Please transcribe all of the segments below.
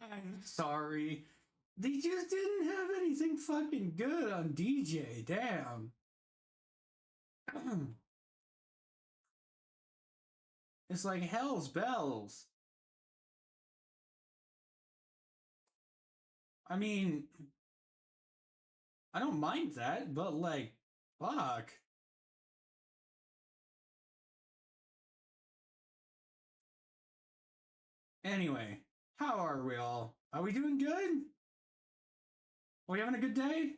I'm sorry. They just didn't have anything fucking good on DJ. Damn. It's like hell's bells. I mean, I don't mind that, but like, fuck. Anyway, how are we all? Are we doing good? Are we having a good day?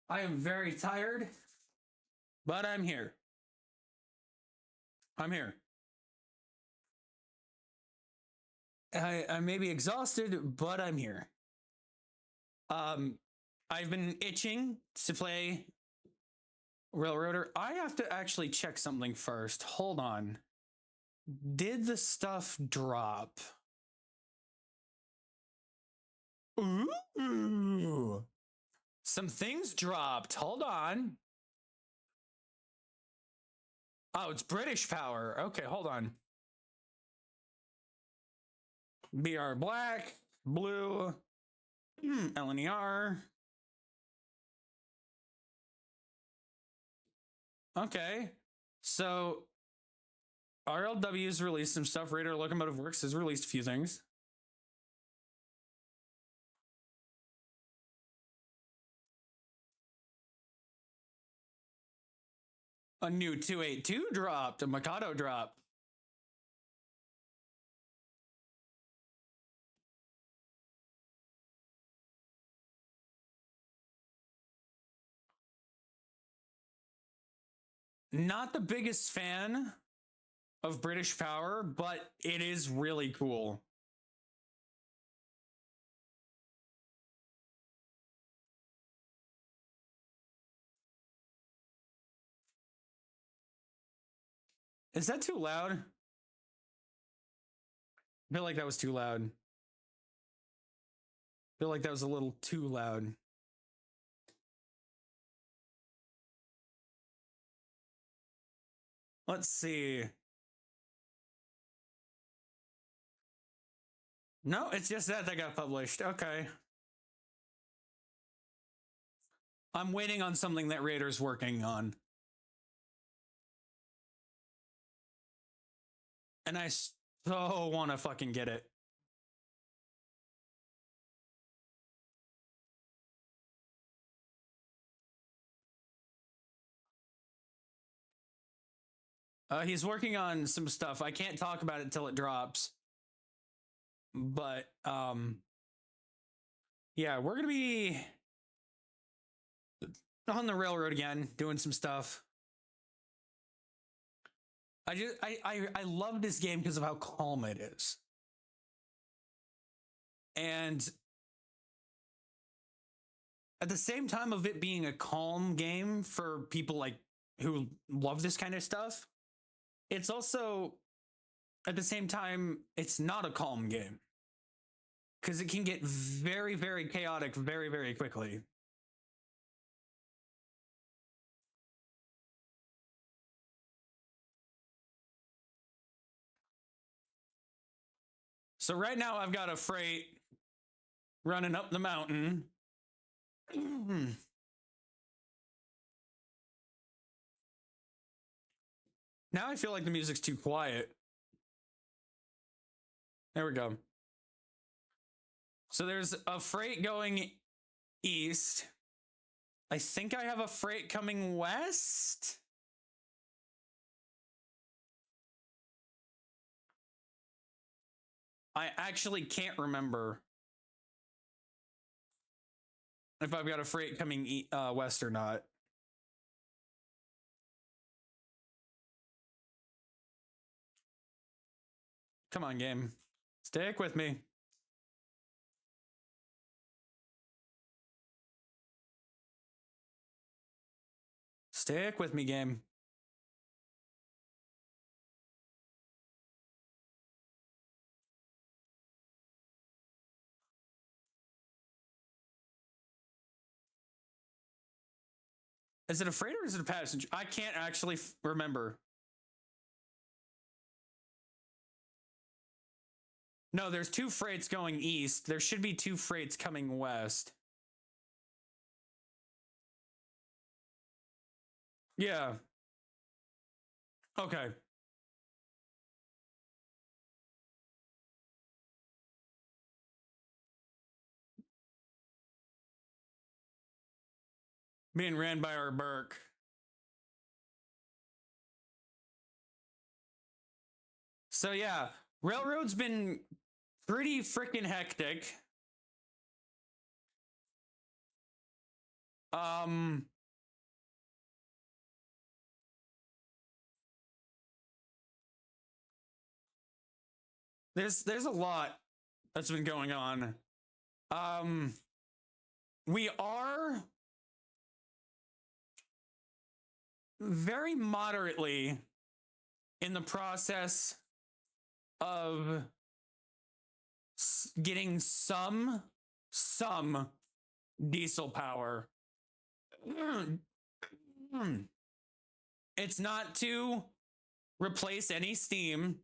I am very tired, but I'm here. I'm here. I may be exhausted, but I'm here. I've been itching to play Railroader. I have to actually check something first. Hold on. Did the stuff drop? Ooh. Some things dropped. Hold on. Oh, it's British Power. Okay, hold on. BR Black, Blue, LNER. Okay. So RLW's released some stuff. Radar Locomotive Works has released a few things. A new 282 dropped. A Mikado dropped. Not the biggest fan of British Power, but it is really cool. Is that too loud? I feel like that was too loud. I feel like that was a little too loud. Let's see. No, it's just that got published. Okay. I'm waiting on something that Raider's working on. And I so want to fucking get it. He's working on some stuff. I can't talk about it till it drops. But yeah, we're gonna be on the railroad again, doing some stuff. I love this game because of how calm it is. And at the same time of it being a calm game for people like who love this kind of stuff, it's also at the same time it's not a calm game because it can get very, very chaotic very, very quickly. So right now I've got a freight running up the mountain. Now I feel like the music's too quiet. There we go. So there's a freight going east. I think I have a freight coming west. I actually can't remember if I've got a freight coming west or not. Come on, game. Stick with me. Stick with me, game. Is it a freight or is it a passenger? I can't actually remember. No, there's 2 freights going east. There should be 2 freights coming west. Yeah. Okay. Being ran by our Burke. So yeah, railroad's been pretty freaking hectic. Um there's a lot that's been going on. Um we are very moderately in the process of getting some diesel power. It's not to replace any steam.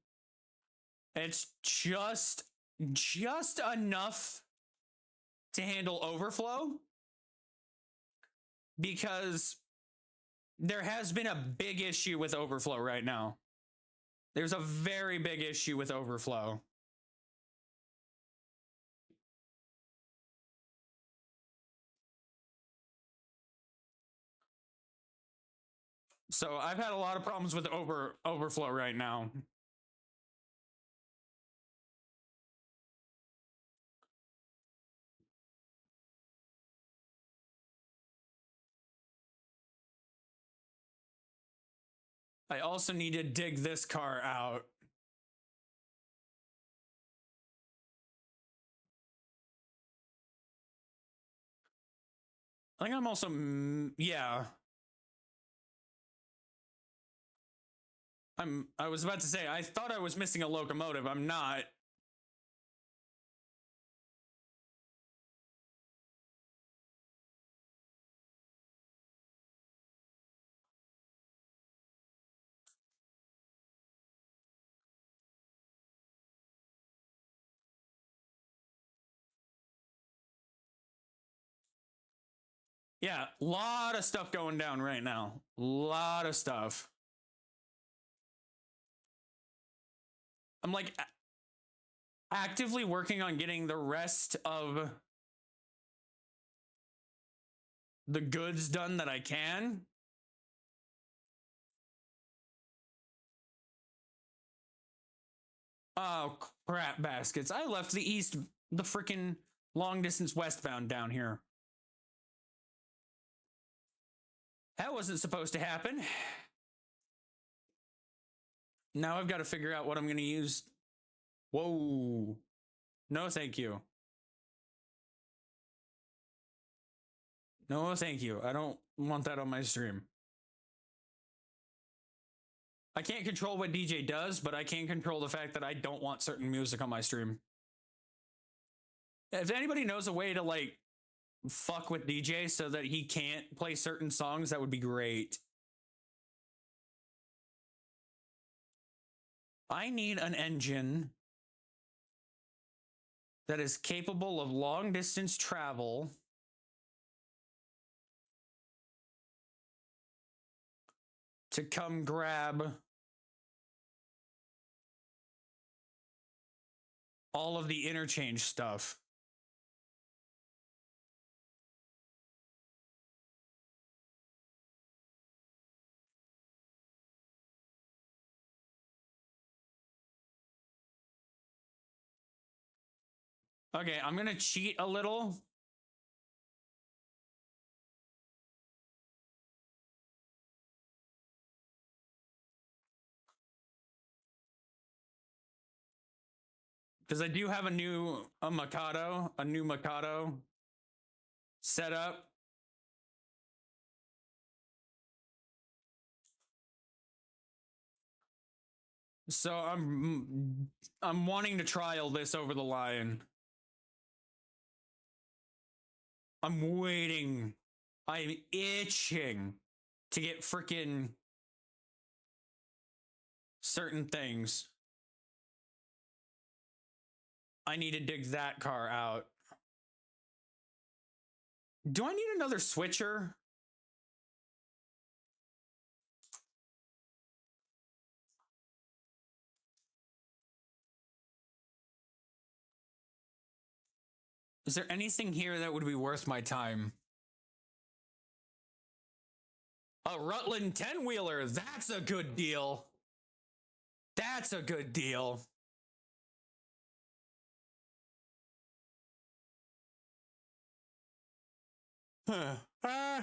It's just enough to handle overflow, because there has been a big issue with overflow right now. There's a very big issue with overflow. So I've had a lot of problems with overflow right now. I also need to dig this car out. I think I'm also, yeah. I was about to say, I thought I was missing a locomotive. I'm not. Yeah, lot of stuff going down right now. Lot of stuff. I'm like actively working on getting the rest of the goods done that I can. Oh, crap baskets. I left the freaking long distance westbound down here. That wasn't supposed to happen. Now I've got to figure out what I'm going to use. Whoa. No, thank you. No, thank you. I don't want that on my stream. I can't control what DJ does, but I can control the fact that I don't want certain music on my stream. If anybody knows a way to like fuck with DJ so that he can't play certain songs, that would be great. I need an engine that is capable of long distance travel to come grab all of the interchange stuff. Okay, I'm gonna cheat a little. Because I do have a new Mikado set up. So I'm wanting to trial this over the line. I'm waiting. I'm itching to get freaking certain things. I need to dig that car out. Do I need another switcher? Is there anything here that would be worth my time? A Rutland 10-wheeler. That's a good deal. That's a good deal.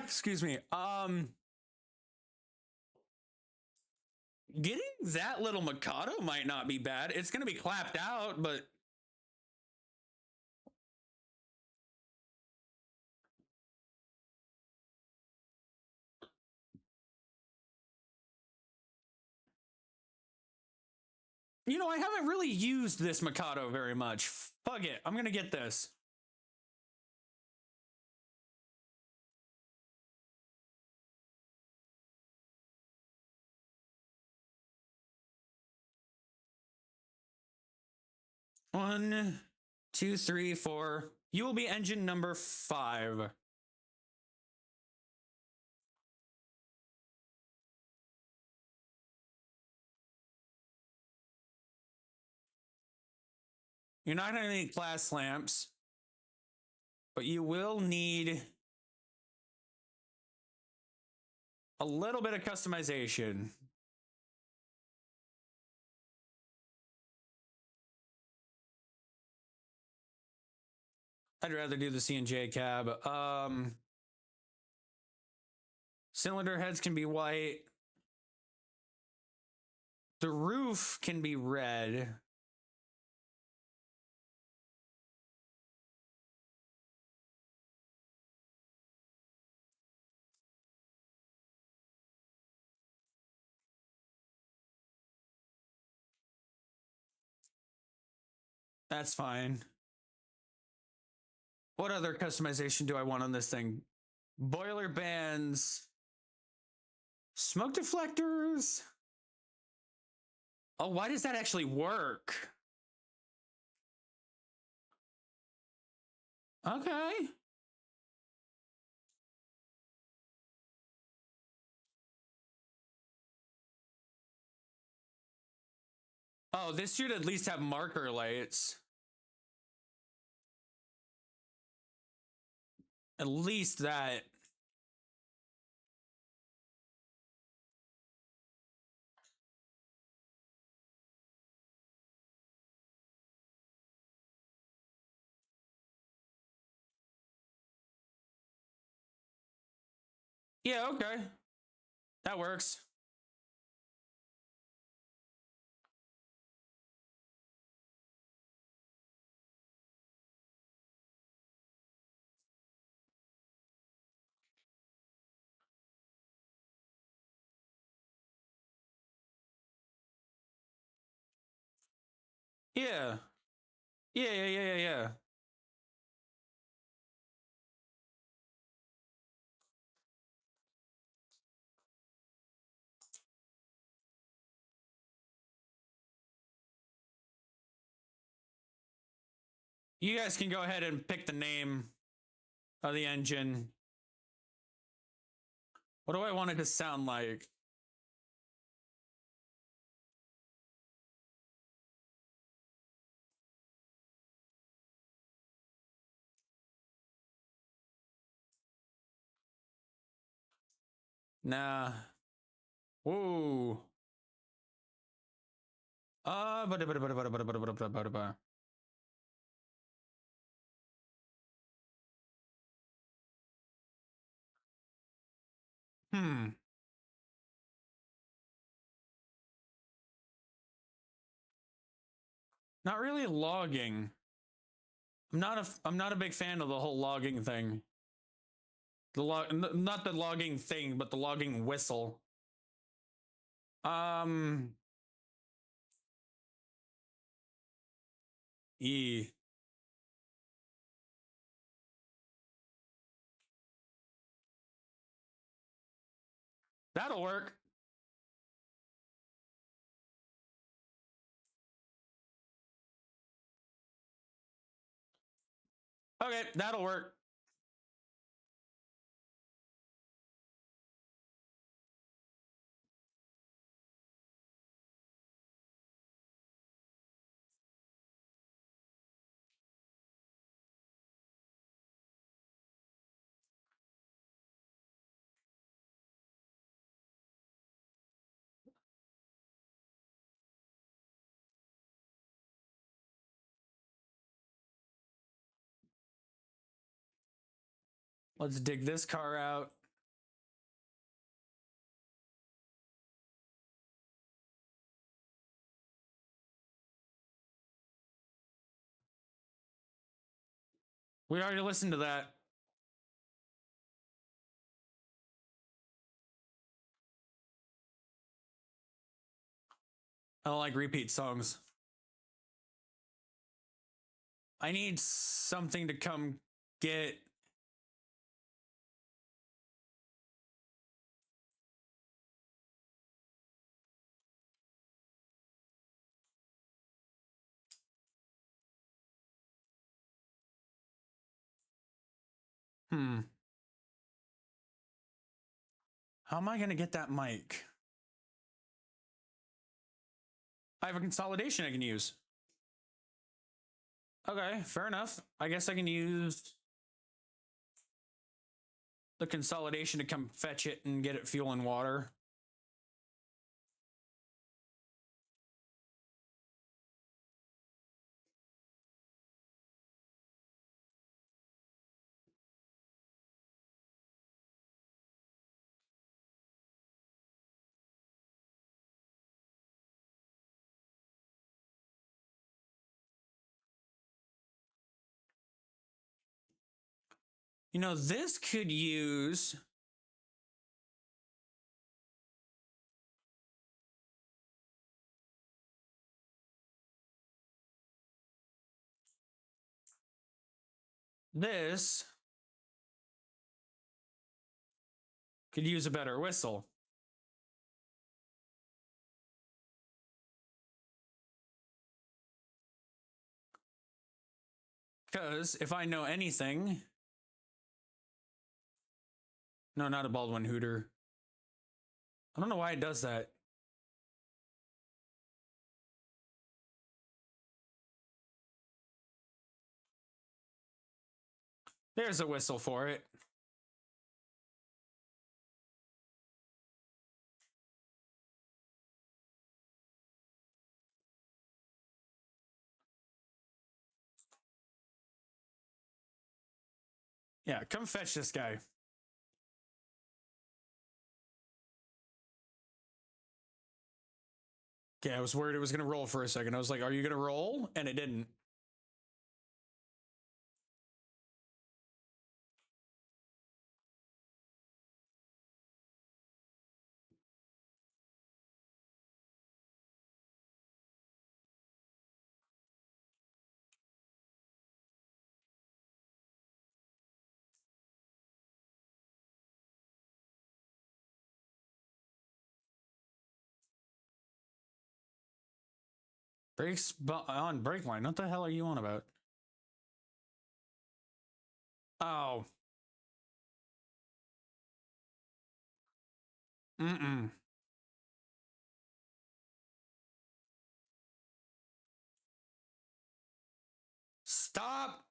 Excuse me. Getting that little Mikado might not be bad. It's gonna be clapped out, but you know, I haven't really used this Mikado very much. Fuck it. I'm gonna get this. One, two, three, four. You will be engine number 5. You're not gonna need glass lamps, but you will need a little bit of customization. I'd rather do the C&J cab. Cylinder heads can be white. The roof can be red. That's fine. What other customization do I want on this thing? Boiler bands. Smoke deflectors. Oh, why does that actually work? Okay. Oh, this should at least have marker lights. At least that. Yeah, okay. That works. Yeah. Yeah. You guys can go ahead and pick the name of the engine. What do I want it to sound like? Nah. Whoa. Hmm. Not really logging. I'm not a big fan of the whole logging thing. The not the logging thing, but the logging whistle. E. That'll work. Okay, that'll work. Let's dig this car out. We already listened to that. I don't like repeat songs. I need something to come get. Hmm. How am I going to get that mic? I have a consolidation I can use. Okay, fair enough. I guess I can use the consolidation to come fetch it and get it fuel and water. You know, this could use. This could use a better whistle. Because if I know anything. No, not a Baldwin Hooter. I don't know why it does that. There's a whistle for it. Yeah, come fetch this guy. Okay, I was worried it was going to roll for a second. I was like, are you going to roll? And it didn't. Brakes on brake line. What the hell are you on about? Oh. Mm-mm. Stop.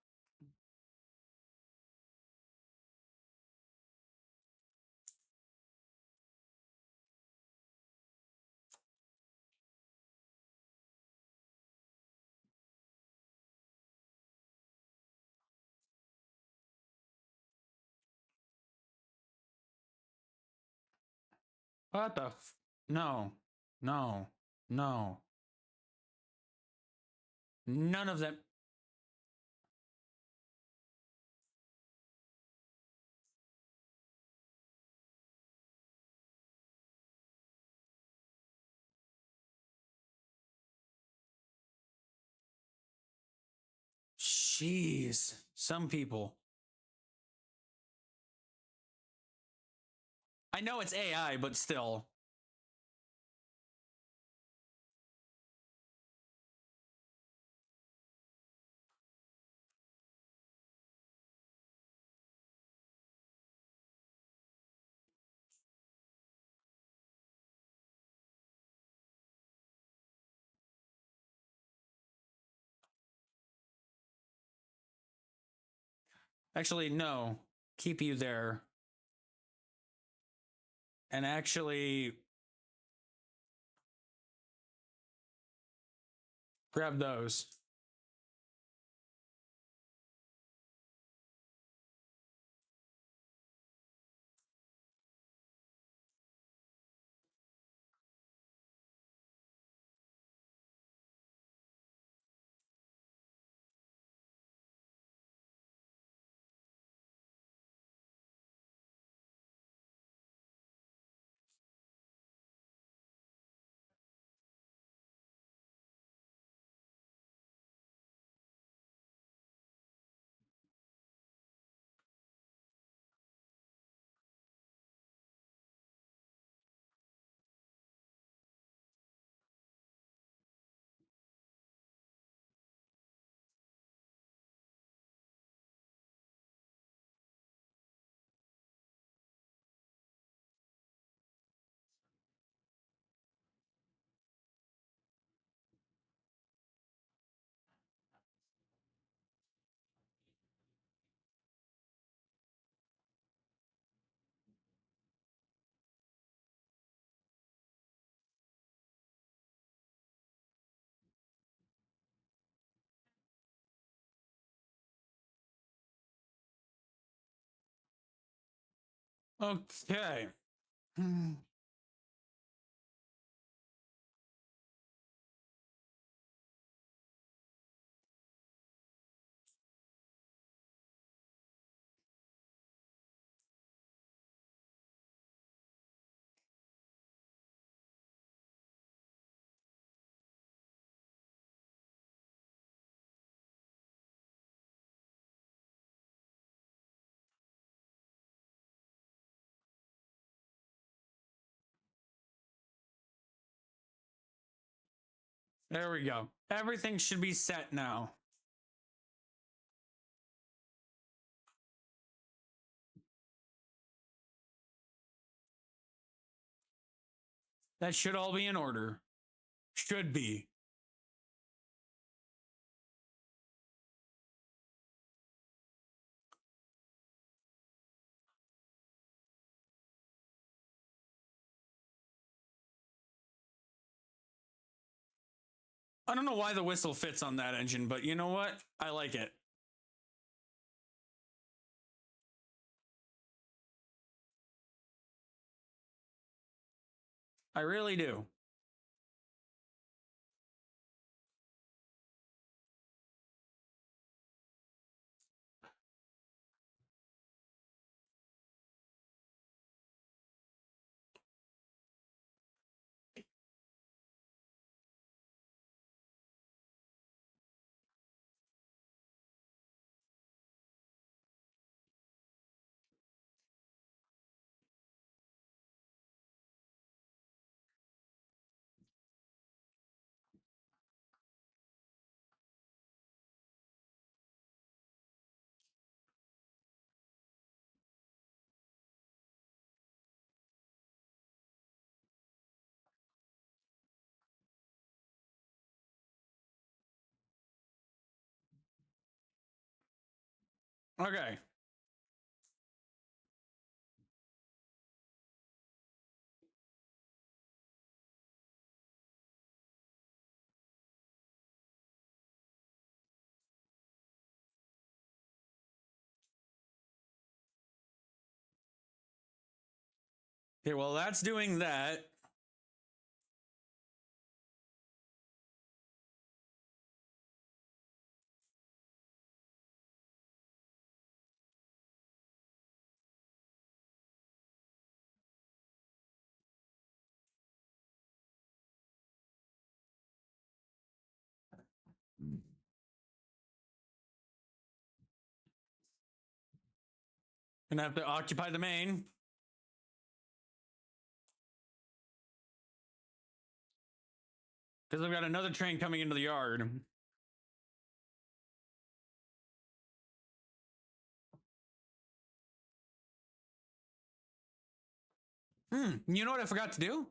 What the no. No. No. None of them. Jeez. Some people. I know it's AI, but still. Actually, no. Keep you there. And actually grab those. Okay. There we go. Everything should be set now. That should all be in order. Should be. I don't know why the whistle fits on that engine, but you know what? I like it. I really do. Okay. Okay, well, that's doing that. Gonna have to occupy the main. Because I've got another train coming into the yard. You know what I forgot to do?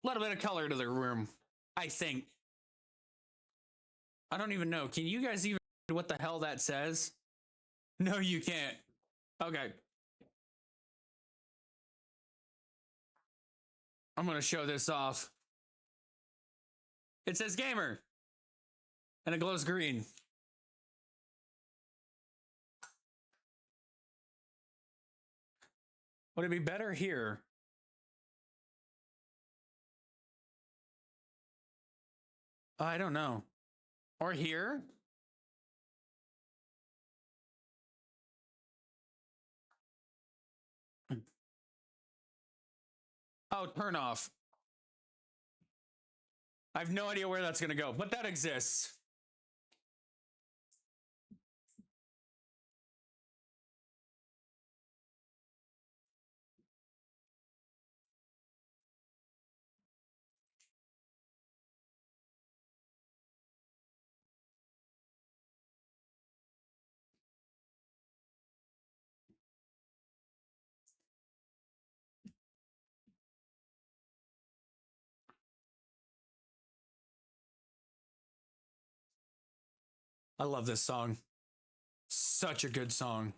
A little bit of color to the room, I think. I don't even know. Can you guys even read what the hell that says? No, you can't. Okay. I'm gonna show this off. It says gamer. And it glows green. Would it be better here? I don't know. Or here? Oh, turn off. I have no idea where that's gonna go, but that exists. I love this song. Such a good song.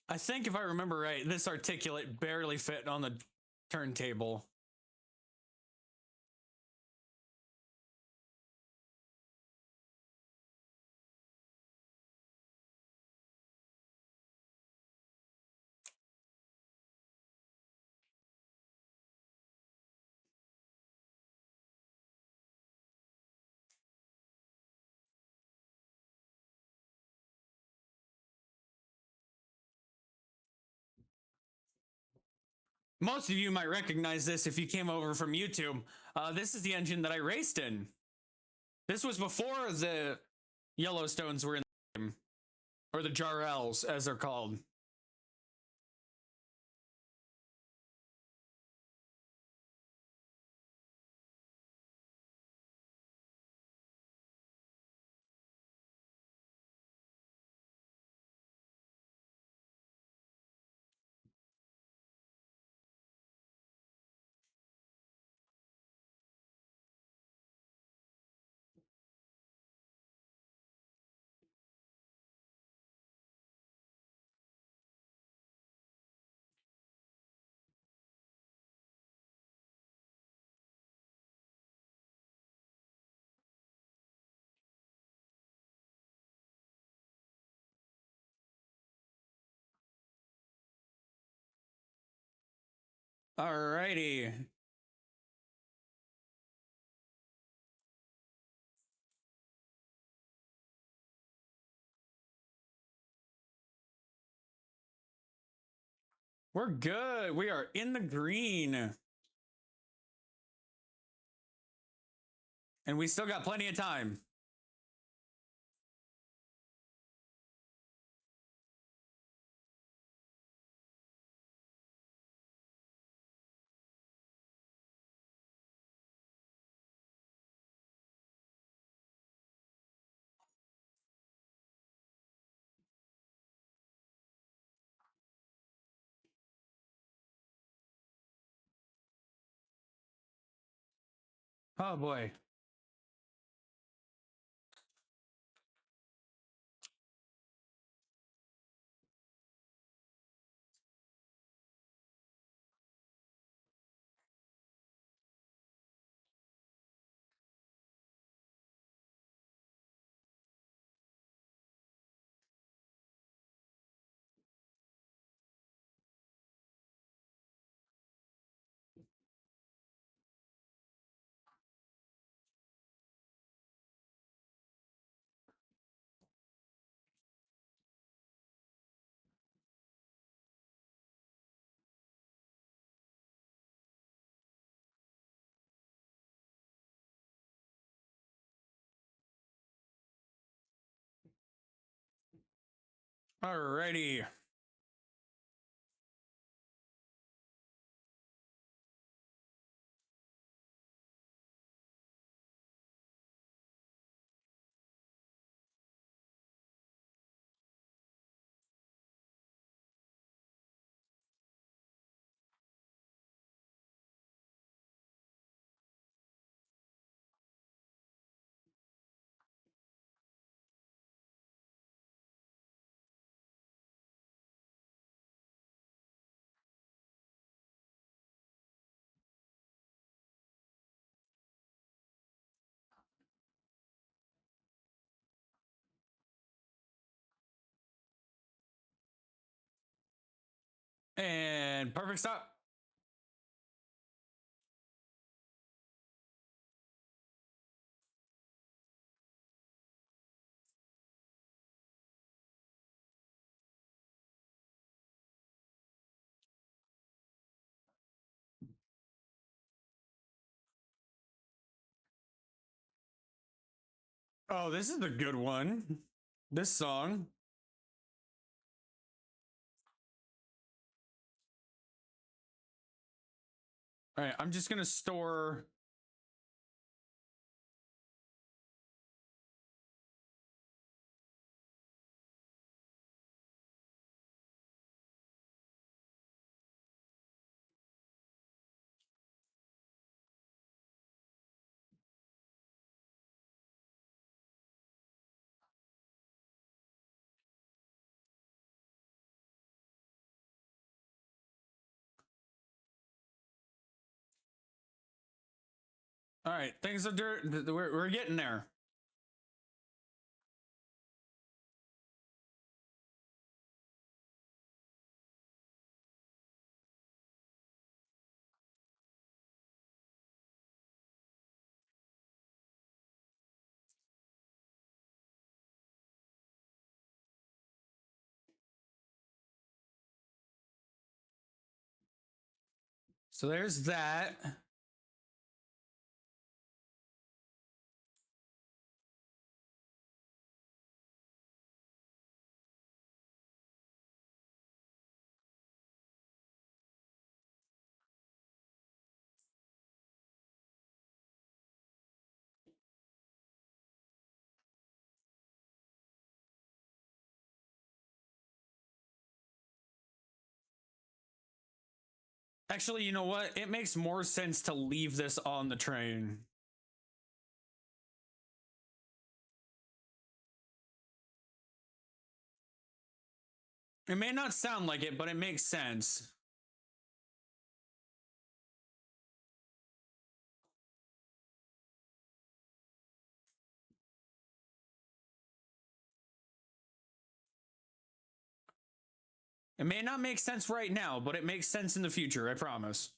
I think if I remember right, this articulate barely fit on the turntable. Most of you might recognize this if you came over from YouTube. This is the engine that I raced in. This was before the Yellowstones were in the game, or the Jarls, as they're called. Alrighty. We're good. We are in the green. And we still got plenty of time. Oh boy. Alrighty. And perfect stop. Oh, this is a good one. This song. All right, I'm just gonna store. All right, things are dirt. We're getting there. So there's that. Actually, you know what? It makes more sense to leave this on the train. It may not sound like it, but it makes sense. It may not make sense right now, but it makes sense in the future, I promise.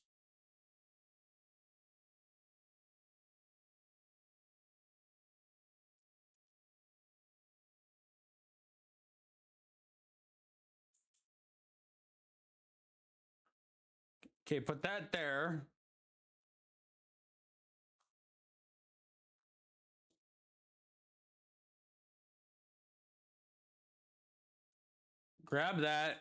Okay, put that there. Grab that.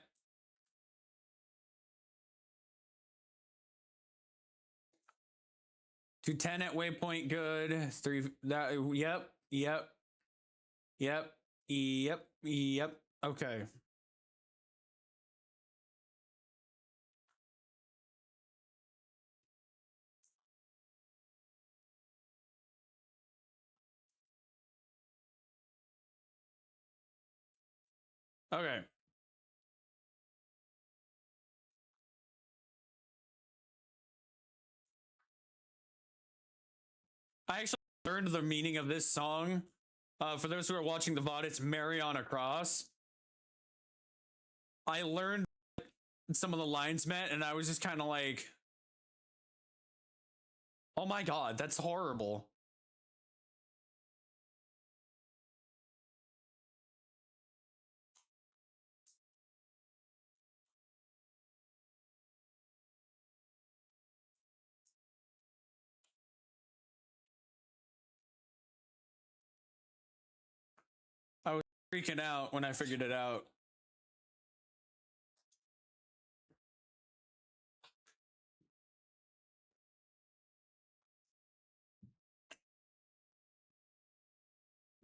To 10 at waypoint, good. 3 that yep. Okay. Okay. I actually learned the meaning of this song. For those who are watching the VOD, it's Mary on a Cross. I learned some of the lines meant, and I was just kind of like, oh my god, that's horrible. I was freaking out when I figured it out.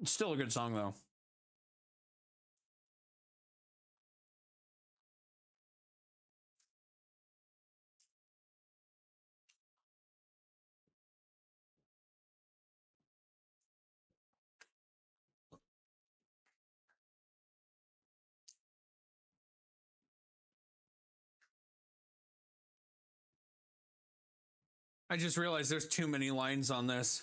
It's still a good song though. I just realized there's too many lines on this.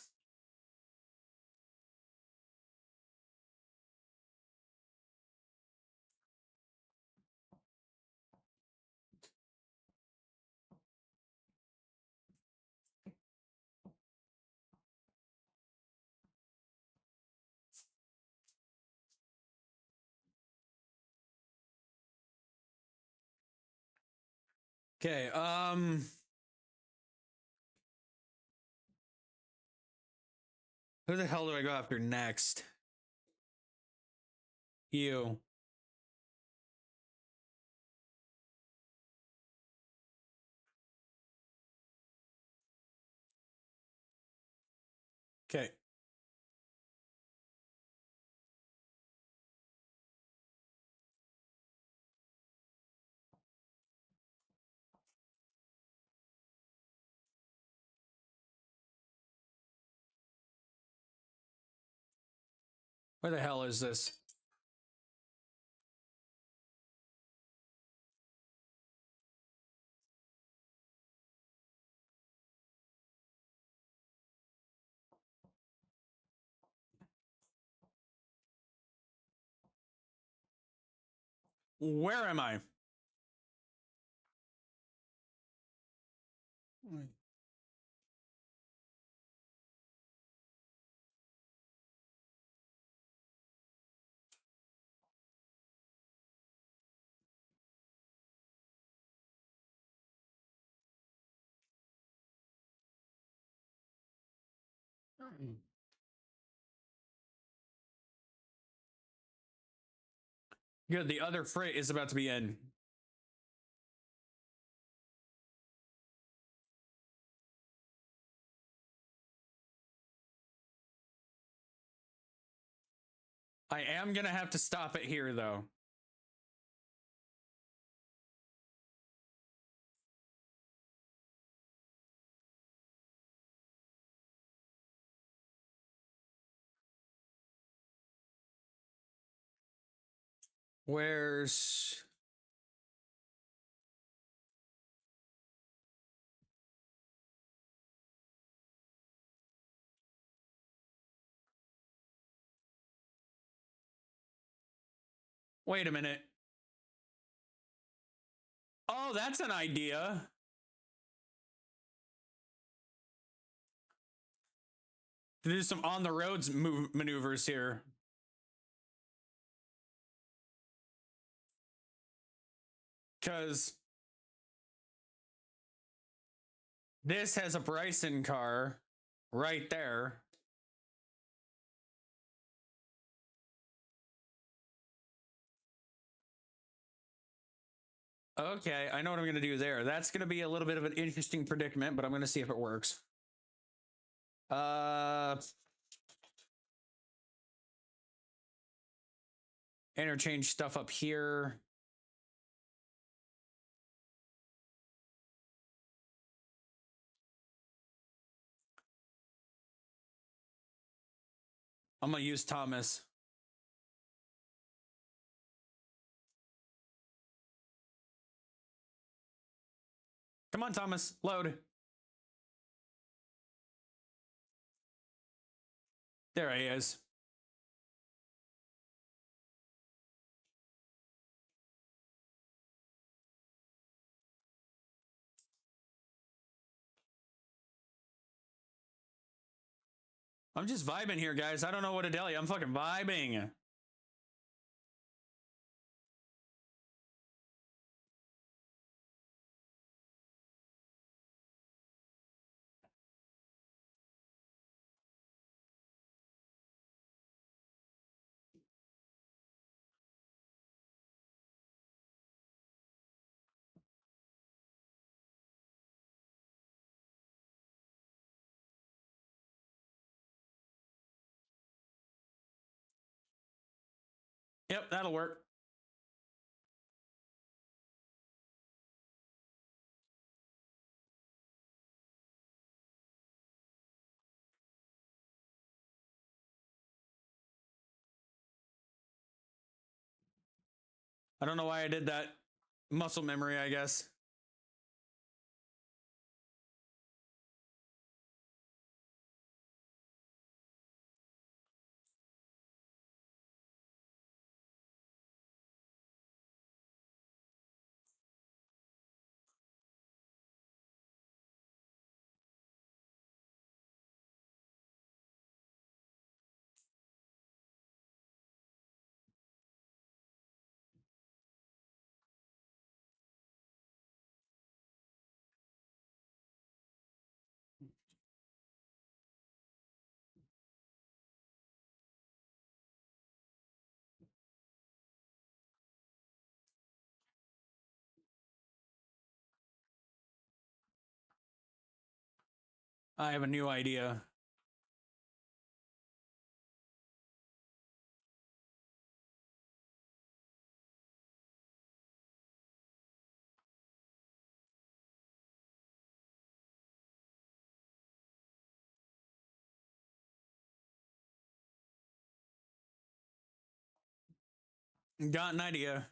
Okay, who the hell do I go after next? You. Okay. Where the hell is this? Where am I? Good, the other freight is about to be in. I am gonna have to stop it here though. Where's... Wait a minute. Oh, that's an idea. To do some on the roads maneuvers here. Because this has a Bryson car right there. Okay, I know what I'm going to do there. That's going to be a little bit of an interesting predicament, but I'm going to see if it works. Interchange stuff up here. I'm going to use Thomas. Come on, Thomas, load. There he is. I'm just vibing here, guys. I don't know what to tell you. I'm fucking vibing. Yep, that'll work. I don't know why I did that. Muscle memory, I guess. I have a new idea. Got an idea.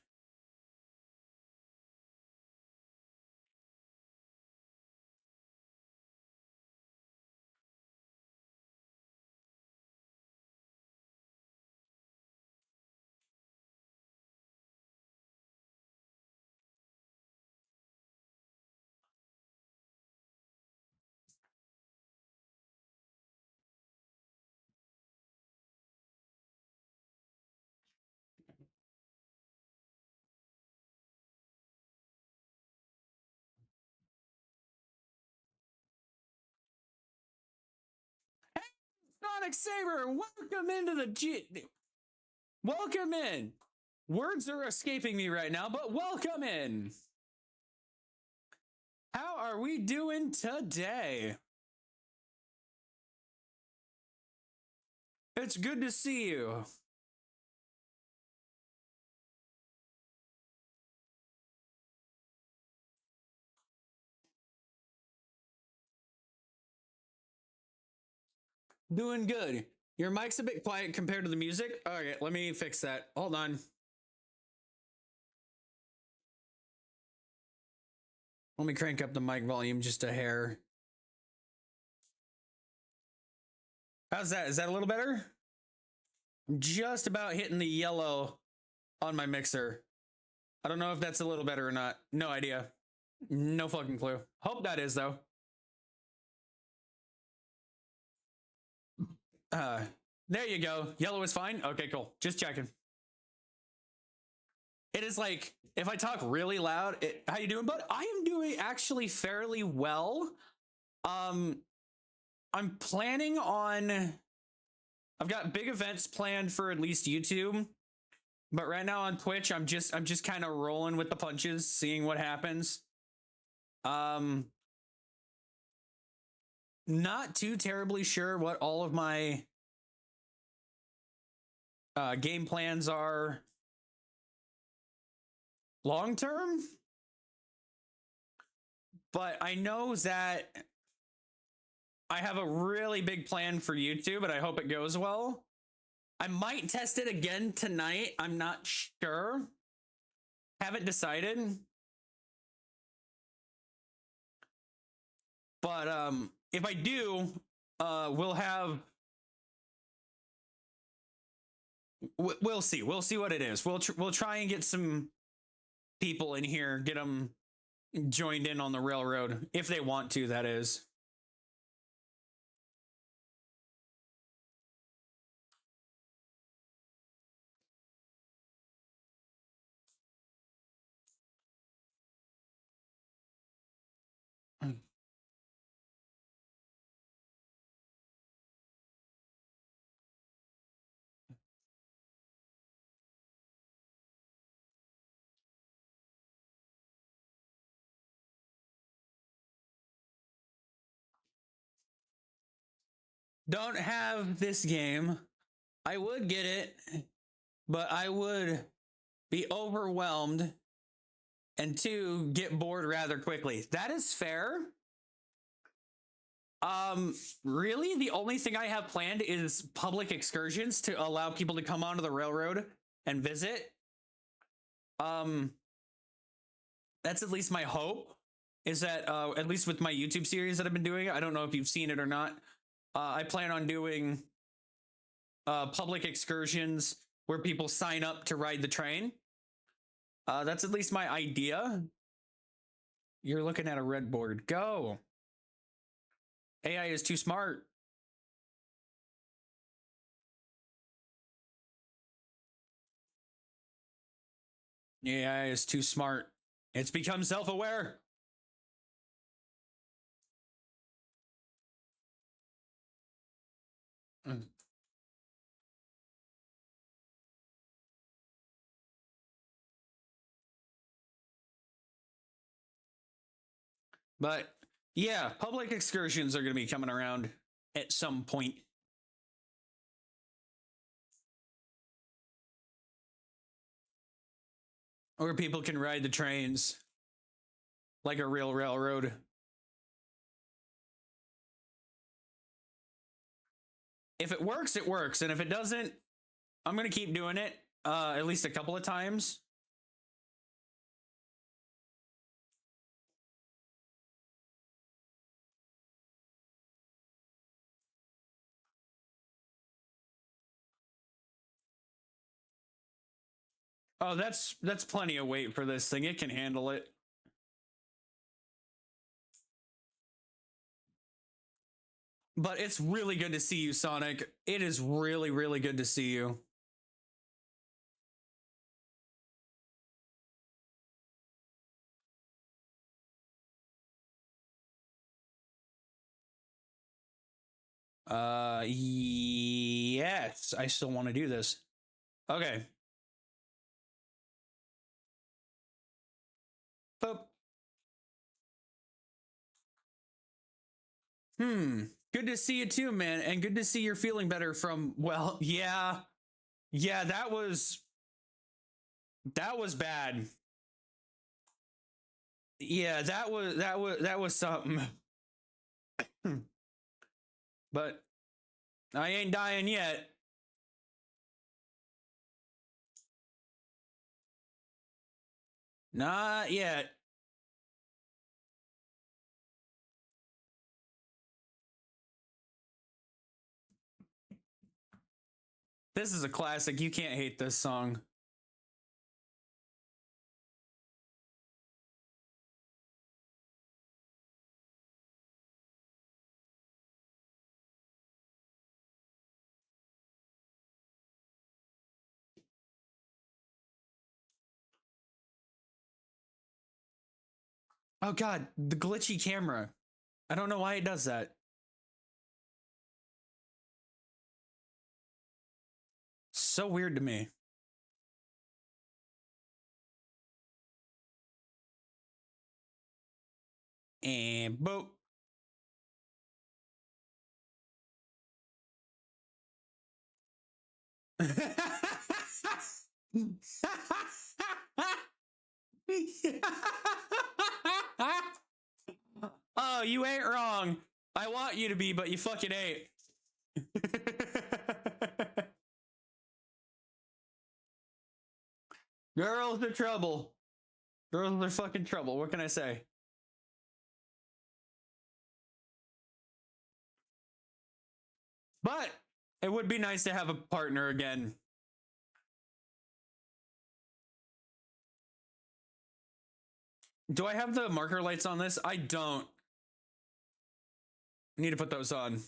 Sonic Saber, welcome into the welcome in. Words are escaping me right now, but welcome in. How are we doing today? It's good to see you. Doing good. Your mic's a bit quiet compared to the music. All right, let me fix that. Hold on. Let me crank up the mic volume just a hair. How's that? Is that a little better? I'm just about hitting the yellow on my mixer. I don't know if that's a little better or not. No idea. No fucking clue. Hope that is though. There you go. Yellow is fine. Okay, cool. Just checking. It is like if I talk really loud, how you doing, bud? I am doing actually fairly well. I'm planning on. I've got big events planned for at least YouTube, but right now on Twitch, I'm just kind of rolling with the punches, seeing what happens. Not too terribly sure what all of my game plans are long term, but I know that I have a really big plan for YouTube, and I hope it goes well. I might test it again tonight. I'm not sure. Haven't decided. But if I do, we'll have we'll see. We'll see what it is. We'll try and get some people in here, get them joined in on the railroad if they want to, that is. Don't have this game. I would get it, but I would be overwhelmed and two, get bored rather quickly. That is fair. Really, the only thing I have planned is public excursions to allow people to come onto the railroad and visit. That's at least my hope, is that at least with my YouTube series that I've been doing, I don't know if you've seen it or not. I plan on doing public excursions where people sign up to ride the train. That's at least my idea. You're looking at a red board. Go. AI is too smart. AI is too smart. It's become self-aware. But yeah, public excursions are going to be coming around at some point. Where people can ride the trains like a real railroad. If it works, it works. And if it doesn't, I'm going to keep doing it at least a couple of times. Oh, that's plenty of weight for this thing. It can handle it. But it's really good to see you, Sonic. It is really, really good to see you. Yes, I still want to do this. Okay. Boop. Good to see you too, man. And good to see you're feeling better from, well, yeah. Yeah, that was bad. Yeah, that was something. But I ain't dying yet. Not yet. This is a classic. You can't hate this song. Oh god, the glitchy camera. I don't know why it does that. So weird to me. And boop. Oh, you ain't wrong. I want you to be, but you fucking ain't. Girls are trouble. Girls are fucking trouble. What can I say? But it would be nice to have a partner again. Do I have the marker lights on this? I don't. I need to put those on.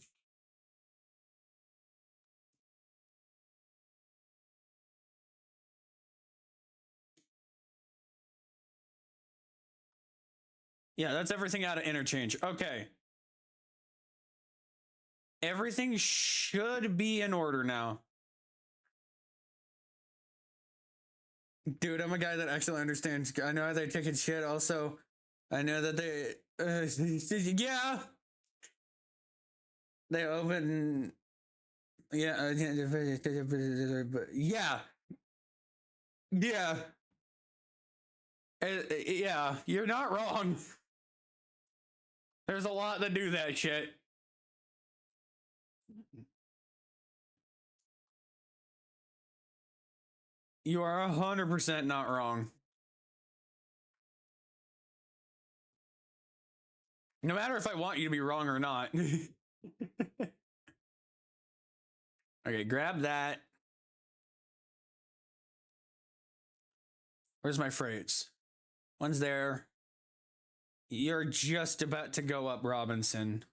Yeah, that's everything out of interchange. Okay. Everything should be in order now. Dude, I'm a guy that actually understands. I know they're taking shit. Also, I know that they, yeah, they open, yeah, but yeah. Yeah. Yeah, you're not wrong. There's a lot that do that shit. You are 100% not wrong. No matter if I want you to be wrong or not. Okay, grab that. Where's my freights? One's there. You're just about to go up, Robinson.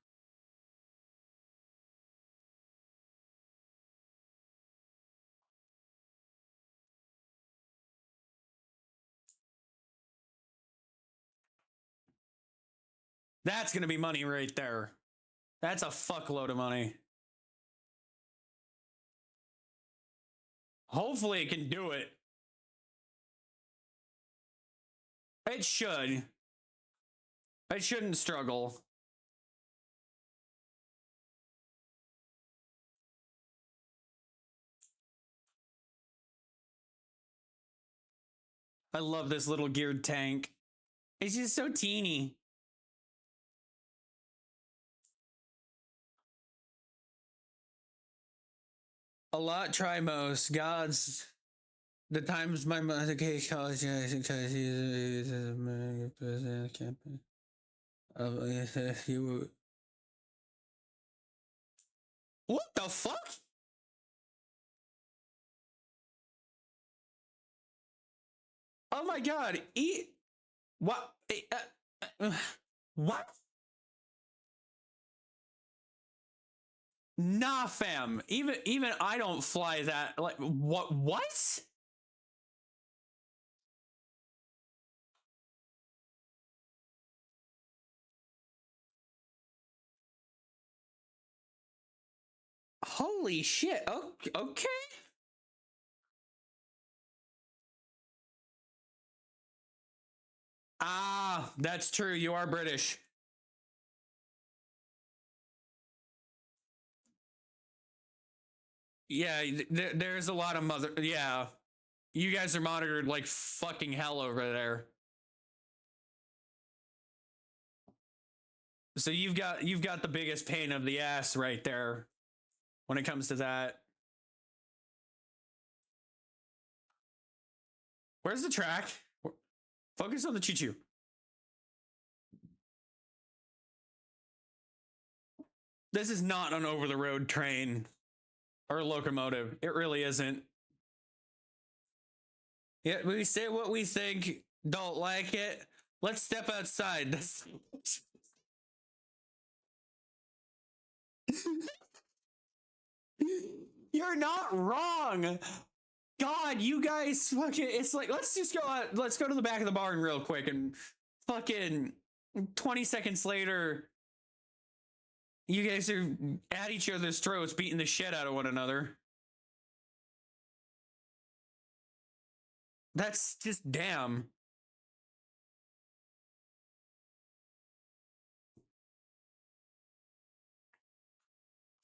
That's gonna be money right there. That's a fuckload of money. Hopefully it can do it. It should. It shouldn't struggle. I love this little geared tank. It's just so teeny. A lot try most. Gods. The times my mother gave college because he's a president campaign. What the fuck? Oh my god. What? What? Nah, fam. Even I don't fly that. Like what? Holy shit. Okay. Ah, that's true. You are British. Yeah, there's a lot of mother. Yeah, you guys are monitored like fucking hell over there. So you've got the biggest pain of the ass right there when it comes to that. Where's the track? Focus on the choo-choo. This is not an over-the-road train or locomotive. It really isn't. Yeah, we say what we think. Don't like it. Let's step outside. You're not wrong. God, you guys fucking. It's like let's just go. Let's go to the back of the barn real quick and fucking 20 seconds later, you guys are at each other's throats, beating the shit out of one another. That's just damn.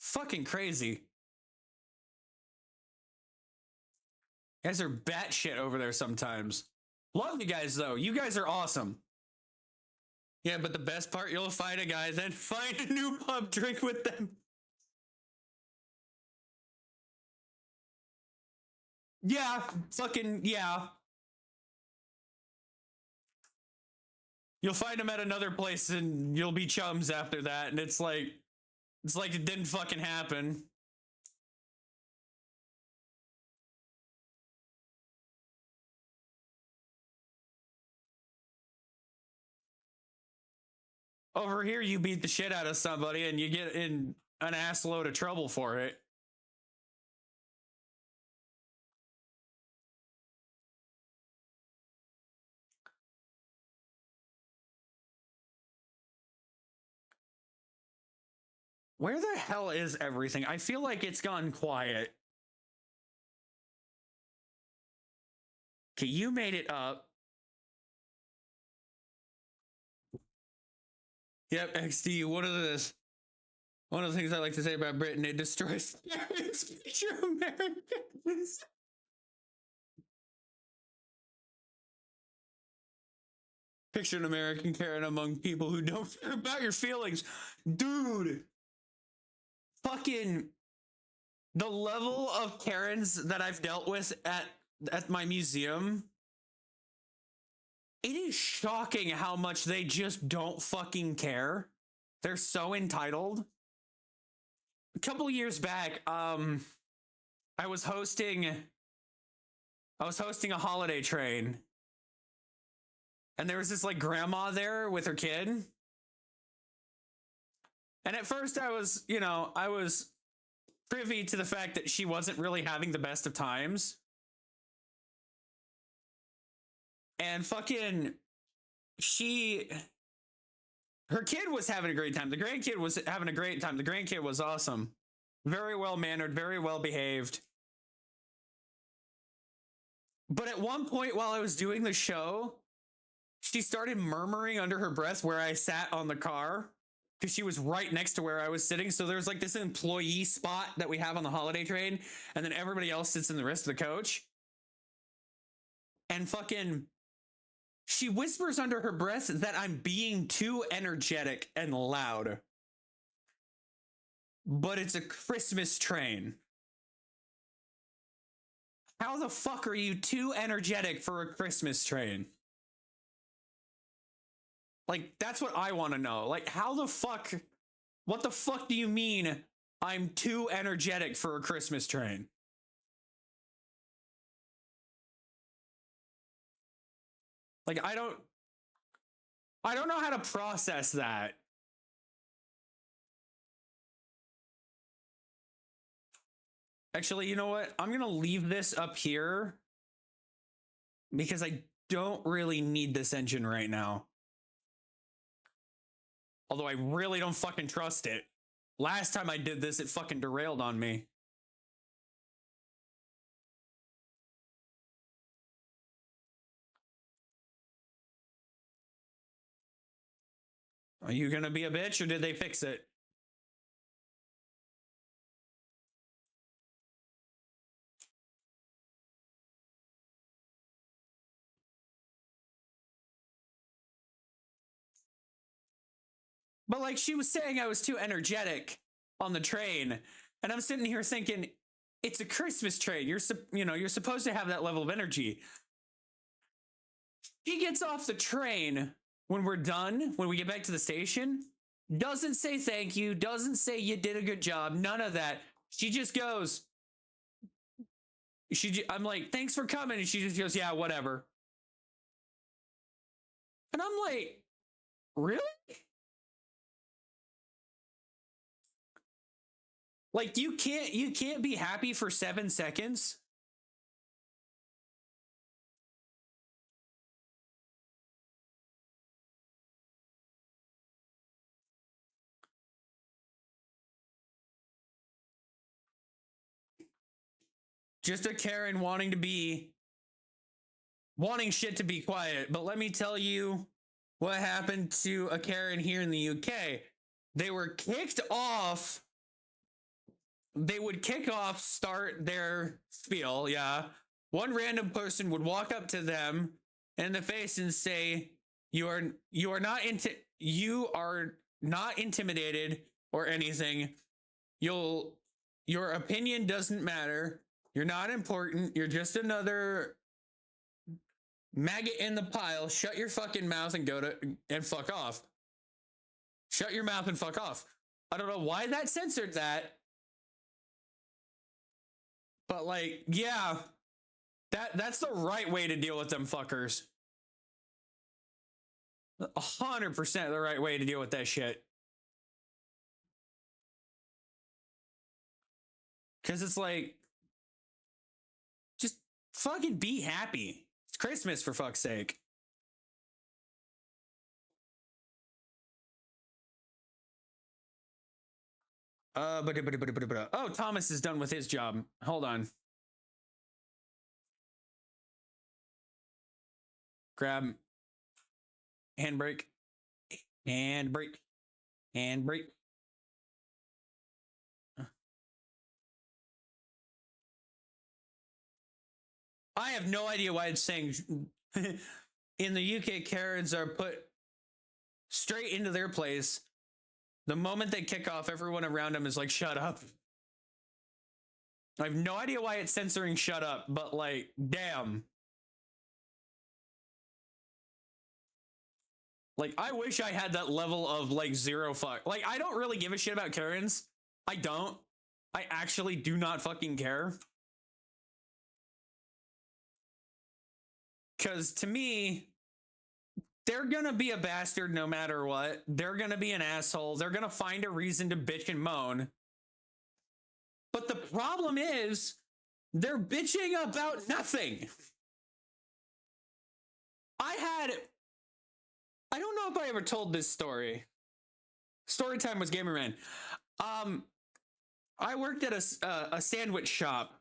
Fucking crazy. You guys are batshit over there sometimes. Love you guys though. You guys are awesome. Yeah, but the best part, you'll find a guy, then find a new pub, drink with them. Yeah, fucking yeah. You'll find him at another place and you'll be chums after that, and it's like it didn't fucking happen. Over here, you beat the shit out of somebody and you get in an ass load of trouble for it. Where the hell is everything? I feel like it's gone quiet. Okay, you made it up. Yep, XD. One of the things I like to say about Britain, it destroys picture Americans. Picture an American Karen among people who don't care about your feelings. Dude, fucking the level of Karens that I've dealt with at my museum, it is shocking how much they just don't fucking care. They're so entitled. A couple years back, I was hosting a holiday train, and there was this like grandma there with her kid. And at first I was privy to the fact that she wasn't really having the best of times. And fucking her kid was having a great time. The grandkid was having a great time. The grandkid was awesome. Very well mannered, very well behaved. But at one point while I was doing the show, she started murmuring under her breath where I sat on the car, because she was right next to where I was sitting. So there's like this employee spot that we have on the holiday train, and then everybody else sits in the rest of the coach. And fucking, she whispers under her breath that I'm being too energetic and loud. But it's a Christmas train. How the fuck are you too energetic for a Christmas train? Like, that's what I want to know. Like, what the fuck do you mean I'm too energetic for a Christmas train? Like, I don't know how to process that. Actually, you know what? I'm going to leave this up here because I don't really need this engine right now. Although I really don't fucking trust it. Last time I did this, it fucking derailed on me. Are you gonna be a bitch, or did they fix it? But like, she was saying I was too energetic on the train, and I'm sitting here thinking, it's a Christmas train. You're supposed to have that level of energy. She gets off the train when we're done, when we get back to the station, doesn't say thank you, doesn't say you did a good job, none of that. She just goes, I'm like, thanks for coming, and she just goes, yeah, whatever. And I'm like, really? Like, you can't be happy for 7 seconds? Just a Karen wanting shit to be quiet. But let me tell you what happened to a Karen here in the UK. They were kicked off. They would start their spiel, yeah. One random person would walk up to them in the face and say, you are not intimidated or anything. Your opinion doesn't matter. You're not important. You're just another maggot in the pile. Shut your fucking mouth and fuck off. Shut your mouth and fuck off. I don't know why that censored that. But like, yeah, that's the right way to deal with them fuckers. 100% the right way to deal with that shit. Because it's like, just fucking be happy. It's Christmas, for fuck's sake. Oh, Thomas is done with his job. Hold on. Grab handbrake, handbrake, handbrake. I have no idea why it's saying in the UK, Karens are put straight into their place. The moment they kick off, everyone around them is like, shut up. I have no idea why it's censoring shut up, but like, damn. Like, I wish I had that level of like zero fuck. Like, I don't really give a shit about Karens. I don't. I actually do not fucking care. Because to me, they're gonna be a bastard no matter what. They're gonna be an asshole. They're gonna find a reason to bitch and moan. But the problem is, they're bitching about nothing. I don't know if I ever told this story. Story time was Gamerman. I worked at a sandwich shop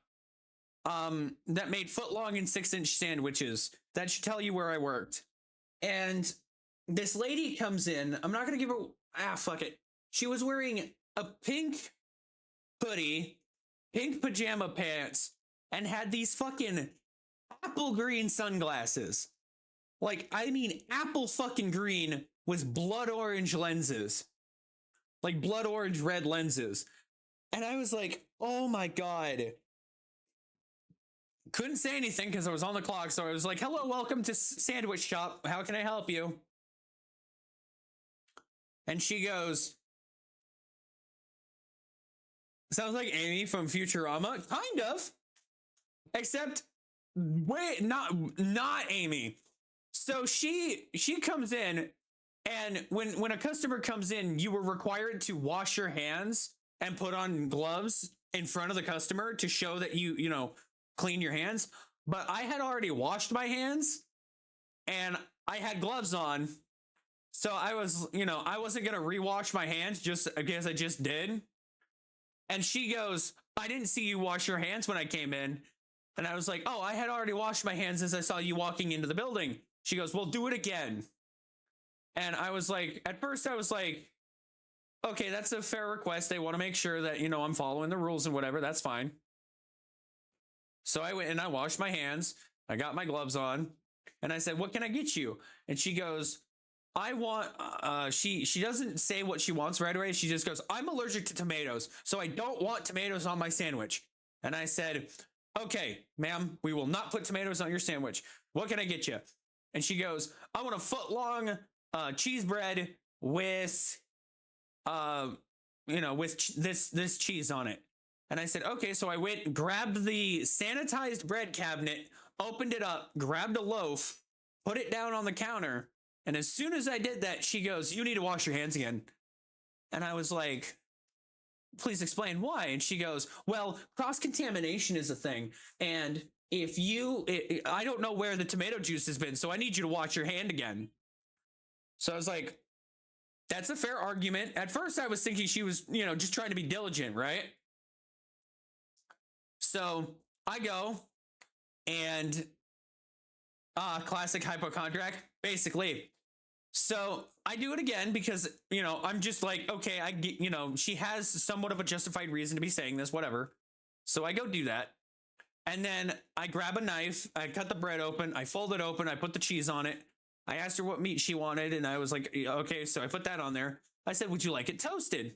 that made foot-long and 6-inch sandwiches. That should tell you where I worked. And this lady comes in. I'm not gonna give her. Fuck it. She was wearing a pink hoodie, pink pajama pants, and had these fucking apple green sunglasses. Like, I mean, apple fucking green with blood orange lenses. Like blood orange red lenses. And I was like, oh my God. Couldn't say anything because I was on the clock. So I was like, hello, welcome to Sandwich Shop. How can I help you? And she goes, sounds like Amy from Futurama. Kind of. Except, wait, not Amy. So she comes in, and when a customer comes in, you were required to wash your hands and put on gloves in front of the customer to show that you know, clean your hands. But I had already washed my hands and I had gloves on. So I was, you know, I wasn't going to rewash my hands just because I just did. And she goes, I didn't see you wash your hands when I came in. And I was like, oh, I had already washed my hands as I saw you walking into the building. She goes, well, do it again. And I was like, at first I was like, okay, that's a fair request. They want to make sure that, you know, I'm following the rules and whatever. That's fine. So I went and I washed my hands. I got my gloves on and I said, what can I get you? And she goes, I want, she doesn't say what she wants right away. She just goes, I'm allergic to tomatoes, so I don't want tomatoes on my sandwich. And I said, okay, ma'am, we will not put tomatoes on your sandwich. What can I get you? And she goes, I want a foot-long cheese bread with, you know, with this cheese on it. And I said, okay. So I went, grabbed the sanitized bread cabinet, opened it up, grabbed a loaf, put it down on the counter. And as soon as I did that, she goes, you need to wash your hands again. And I was like, please explain why. And she goes, well, cross-contamination is a thing. And if you, I don't know where the tomato juice has been, so I need you to wash your hand again. So I was like, that's a fair argument. At first I was thinking she was, you know, just trying to be diligent, right? So I go and classic hypochondriac, basically. So I do it again because, you know, I'm just like, okay, I get, you know, she has somewhat of a justified reason to be saying this, whatever. So I go do that. And then I grab a knife, I cut the bread open, I fold it open, I put the cheese on it. I asked her what meat she wanted, and I was like, okay, so I put that on there. I said, would you like it toasted?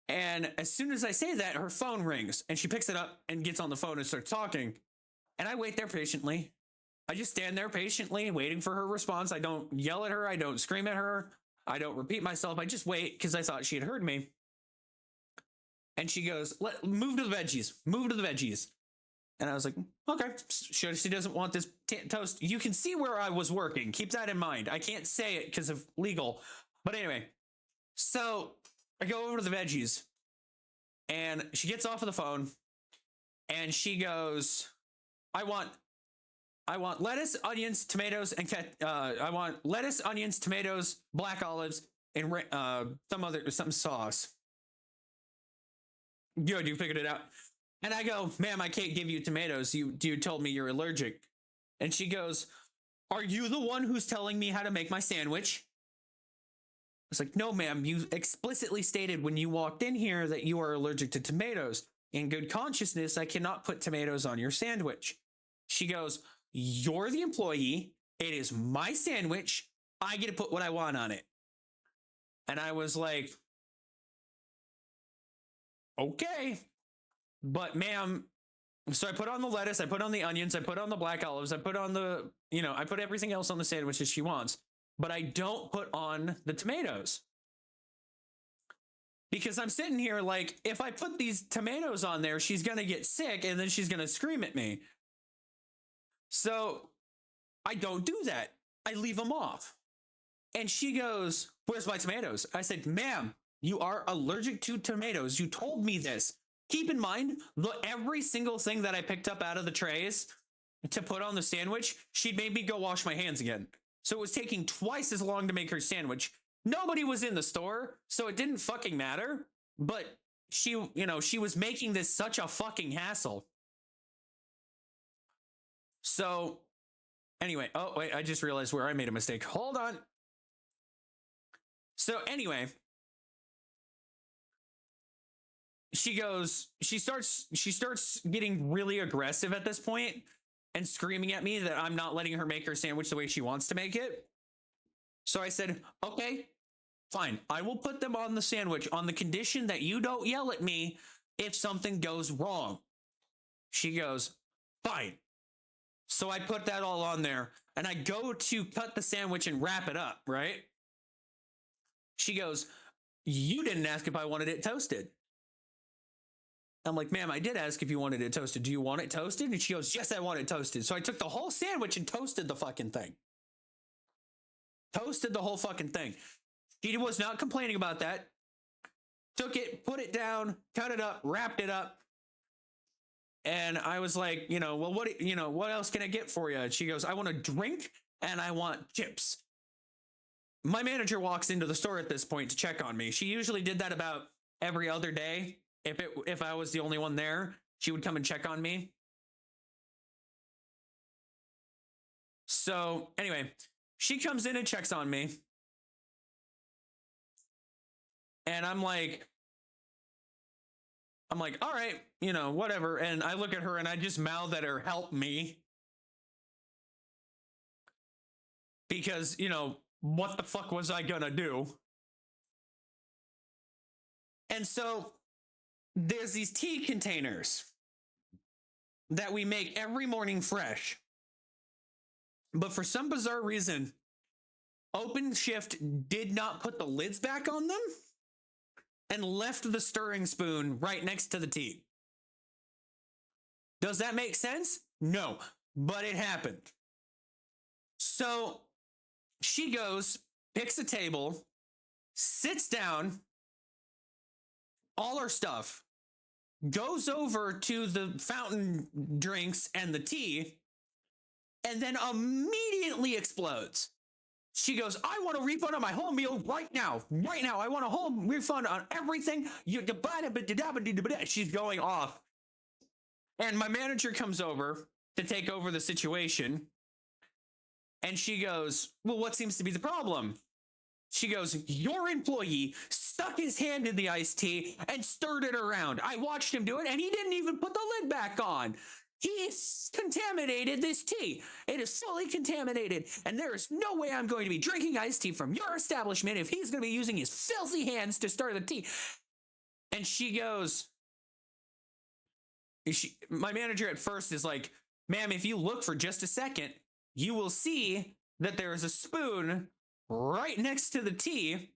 And as soon as I say that, her phone rings, and she picks it up and gets on the phone and starts talking. And I wait there patiently. I just stand there patiently waiting for her response. I don't yell at her. I don't scream at her. I don't repeat myself. I just wait because I thought she had heard me. And she goes, move to the veggies, move to the veggies. And I was like, okay, sure, she doesn't want this toast. You can see where I was working. Keep that in mind. I can't say it because of legal. But anyway, so I go over to the veggies and she gets off of the phone and she goes, I want lettuce, onions, tomatoes, and I want lettuce, onions, tomatoes, black olives, and some sauce. Good, you figured it out. And I go, ma'am, I can't give you tomatoes. You told me you're allergic. And she goes, are you the one who's telling me how to make my sandwich? I was like, no, ma'am, you explicitly stated when you walked in here that you are allergic to tomatoes. In good consciousness, I cannot put tomatoes on your sandwich. She goes, you're the employee. It is my sandwich. I get to put what I want on it. And I was like, okay. But ma'am, so I put on the lettuce, I put on the onions, I put on the black olives, I put on the, I put everything else on the sandwich that she wants, but I don't put on the tomatoes. Because I'm sitting here like, if I put these tomatoes on there, she's going to get sick and then she's going to scream at me. So I don't do that. I leave them off. And she goes, where's my tomatoes? I said, ma'am, you are allergic to tomatoes. You told me this. Keep in mind, every single thing that I picked up out of the trays to put on the sandwich, she made me go wash my hands again. So it was taking twice as long to make her sandwich. Nobody was in the store, so it didn't fucking matter. But she was making this such a fucking hassle. So anyway, oh wait, I just realized where I made a mistake. Hold on. So anyway, she starts getting really aggressive at this point and screaming at me that I'm not letting her make her sandwich the way she wants to make it. So I said, okay, fine. I will put them on the sandwich on the condition that you don't yell at me if something goes wrong. She goes, fine. So I put that all on there and I go to cut the sandwich and wrap it up, right? She goes, you didn't ask if I wanted it toasted. I'm like, ma'am, I did ask if you wanted it toasted. Do you want it toasted? And she goes, yes, I want it toasted. So I took the whole sandwich and toasted the fucking thing. Toasted the whole fucking thing. She was not complaining about that. Took it, put it down, cut it up, wrapped it up. And I was like, well, what else can I get for you? And she goes, I want a drink and I want chips. My manager walks into the store at this point to check on me. She usually did that about every other day. If I was the only one there, she would come and check on me. So anyway, she comes in and checks on me. And I'm like, all right, whatever. And I look at her and I just mouth at her, help me. Because, what the fuck was I gonna do? And so there's these tea containers that we make every morning fresh. But for some bizarre reason, Open Shift did not put the lids back on them and left the stirring spoon right next to the tea. Does that make sense? No, but it happened. So she goes, picks a table, sits down, all her stuff, goes over to the fountain drinks and the tea, and then immediately explodes. She goes, I want a refund on my whole meal right now. Right now. I want a whole refund on everything. She's going off. And my manager comes over to take over the situation. And she goes, well, what seems to be the problem? She goes, your employee stuck his hand in the iced tea and stirred it around. I watched him do it, and he didn't even put the lid back on. He contaminated this tea. It is fully contaminated, and there is no way I'm going to be drinking iced tea from your establishment if he's going to be using his filthy hands to stir the tea. And she goes, my manager at first is like, ma'am, if you look for just a second, you will see that there is a spoon right next to the tea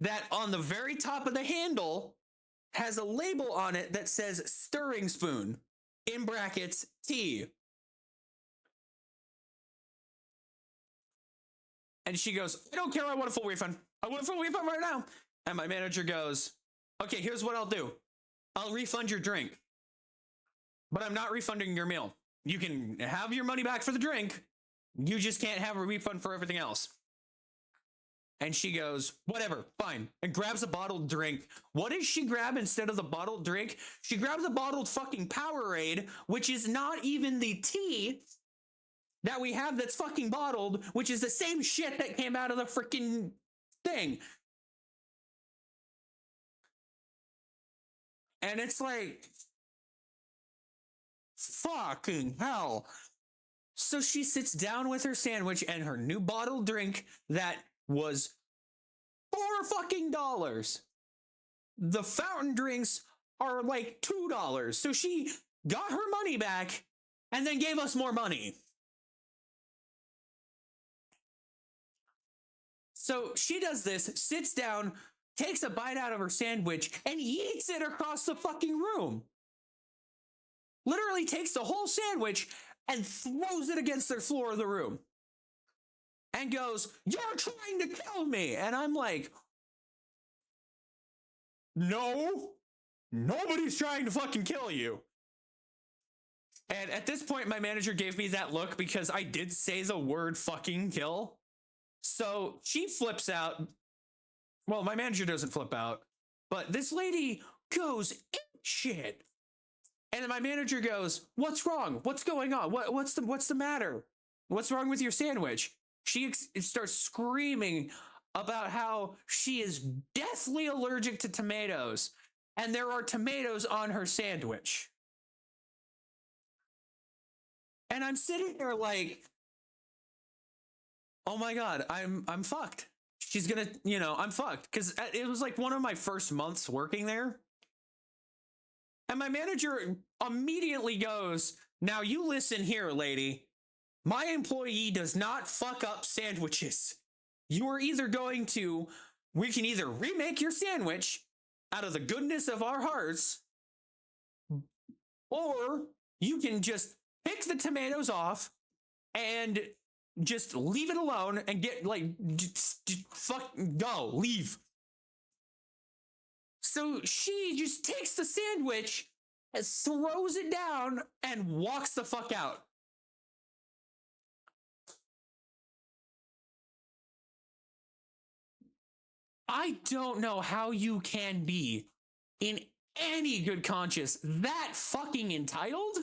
that on the very top of the handle has a label on it that says stirring spoon, in brackets, tea. And she goes, I don't care, I want a full refund. I want a full refund right now. And my manager goes, okay, here's what I'll do. I'll refund your drink, but I'm not refunding your meal. You can have your money back for the drink. You just can't have a refund for everything else. And she goes, whatever, fine, and grabs a bottled drink. What does she grab instead of the bottled drink? She grabs a bottled fucking Powerade, which is not even the tea that we have that's fucking bottled, which is the same shit that came out of the freaking thing. And it's like, fucking hell. So she sits down with her sandwich and her new bottled drink that was $4 fucking. The fountain drinks are like $2. So she got her money back and then gave us more money. So she does this, sits down, takes a bite out of her sandwich, and eats it across the fucking room. Literally takes the whole sandwich and throws it against the floor of the room. And goes, "You're trying to kill me." And I'm like, no, nobody's trying to fucking kill you. And at this point, my manager gave me that look because I did say the word fucking kill. So she flips out. Well, my manager doesn't flip out, but this lady goes shit. And then my manager goes, "What's wrong? What's going on? What's the matter? What's wrong with your sandwich?" She starts screaming about how she is deathly allergic to tomatoes, and there are tomatoes on her sandwich. And I'm sitting there like, oh my God, I'm fucked. She's gonna, I'm fucked. Because it was like one of my first months working there. And my manager immediately goes, "Now you listen here, lady. My employee does not fuck up sandwiches. You are either we can either remake your sandwich out of the goodness of our hearts, or you can just pick the tomatoes off and just leave it alone and get just fuck, go, leave." So she just takes the sandwich and throws it down and walks the fuck out. I don't know how you can be in any good conscience that fucking entitled,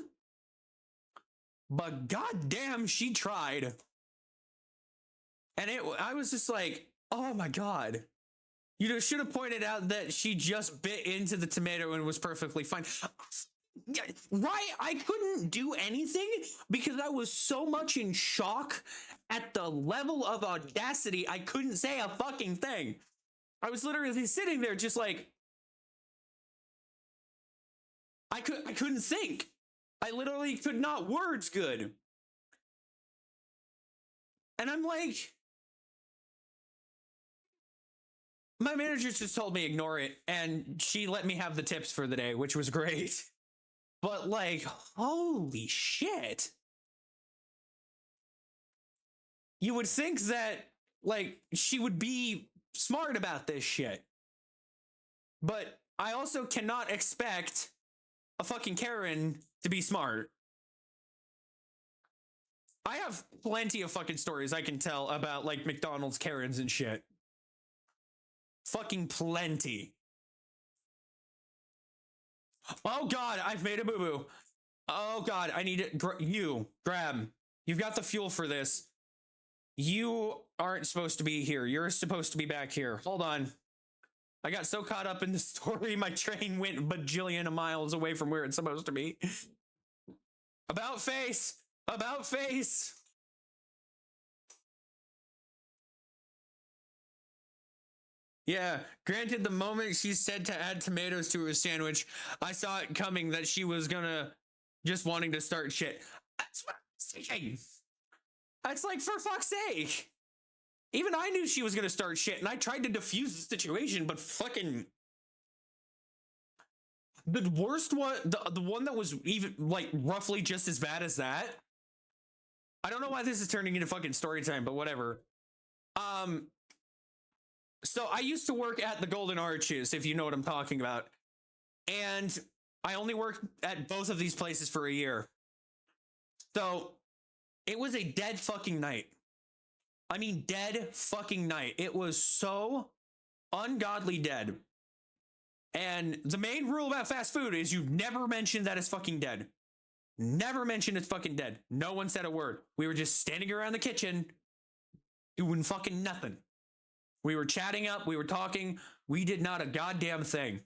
but goddamn, she tried. And I was just like, oh my God. Should have pointed out that she just bit into the tomato and was perfectly fine. Right? I couldn't do anything because I was so much in shock at the level of audacity. I couldn't say a fucking thing. I was literally sitting there just like, I couldn't think. I literally could not words good. And I'm like, my manager just told me ignore it, and she let me have the tips for the day, which was great. But like, holy shit. You would think that like she would be smart about this shit. But I also cannot expect a fucking Karen to be smart. I have plenty of fucking stories I can tell about like McDonald's Karens and shit. Fucking plenty. Oh God, I've made a boo-boo. Oh God, I need it. Grab. You've got the fuel for this. You aren't supposed to be here. You're supposed to be back here. Hold on. I got so caught up in the story, my train went bajillion of miles away from where it's supposed to be. About face. About face. Yeah, granted, the moment she said to add tomatoes to her sandwich, I saw it coming that she was gonna just wanting to start shit. That's what I'm saying. That's like, for fuck's sake. Even I knew she was gonna start shit, and I tried to defuse the situation, but fucking the worst one, the one that was even like roughly just as bad as that. I don't know why this is turning into fucking story time, but whatever. So I used to work at the Golden Arches, if you know what I'm talking about. And I only worked at both of these places for a year. So it was a dead fucking night. I mean, dead fucking night. It was so ungodly dead. And the main rule about fast food is you never mention that it's fucking dead. Never mention it's fucking dead. No one said a word. We were just standing around the kitchen doing fucking nothing. We were chatting up. We were talking. We did not a goddamn thing.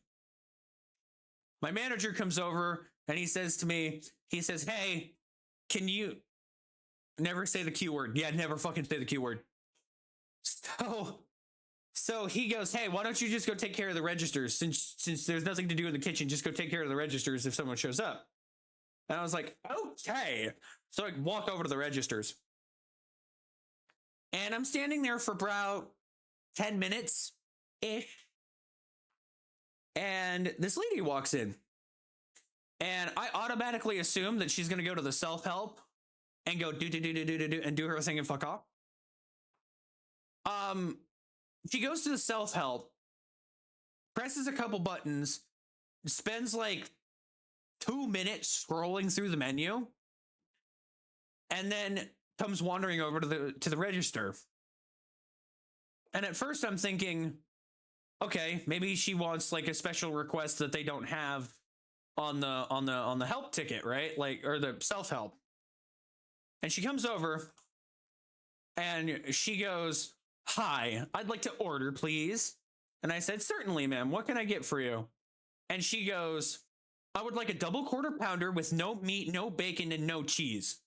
My manager comes over and he says to me, he says, "Hey, can you Never say the Q word. Yeah, never fucking say the Q word. So he goes, hey, why don't you just go take care of the registers? Since there's nothing to do in the kitchen, just go take care of the registers if someone shows up. And I was like, okay. So I walk over to the registers. And I'm standing there for about 10 minutes-ish. And this lady walks in. And I automatically assume that she's going to go to the self-help and go do and do her thing and fuck off. She goes to the self-help, presses a couple buttons, spends like 2 minutes scrolling through the menu, and then comes wandering over to the register. And at first I'm thinking, okay, maybe she wants like a special request that they don't have on the help ticket, right? Like, or the self-help. And she comes over and she goes, hi, I'd like to order, please. And I said, certainly, ma'am. What can I get for you? And she goes, I would like a double quarter pounder with no meat, no bacon, and no cheese.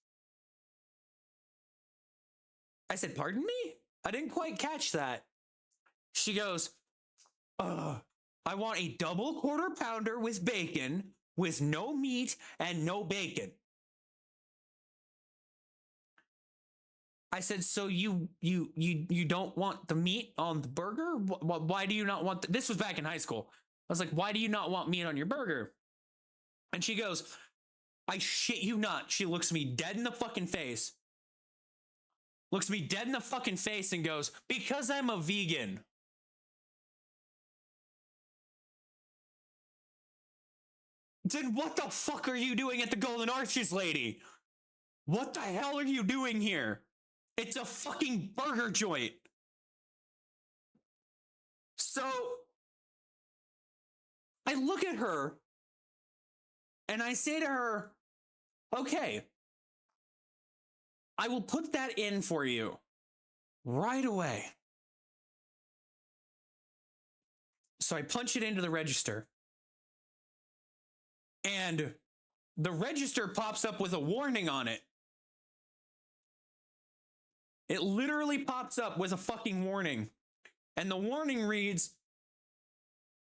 I said, pardon me? I didn't quite catch that. She goes, I want a double quarter pounder with bacon, with no meat and no bacon. I said, so you don't want the meat on the burger? Why do you not want this was back in high school. I was like, why do you not want meat on your burger? And she goes, I shit you not. She looks me dead in the fucking face. Looks me dead in the fucking face and goes, because I'm a vegan. Then what the fuck are you doing at the Golden Arches, lady? What the hell are you doing here? It's a fucking burger joint. So I look at her and I say to her, okay, I will put that in for you right away. So I punch it into the register. And the register pops up with a warning on it. It literally pops up with a fucking warning. And the warning reads,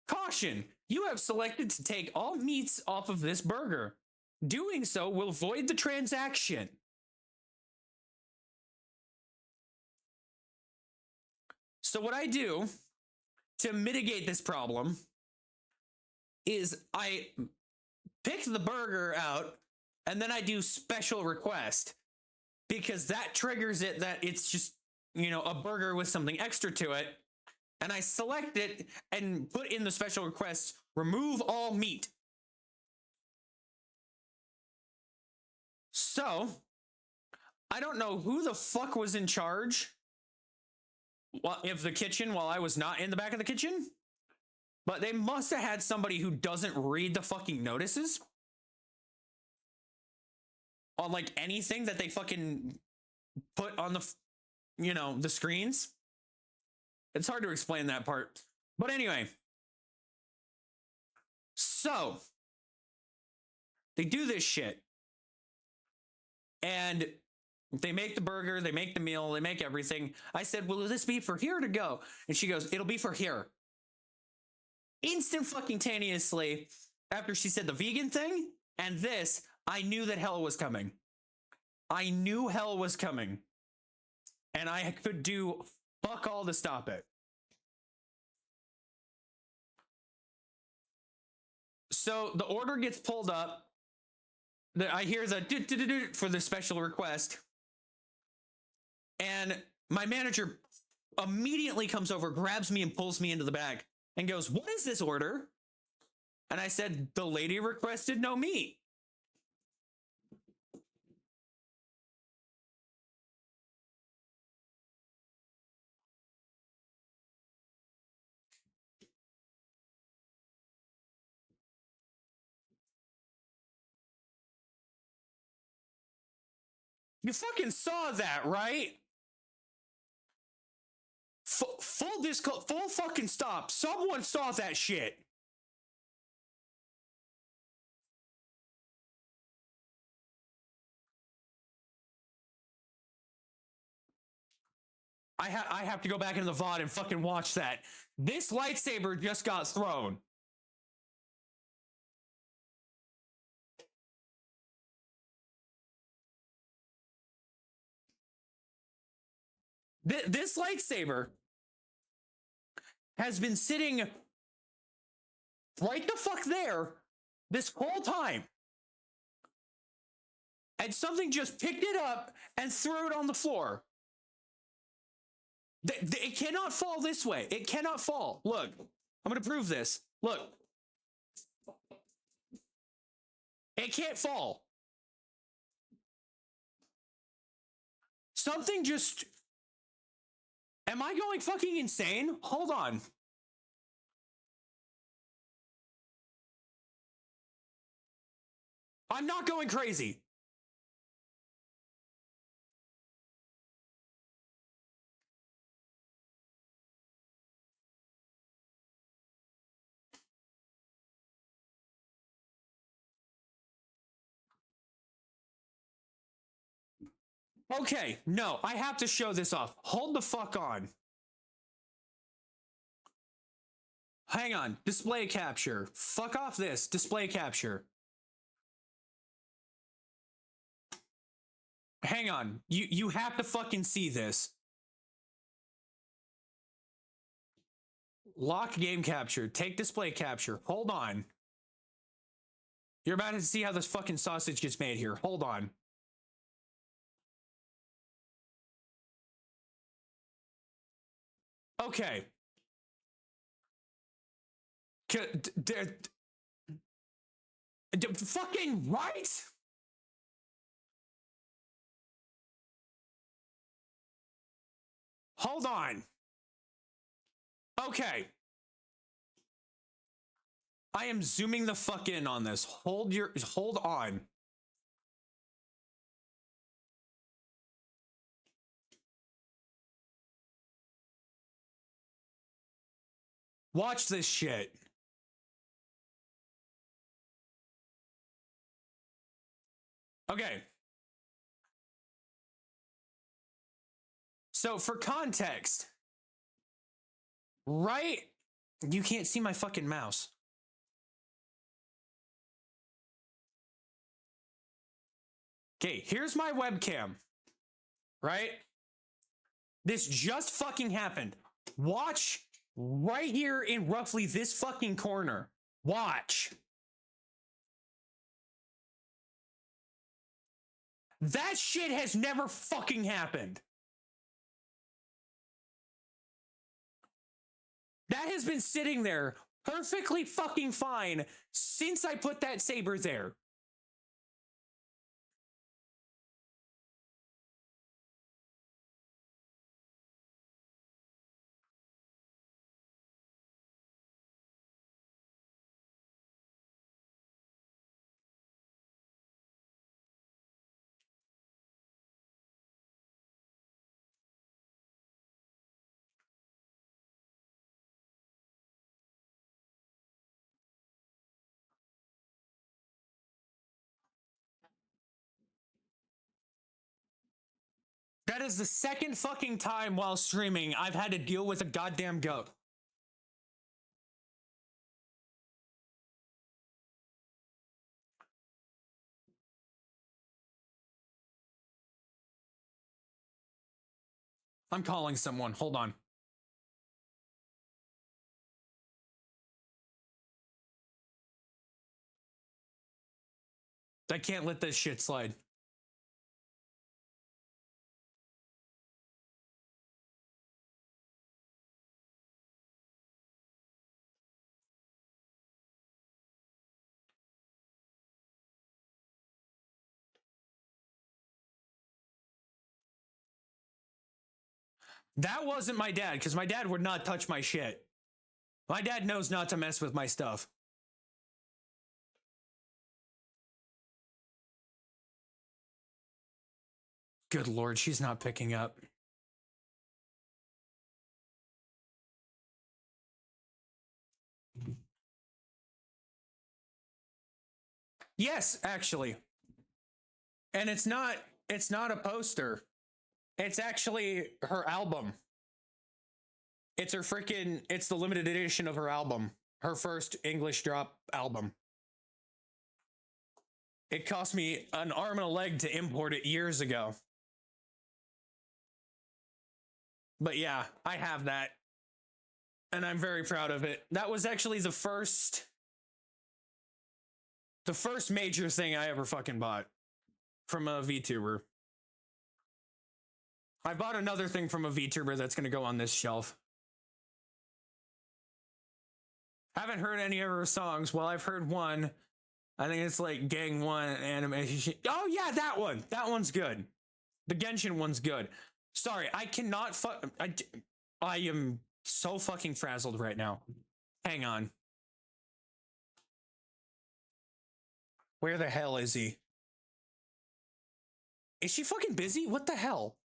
caution, you have selected to take all meats off of this burger. Doing so will void the transaction. So what I do to mitigate this problem is I pick the burger out and then I do special request, because that triggers it that it's just, you know, a burger with something extra to it. And I select it and put in the special request, remove all meat. So I don't know who the fuck was in charge of the kitchen while I was not in the back of the kitchen, but they must have had somebody who doesn't read the fucking notices on like anything that they fucking put on the, you know, the screens. It's hard to explain that part. But anyway, so they do this shit. And they make the burger, they make the meal, they make everything. I said, will this be for here to go? And she goes, it'll be for here. Instant fucking taneously, after she said the vegan thing and this, I knew that hell was coming. I knew hell was coming. And I could do fuck all to stop it. So the order gets pulled up. I hear the for the special request. And my manager immediately comes over, grabs me and pulls me into the back and goes, what is this order? And I said, the lady requested no meat. You fucking saw that, right? Full fucking stop. Someone saw that shit. I have to go back into the VOD and fucking watch that. This lightsaber just got thrown. This lightsaber has been sitting right the fuck there this whole time. And something just picked it up and threw it on the floor. It cannot fall this way. It cannot fall. Look, I'm going to prove this. Look. It can't fall. Something just... Am I going fucking insane? Hold on. I'm not going crazy. Okay, no, I have to show this off. Hold the fuck on. Hang on, display capture. Fuck off this, display capture. Hang on, you have to fucking see this. Lock game capture, take display capture. Hold on. You're about to see how this fucking sausage gets made here. Hold on. Okay. Fucking right? Hold on. Okay. I am zooming the fuck in on this. Hold on. Watch this shit. Okay. So for context, right? You can't see my fucking mouse. Okay, here's my webcam. Right? This just fucking happened. Watch right here in roughly this fucking corner. Watch. That shit has never fucking happened. That has been sitting there perfectly fucking fine since I put that saber there. That is the second fucking time while streaming I've had to deal with a goddamn goat. I'm calling someone. Hold on. I can't let this shit slide. That wasn't my dad, because my dad would not touch my shit. My dad knows not to mess with my stuff. Good Lord, she's not picking up. Yes, actually. And it's not a poster. It's actually her album. It's her freaking, it's the limited edition of her album. Her first English drop album. It cost me an arm and a leg to import it years ago. But yeah, I have that. And I'm very proud of it. That was actually the first major thing I ever fucking bought from a VTuber. I bought another thing from a VTuber that's going to go on this shelf. Haven't heard any of her songs. Well, I've heard one. I think it's like Gang 1 animation. Oh yeah, that one. That one's good. The Genshin one's good. Sorry, I cannot I am so fucking frazzled right now. Hang on. Where the hell is he? Is she fucking busy? What the hell?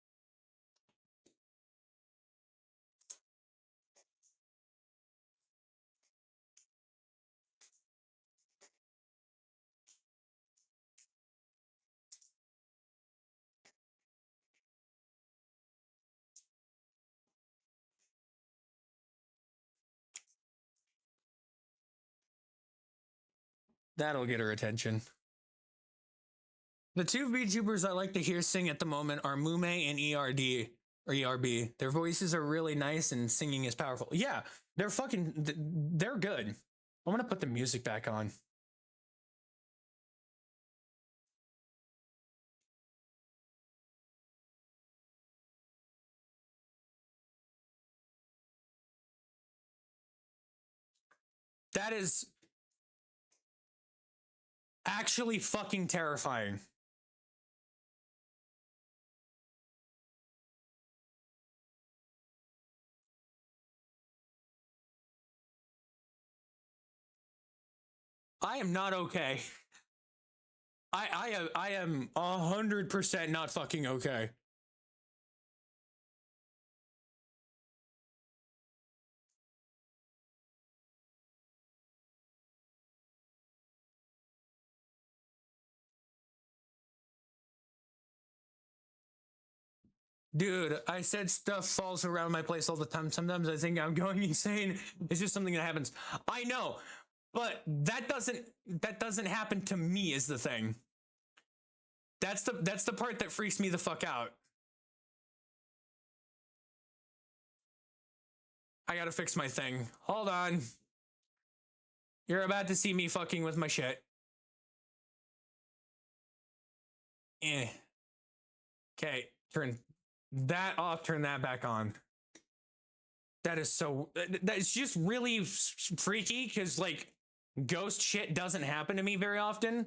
That'll get her attention. The two VTubers I like to hear sing at the moment are Mume and ERD or ERB. Their voices are really nice and singing is powerful. Yeah, they're good. I'm gonna put the music back on. That is actually fucking terrifying. I am not okay. I am 100% not fucking okay. Dude, I said stuff falls around my place all the time. Sometimes I think I'm going insane. It's just something that happens. I know, but that doesn't happen to me is the thing. That's the part that freaks me the fuck out. I gotta fix my thing. Hold on. You're about to see me fucking with my shit. Okay, turn that off, turn that back on. That is so, that's just really freaky because like ghost shit doesn't happen to me very often.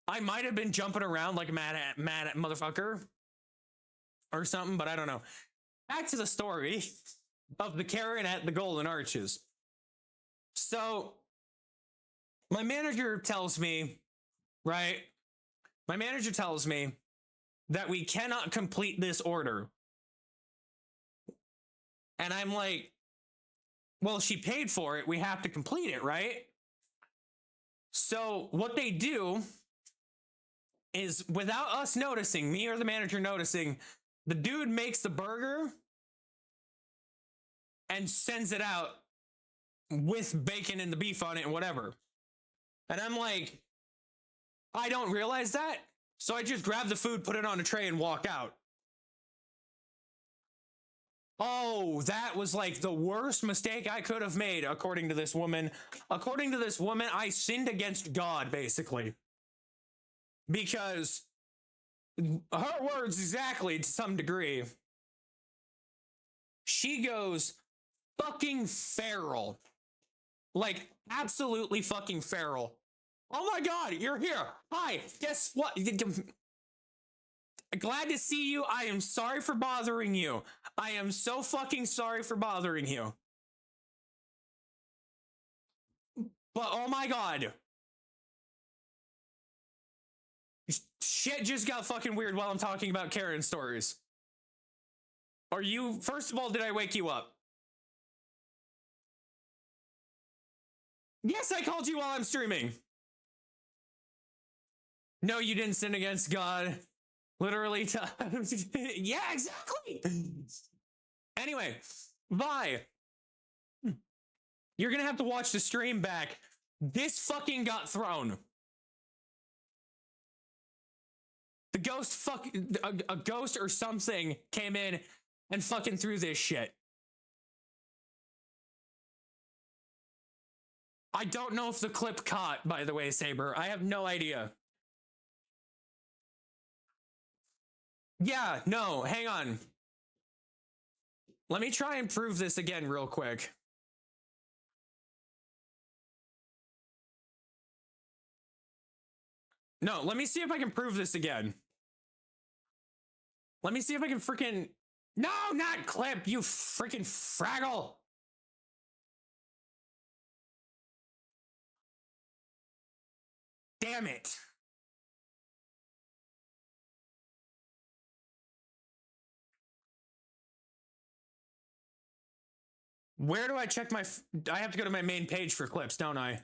I might have been jumping around like mad at motherfucker or something, but I don't know. Back to the story of the Karen at the Golden Arches. So my manager tells me, right? My manager tells me that we cannot complete this order. And I'm like, well, she paid for it. We have to complete it, right? So what they do is, without us noticing, me or the manager noticing, the dude makes the burger and sends it out with bacon and the beef on it and whatever. And I'm like, I don't realize that. So I just grab the food, put it on a tray and walk out. Oh, that was like the worst mistake I could have made, according to this woman. According to this woman, I sinned against God, basically. Because her words exactly, to some degree, she goes fucking feral. Like, absolutely fucking feral. Oh my God, you're here. Hi, guess what? Glad to see you. I am sorry for bothering you. I am so fucking sorry for bothering you. But oh my God. Shit just got fucking weird while I'm talking about Karen stories. Are you, first of all, did I wake you up? Yes, I called you while I'm streaming. No, you didn't sin against God. Literally. Yeah, exactly. Anyway, Vi, You're gonna have to watch the stream back. This fucking got thrown. The ghost a ghost or something came in and fucking threw this shit. I don't know if the clip caught, by the way, Saber. I have no idea. Yeah, no, hang on. Let me try and prove this again real quick. No, let me see if I can prove this again. Let me see if I can freaking... No, not clip, you freaking fraggle. Damn it. Where do I check my... I have to go to my main page for clips, don't I?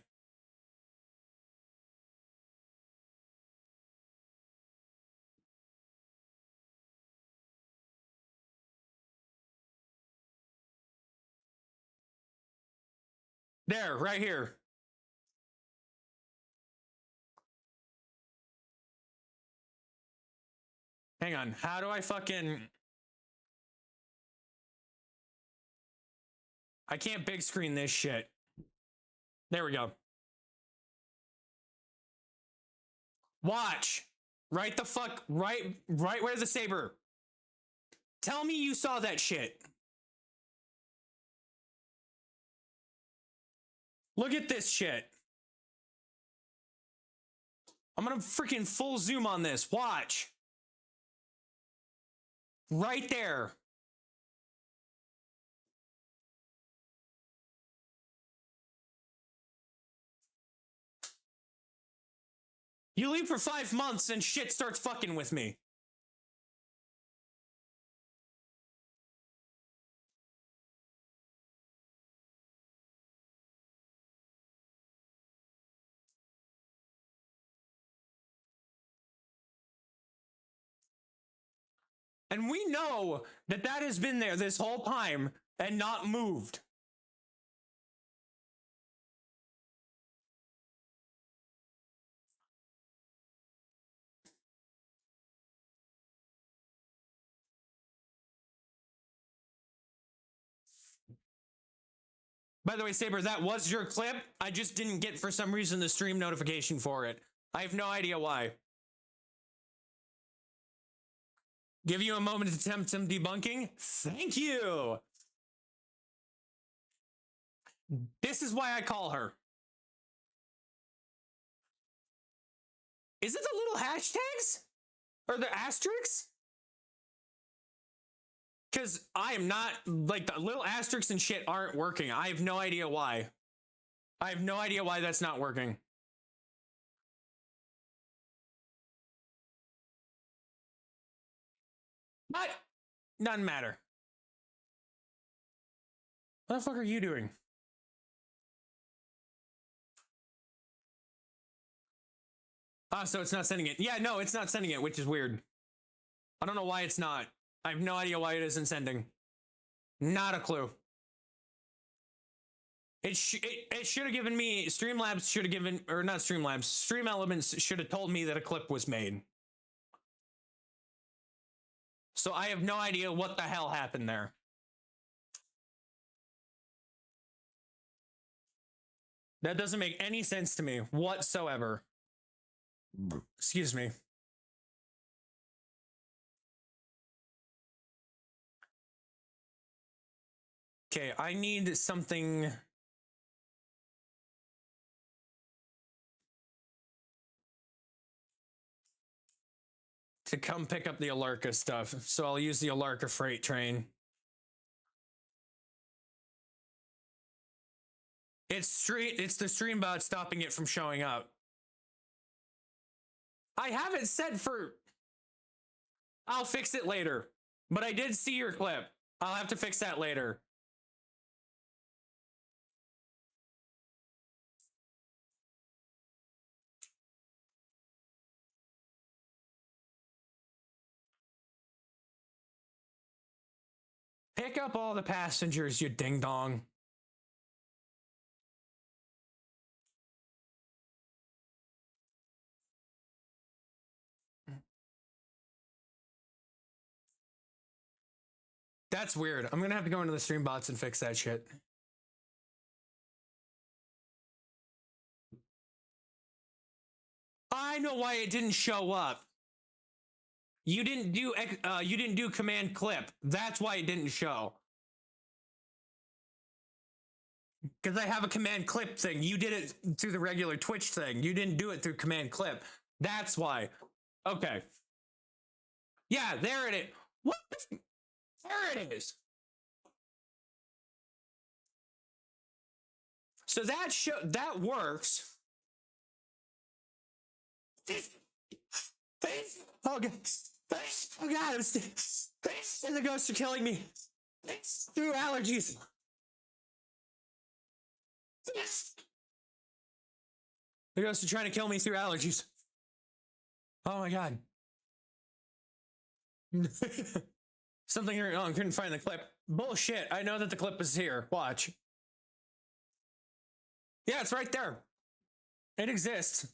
There, right here. Hang on, how do I fucking... I can't big screen this shit. There we go. Watch. Right the fuck, right where's the Saber? Tell me you saw that shit. Look at this shit. I'm gonna freaking full zoom on this. Watch. Right there. You leave for 5 months and shit starts fucking with me. And we know that that has been there this whole time and not moved. By the way, Saber, that was your clip. I just didn't get, for some reason, the stream notification for it. I have no idea why. Give you a moment to attempt some debunking? Thank you! This is why I call her. Is it the little hashtags? Or the asterisks? Because I am not, like, the little asterisks and shit aren't working. I have no idea why. I have no idea why that's not working. But, doesn't matter. What the fuck are you doing? Ah, so it's not sending it. Yeah, no, it's not sending it, which is weird. I don't know why it's not. I have no idea why it isn't sending. Not a clue. It should have given me, Streamlabs should have given, or not Streamlabs, Stream Elements should have told me that a clip was made. So I have no idea what the hell happened there. That doesn't make any sense to me whatsoever. Excuse me. Okay, I need something. To come pick up the Alarka stuff. So I'll use the Alarka freight train. It's the stream bot stopping it from showing up. I have it set for... I'll fix it later. But I did see your clip. I'll have to fix that later. Pick up all the passengers, you ding-dong. That's weird. I'm gonna have to go into the stream bots and fix that shit. I know why it didn't show up. You didn't do command clip. That's why it didn't show. Because I have a command clip thing. You did it through the regular Twitch thing. You didn't do it through command clip. That's why. Okay. Yeah, there it is. What? There it is. So that works. Oh god. Oh god, the ghosts are killing me. Through allergies. The ghosts are trying to kill me through allergies. Oh my god. Something here. Oh, I couldn't find the clip. Bullshit. I know that the clip is here. Watch. Yeah, it's right there. It exists.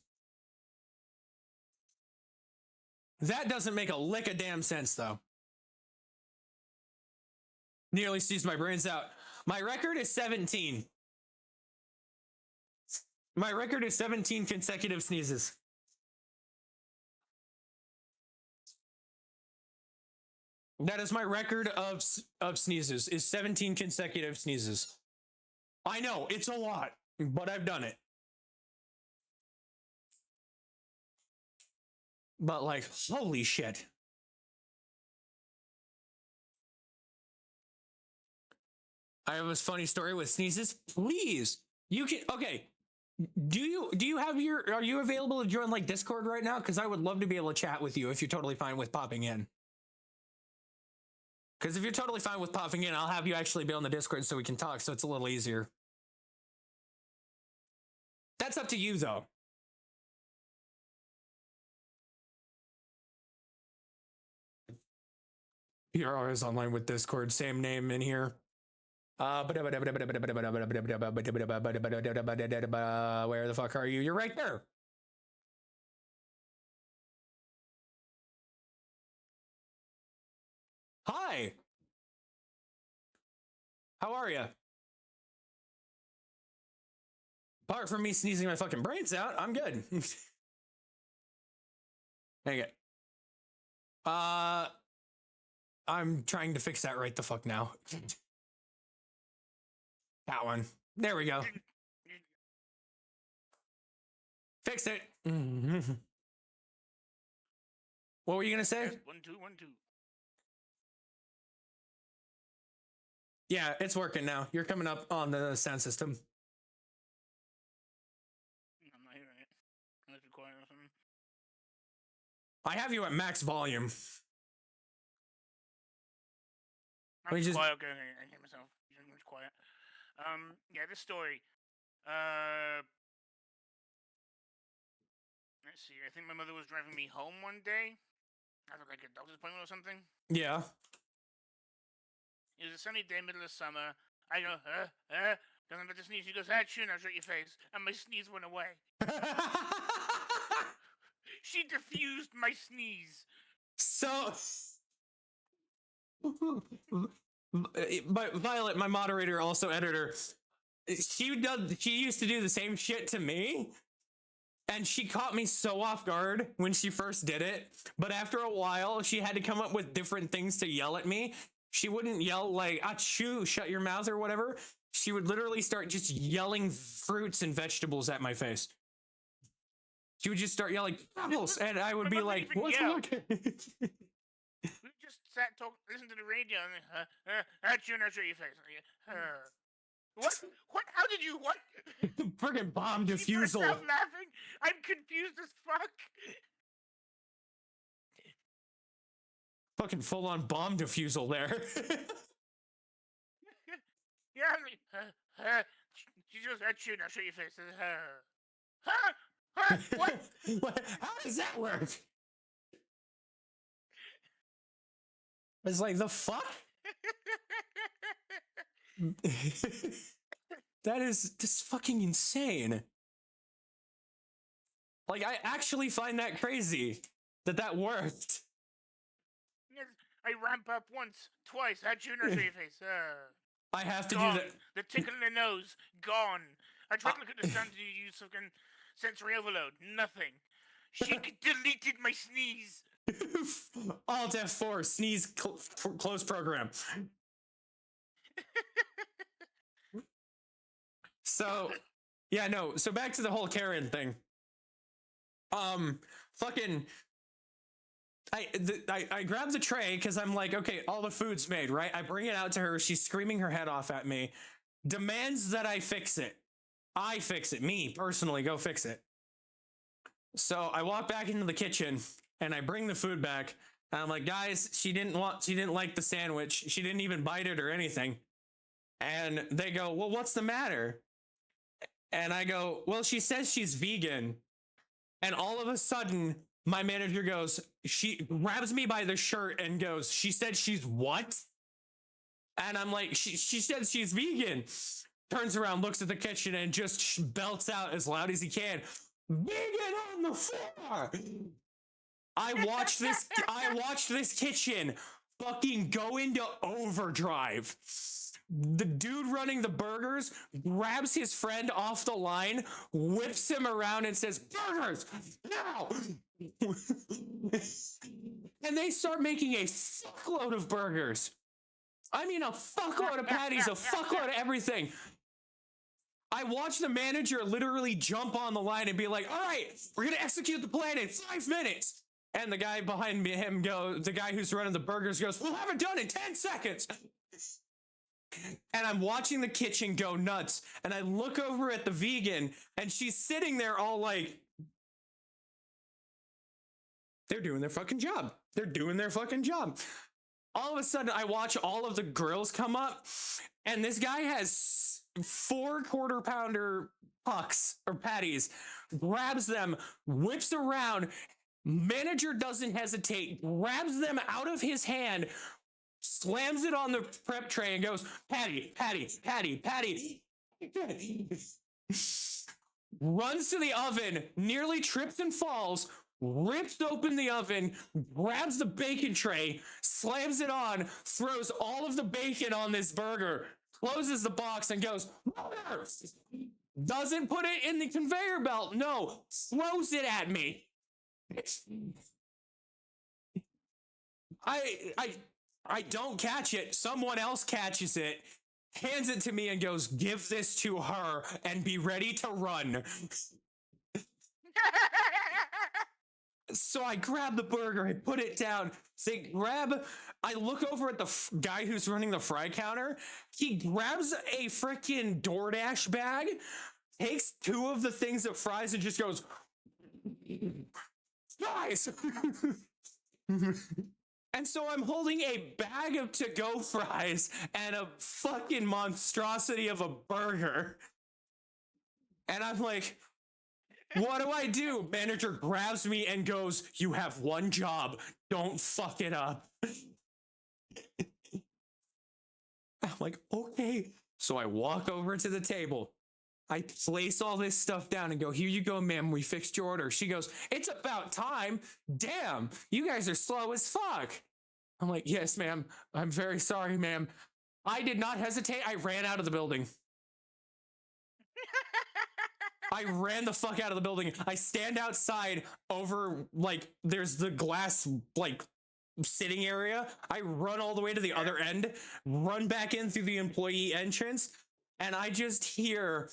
That doesn't make a lick of damn sense, though. Nearly seized my brains out. My record is 17. My record is 17 consecutive sneezes. That is my record of sneezes, is 17 consecutive sneezes. I know, it's a lot, but I've done it. But like, holy shit. I have a funny story with sneezes. Please, you can, okay. Do you have are you available to join like Discord right now? Because I would love to be able to chat with you if you're totally fine with popping in. Because if you're totally fine with popping in, I'll have you actually be on the Discord so we can talk, so it's a little easier. That's up to you, though. PRR is online with Discord, same name in here. Where the fuck are you? You're right there. Hi. How are you? Apart from me sneezing my fucking brains out, I'm good. Dang it. I'm trying to fix that right the fuck now. That one. There we go. Fixed it. What were you gonna say? 1 2 1 2. Yeah, it's working now. You're coming up on the sound system. I'm not hearing it. Unless it's quiet or something. I have you at max volume. I'm just quiet. Okay, I hear myself. I'm just quiet. Yeah, this story. Let's see. I think my mother was driving me home one day. I had like a doctor's appointment or something. Yeah. It was a sunny day, middle of summer. I go, because I'm about to sneeze. She goes, achoo, and I'll shut your face. And my sneeze went away. She diffused my sneeze. So, Violet, my moderator, also editor, she used to do the same shit to me. And she caught me so off guard when she first did it. But after a while, she had to come up with different things to yell at me. She wouldn't yell like, achoo, shut your mouth or whatever. She would literally start just yelling fruits and vegetables at my face. She would just start yelling apples, and I would be like, what's wrong? We just sat, talk, listen to the radio, and achoo, and I'll shut your face. What? What? How did you? What? Friggin' bomb defusal. Stop laughing. I'm confused as fuck. Fucking full-on bomb defusal there. Yeah. She goes, "Achoo, now show your face." What? How does that work? It's like, the fuck? That is just fucking insane. Like, I actually find that crazy that worked. Yes, I ramp up once, twice. How'd you know your face? I have to do Gone. that. The tickle in the nose, gone. I tried Uh, to look at the sun to use fucking sensory overload. Nothing. She deleted my sneeze. Alt F4, sneeze close program. So, yeah, no. So back to the whole Karen thing. Fucking. I grab the tray because I'm like, okay, all the food's made, right? I bring it out to her. She's screaming her head off at me, demands that I fix it. I fix it. Me personally, go fix it. So I walk back into the kitchen and I bring the food back. And I'm like, guys, she didn't like the sandwich. She didn't even bite it or anything. And they go, well, what's the matter? And I go, well, she says she's vegan. And all of a sudden, my manager goes, she grabs me by the shirt and goes, she said she's what? And I'm like, she said she's vegan. Turns around, looks at the kitchen, and just belts out as loud as he can, vegan on the floor. I watched this kitchen fucking go into overdrive. The dude running the burgers grabs his friend off the line, whips him around, and says, burgers, now! And they start making a fuckload of burgers. I mean, a fuckload of patties, a fuckload of everything. I watched the manager literally jump on the line and be like, all right, we're going to execute the plan in 5 minutes. And the guy behind him the guy who's running the burgers goes, we'll have it done in 10 seconds. And I'm watching the kitchen go nuts. And I look over at the vegan and she's sitting there all like, they're doing their fucking job. They're doing their fucking job. All of a sudden, I watch all of the grills come up, and this guy has 4 quarter-pounder pucks or patties, grabs them, whips around. Manager doesn't hesitate, grabs them out of his hand, slams it on the prep tray, and goes, patty, patty, patty, patty. Runs to the oven, nearly trips and falls, rips open the oven, grabs the bacon tray, slams it on, throws all of the bacon on this burger, closes the box and goes, mother! Doesn't put it in the conveyor belt, no, throws it at me. I don't catch it. Someone else catches it, hands it to me and goes, give this to her and be ready to run. So I grab the burger, I put it down. I look over at the guy who's running the fry counter. He grabs a freaking DoorDash bag, takes 2 of the things of fries and just goes, fries. And so I'm holding a bag of to-go fries and a fucking monstrosity of a burger. And I'm like, what do I do? Manager grabs me and goes, you have one job. Don't fuck it up. I'm like, okay. So I walk over to the table. I place all this stuff down and go, here you go, ma'am. We fixed your order. She goes, it's about time. Damn, you guys are slow as fuck. I'm like, yes, ma'am. I'm very sorry, ma'am. I did not hesitate. I ran out of the building. I ran the fuck out of the building. I stand outside over, like, there's the glass, like, sitting area. I run all the way to the other end, run back in through the employee entrance, and I just hear,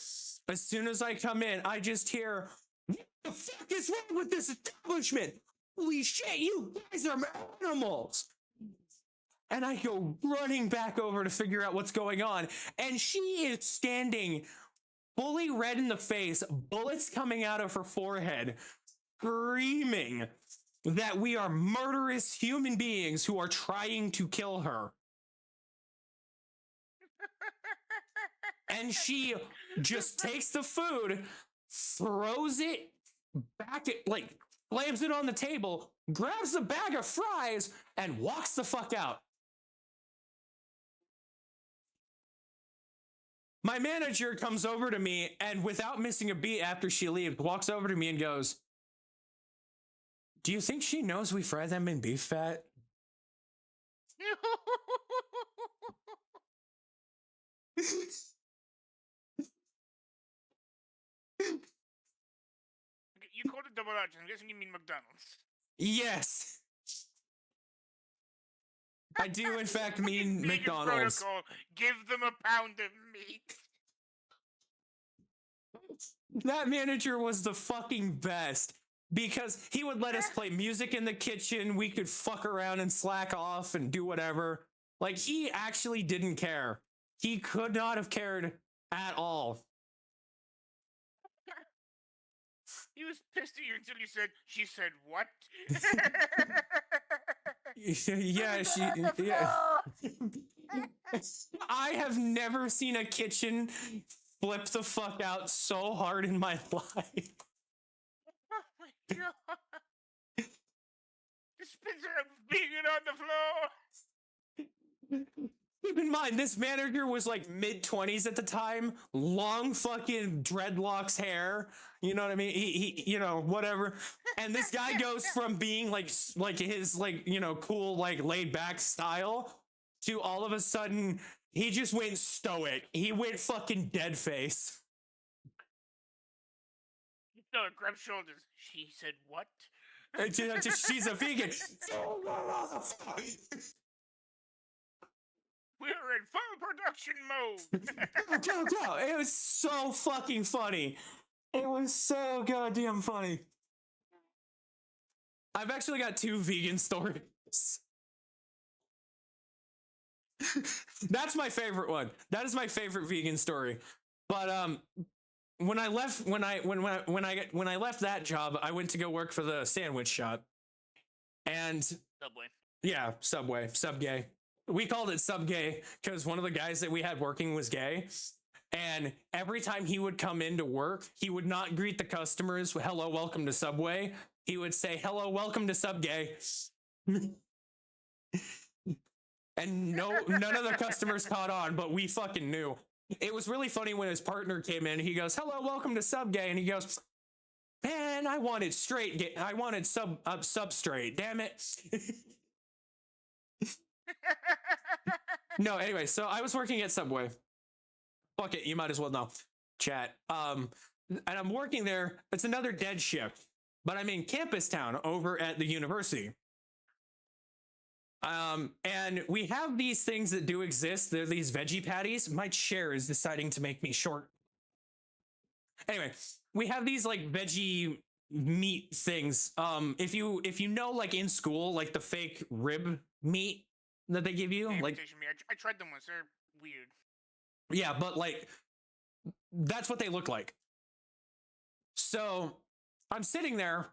as soon as I come in, I just hear, what the fuck is wrong with this establishment? Holy shit, you guys are animals. And I go running back over to figure out what's going on, and she is standing fully red in the face, bullets coming out of her forehead, screaming that we are murderous human beings who are trying to kill her. And she just takes the food, throws it back, like, slams it on the table, grabs the bag of fries, and walks the fuck out. My manager comes over to me and without missing a beat after she leaves, walks over to me and goes, do you think she knows we fry them in beef fat? You called it double arch. I'm guessing you mean McDonald's. Yes. I do, in fact, Fucking mean vegan McDonald's. Protocol. Give them a pound of meat. That manager was the fucking best because he would let us play music in the kitchen. We could fuck around and slack off and do whatever. Like, he actually didn't care. He could not have cared at all. He was pissed at you until you said, she said what? Yeah, I have never seen a kitchen flip the fuck out so hard in my life. Oh my god. Dispenser of vegan on the floor. Keep in mind, this manager was like mid-20s at the time, long fucking dreadlocks hair. You know what I mean? He you know, whatever. And this guy goes from being like his like, you know, cool, like laid back style to all of a sudden he just went stoic. He went fucking dead face. No, grab shoulders. She said what? She's a vegan. We're in full production mode. Go. It was so fucking funny. It was so goddamn funny. I've actually got 2 vegan stories. That's my favorite one. That is my favorite vegan story. But when I left when I left that job, I went to go work for the sandwich shop. And Subway. yeah, Subway, sub gay. We called it sub gay because one of the guys that we had working was gay. And every time he would come into work, he would not greet the customers with hello, welcome to Subway. He would say, hello, welcome to sub gay. And none of the customers caught on, but we fucking knew. It was really funny when his partner came in. He goes, hello, welcome to sub gay. And he goes, man, I wanted straight gay. I wanted sub straight. Damn it. No, anyway, so I was working at Subway. Fuck it, you might as well know. Chat. And I'm working there. It's another dead shift, but I'm in Campus Town over at the university. And we have these things that do exist. They're these veggie patties. My chair is deciding to make me short. Anyway, we have these like veggie meat things. If you know, like in school, like the fake rib meat that they give you, like I tried them once. They're weird. yeah, but like that's what they look like. So I'm sitting there,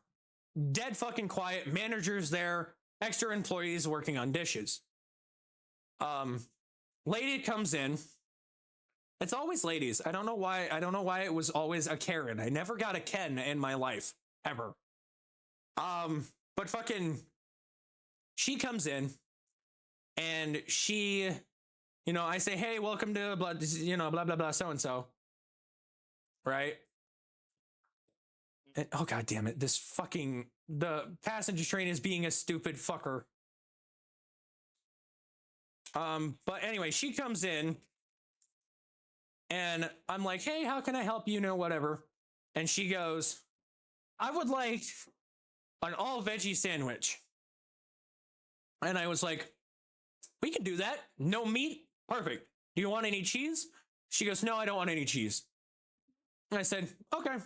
dead fucking quiet. Manager's there, extra employees working on dishes. Lady comes in. It's always ladies. I don't know why. I don't know why it was always a Karen. I never got a Ken in my life ever. But fucking, she comes in. And she, you know, I say, hey, welcome to blah, you know, blah, blah, blah, so and so. Right? And, oh, God damn it. This fucking, the passenger train is being a stupid fucker. But anyway, she comes in and I'm like, hey, how can I help you? You know, whatever. And she goes, I would like an all veggie sandwich. And I was like, we can do that. No meat? Perfect. Do you want any cheese? She goes, no, I don't want any cheese. And I said, okay.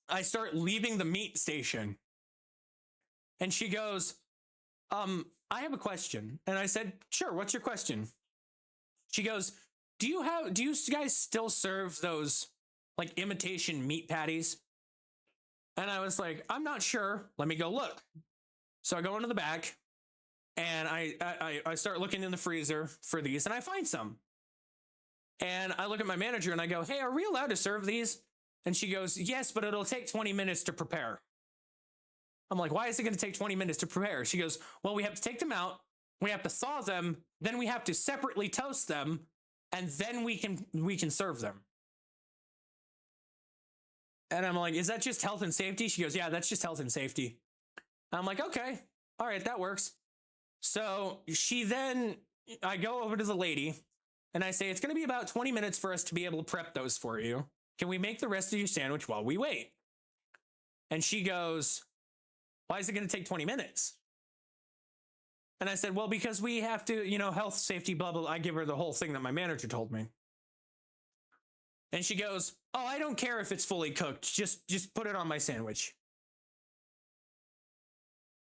I start leaving the meat station. And she goes, I have a question. And I said, sure, what's your question? She goes, do you guys still serve those like imitation meat patties? And I was like, I'm not sure. Let me go look. So I go into the back. And I start looking in the freezer for these, and I find some. And I look at my manager and I go, hey, are we allowed to serve these? And she goes, yes, but it'll take 20 minutes to prepare. I'm like, why is it going to take 20 minutes to prepare? She goes, well, we have to take them out. We have to thaw them. Then we have to separately toast them. And then we can serve them. And I'm like, is that just health and safety? She goes, yeah, that's just health and safety. And I'm like, okay, all right, that works. So I go over to the lady and I say, it's going to be about 20 minutes for us to be able to prep those for you. Can we make the rest of your sandwich while we wait? And she goes, why is it going to take 20 minutes? And I said, well, because we have to, health, safety, blah, blah, blah. I give her the whole thing that my manager told me. And she goes, oh, I don't care if it's fully cooked. Just put it on my sandwich.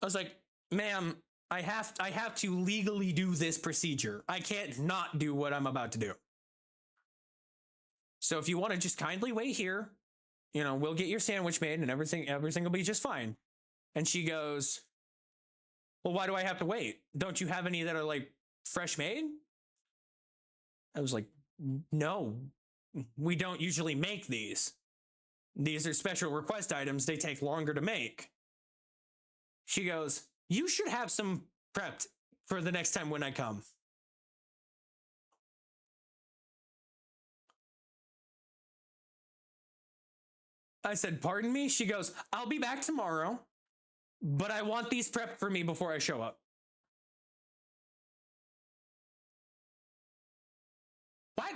I was like, ma'am, I have to legally do this procedure. I can't not do what I'm about to do. So if you want to just kindly wait here, we'll get your sandwich made and everything will be just fine. And she goes, well, why do I have to wait? Don't you have any that are like fresh made? I was like, no, we don't usually make these. These are special request items. They take longer to make. She goes, you should have some prepped for the next time when I come. I said, pardon me? She goes, I'll be back tomorrow, but I want these prepped for me before I show up. What?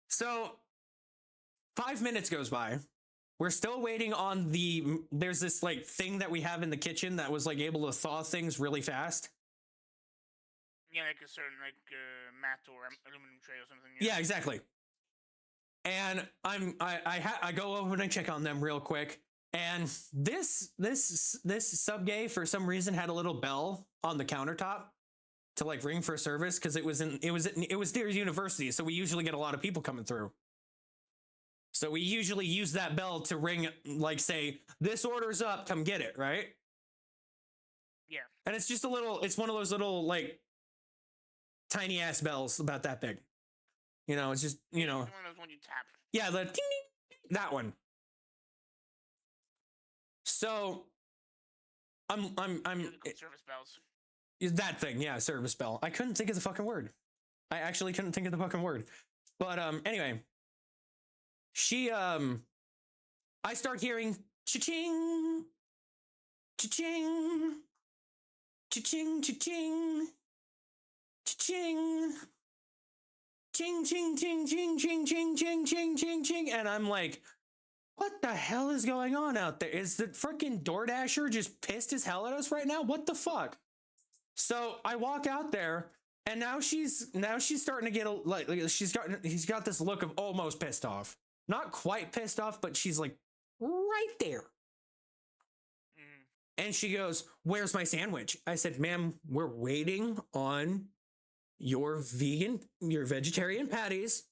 So 5 minutes goes by. We're still waiting on there's this like thing that we have in the kitchen that was like able to thaw things really fast. Yeah, like a certain mat or aluminum tray or something. Yeah, exactly. And I go over and I check on them real quick. And this sub gay for some reason had a little bell on the countertop to like ring for service because it was near university, so we usually get a lot of people coming through. So we usually use that bell to ring, like say, this order's up, come get it, right? Yeah. And it's just it's one of those little like tiny ass bells about that big. It's just, One of those ones you tap. Yeah, the ding, ding, that one. So I'm service bells. That thing, yeah, service bell. I couldn't think of the fucking word. I actually couldn't think of the fucking word. But anyway, I start hearing cha-ching, cha-ching, cha-ching, cha-ching, cha-ching, ching, ching, ching, ching, ching, ching, ching, ching, ching, ching, and I'm like, what the hell is going on out there? Is the freaking DoorDasher just pissed as hell at us right now? What the fuck? So I walk out there, and now she's starting to get he's got this look of almost pissed off. Not quite pissed off, but she's like right there. And she goes, where's my sandwich? I said, ma'am, we're waiting on your vegetarian patties.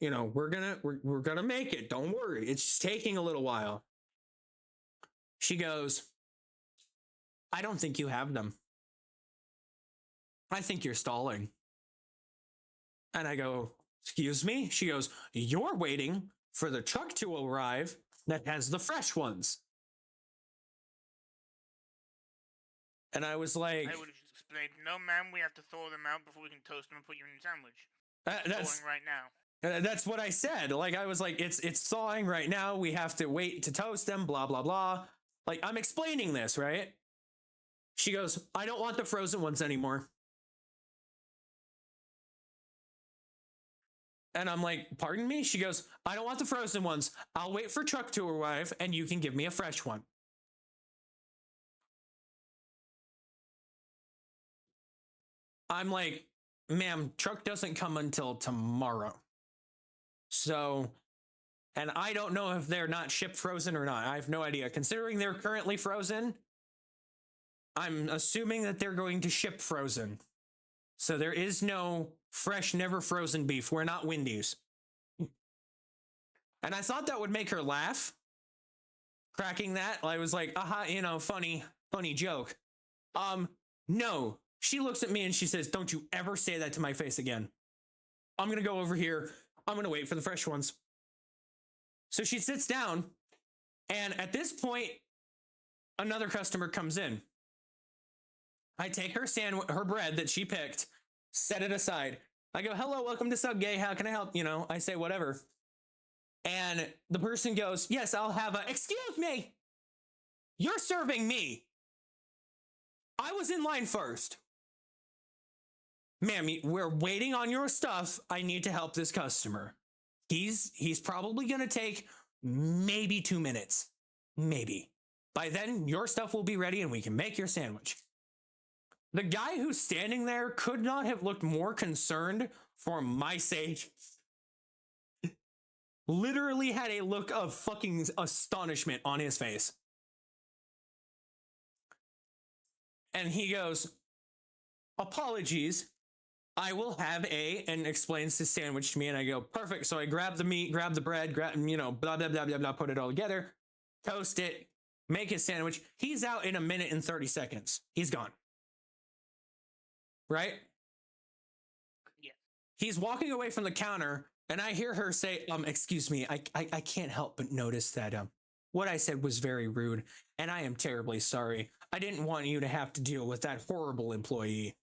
We're gonna make it. Don't worry. It's just taking a little while. She goes, I don't think you have them. I think you're stalling. And I go, excuse me? She goes, you're waiting for the truck to arrive that has the fresh ones. And I was like, I would have just explained, no, ma'am, we have to thaw them out before we can toast them and put you in your sandwich. That's thawing right now. That's what I said. Like, I was like, it's thawing right now. We have to wait to toast them, blah, blah, blah. Like, I'm explaining this, right? She goes, I don't want the frozen ones anymore. And I'm like, pardon me? She goes, I don't want the frozen ones. I'll wait for truck to arrive and you can give me a fresh one. I'm like, ma'am, truck doesn't come until tomorrow. So, and I don't know if they're not shipped frozen or not. I have no idea. Considering they're currently frozen, I'm assuming that they're going to ship frozen. So there is no fresh, never frozen beef. We're not Wendy's. And I thought that would make her laugh. Cracking that, I was like, aha, funny joke. No. She looks at me and she says, don't you ever say that to my face again. I'm going to go over here. I'm going to wait for the fresh ones. So she sits down. And at this point, another customer comes in. I take her bread that she picked, set it aside. I go, hello, welcome to Subgay. How can I help? I say whatever. And the person goes, yes, I'll have excuse me. You're serving me. I was in line first. Ma'am, we're waiting on your stuff. I need to help this customer. He's probably going to take maybe 2 minutes. Maybe. By then, your stuff will be ready and we can make your sandwich. The guy who's standing there could not have looked more concerned for my sake. Literally had a look of fucking astonishment on his face. And he goes, apologies, I will have and explains his sandwich to me. And I go, perfect. So I grab the meat, grab the bread, grab, blah, blah, blah, blah, blah, put it all together, toast it, make his sandwich. He's out in 1 minute and 30 seconds. He's gone. Right? Yeah. He's walking away from the counter and I hear her say, excuse me, I can't help but notice that what I said was very rude and I am terribly sorry. I didn't want you to have to deal with that horrible employee.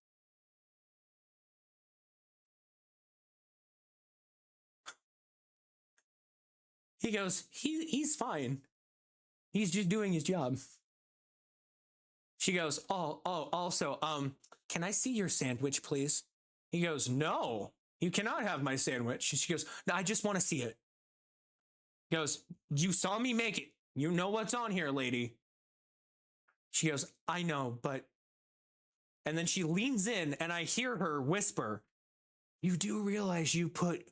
He goes, he's fine. He's just doing his job. She goes, also, can I see your sandwich, please? He goes, no, you cannot have my sandwich. She goes, no, I just want to see it. He goes, you saw me make it. You know what's on here, lady. She goes, I know, but... And then she leans in and I hear her whisper, you do realize you put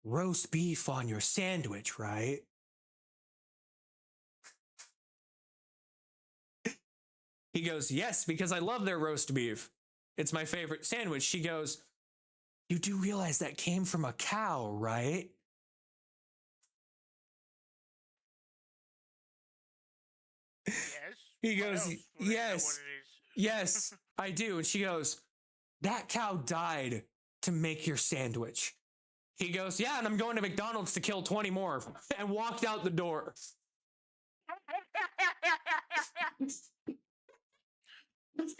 roast beef on your sandwich, right? He goes, yes, because I love their roast beef. It's my favorite sandwich. She goes, you do realize that came from a cow, right? Yes. He goes, yes, yes, I do. And she goes, that cow died to make your sandwich. He goes, yeah, and I'm going to McDonald's to kill 20 more, and walked out the door. Fucking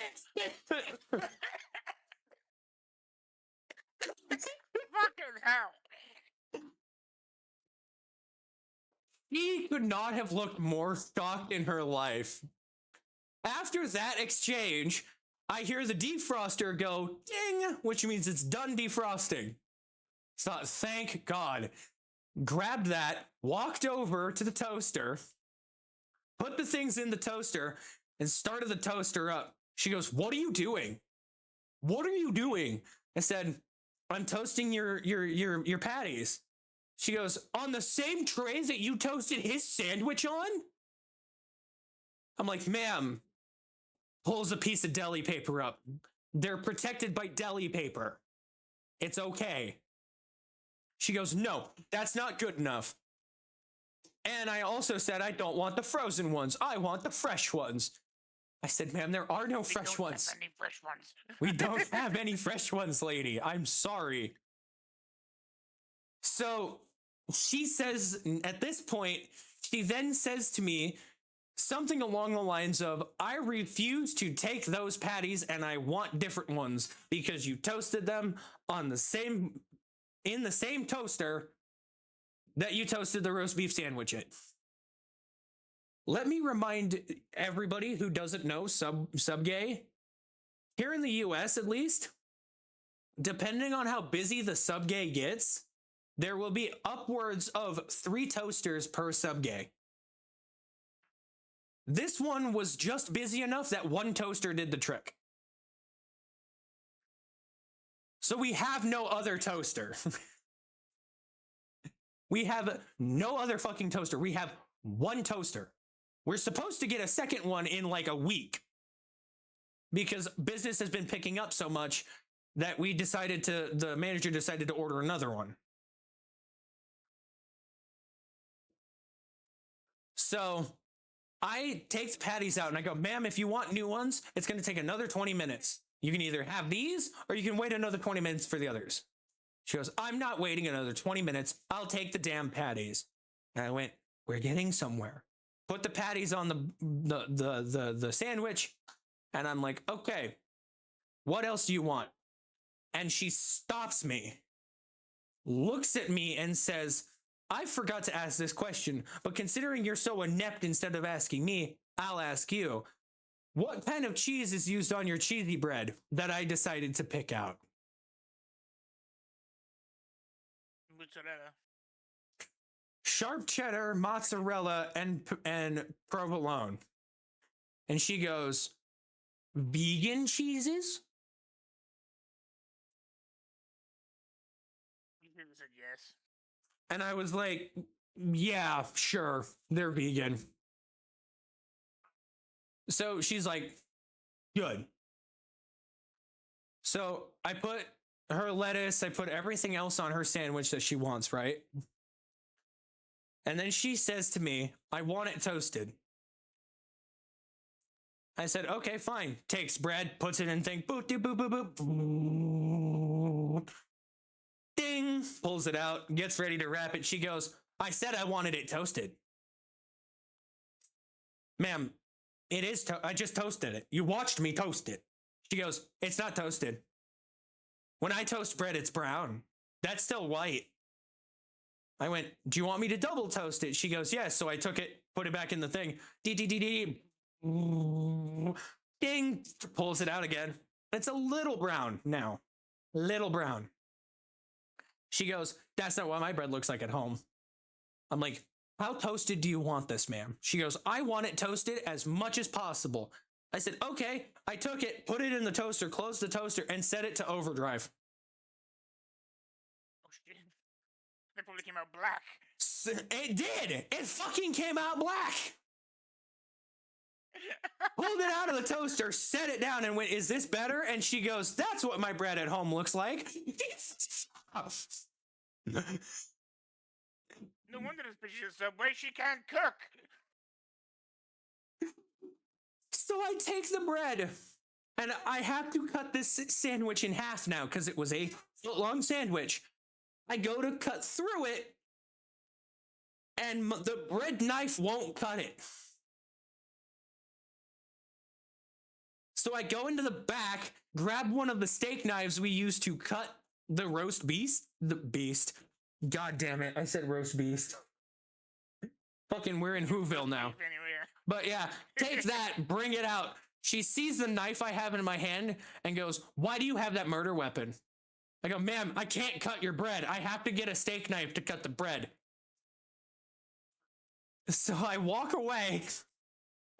hell. She could not have looked more shocked in her life. After that exchange, I hear the defroster go ding, which means it's done defrosting. So thank God. Grabbed that, walked over to the toaster, put the things in the toaster, and started the toaster up. She goes, what are you doing? What are you doing? I said, I'm toasting your patties. She goes, on the same tray that you toasted his sandwich on? I'm like, ma'am, pulls a piece of deli paper up. They're protected by deli paper. It's okay. She goes, no, that's not good enough. And I also said, I don't want the frozen ones. I want the fresh ones. I said, ma'am, there are no fresh ones. Have any fresh ones. We don't have any fresh ones, lady. I'm sorry. So she says, at this point, she then says to me something along the lines of, I refuse to take those patties and I want different ones because you toasted them on the same, in the same toaster that you toasted the roast beef sandwich in. Let me remind everybody who doesn't know sub-gay, here in the US at least, depending on how busy the sub-gay gets, there will be upwards of 3 toasters per sub-gay. This one was just busy enough that 1 toaster did the trick. So we have no other toaster. We have no other fucking toaster. We have 1 toaster. We're supposed to get a second one in like a week because business has been picking up so much that the manager decided to order another one. So I take the patties out and I go, ma'am, if you want new ones, it's going to take another 20 minutes. You can either have these or you can wait another 20 minutes for the others. She goes, I'm not waiting another 20 minutes. I'll take the damn patties. And I went, we're getting somewhere. Put the patties on the sandwich. And I'm like, okay, what else do you want? And she stops me, looks at me and says, I forgot to ask this question, but considering you're so inept, instead of asking me, I'll ask you. what kind of cheese is used on your cheesy bread that I decided to pick out? Mozzarella. Sharp cheddar, mozzarella, and provolone. And she goes, vegan cheeses? You should have said yes. And I was like, yeah, sure, they're vegan. So she's like, good. So I put her lettuce, I put everything else on her sandwich that she wants, right? And then she says to me, I want it toasted. I said, okay, fine. Takes bread, puts it in thing, boop, doop, boop, boop, boop. Ding, pulls it out, gets ready to wrap it. She goes, I said I wanted it toasted. Ma'am, it is, I just toasted it. You watched me toast it. She goes, it's not toasted. When I toast bread, it's brown. That's still white. I went, do you want me to double toast it? She goes, yes. So I took it, put it back in the thing. Ding, pulls it out again. It's a little brown now. Little brown. She goes, that's not what my bread looks like at home. I'm like, how toasted do you want this, ma'am? She goes, I want it toasted as much as possible. I said, okay. I took it, put it in the toaster, closed the toaster, and set it to overdrive. Oh shit. That probably came out black. It did. It fucking came out black. Pulled it out of the toaster, set it down, and went, is this better? And she goes, that's what my bread at home looks like. No wonder this bitch is Subway. She can't cook. So I take the bread, and I have to cut this sandwich in half now because it was a foot-long sandwich. I go to cut through it, and the bread knife won't cut it. So I go into the back, grab one of the steak knives we use to cut the roast beast. The beast. God damn it. I said roast beast. Fucking, we're in Whoville now. But yeah, take that, bring it out. She sees the knife I have in my hand and goes, why do you have that murder weapon? I go, ma'am, I can't cut your bread. I have to get a steak knife to cut the bread. So I walk away.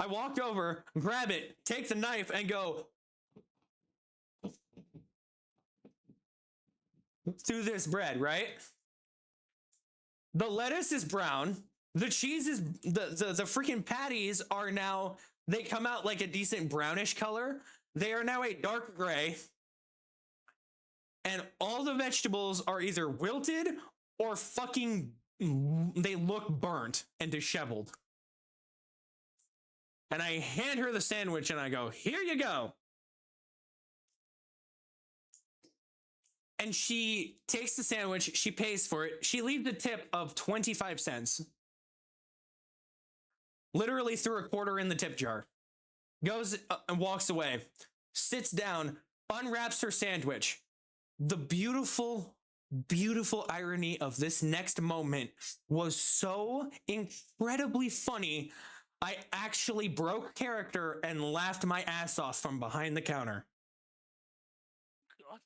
I walk over, grab it, take the knife, and go through this bread, right? The lettuce is brown. The cheese is, the freaking patties are now, they come out like a decent brownish color. They are now a dark gray. And all the vegetables are either wilted or fucking, they look burnt and disheveled. And I hand her the sandwich and I go, here you go. And she takes the sandwich, she pays for it. She leaves a tip of 25 cents. Literally threw a quarter in the tip jar. Goes and walks away. Sits down, unwraps her sandwich. The beautiful, beautiful irony of this next moment was so incredibly funny. I actually broke character and laughed my ass off from behind the counter. God.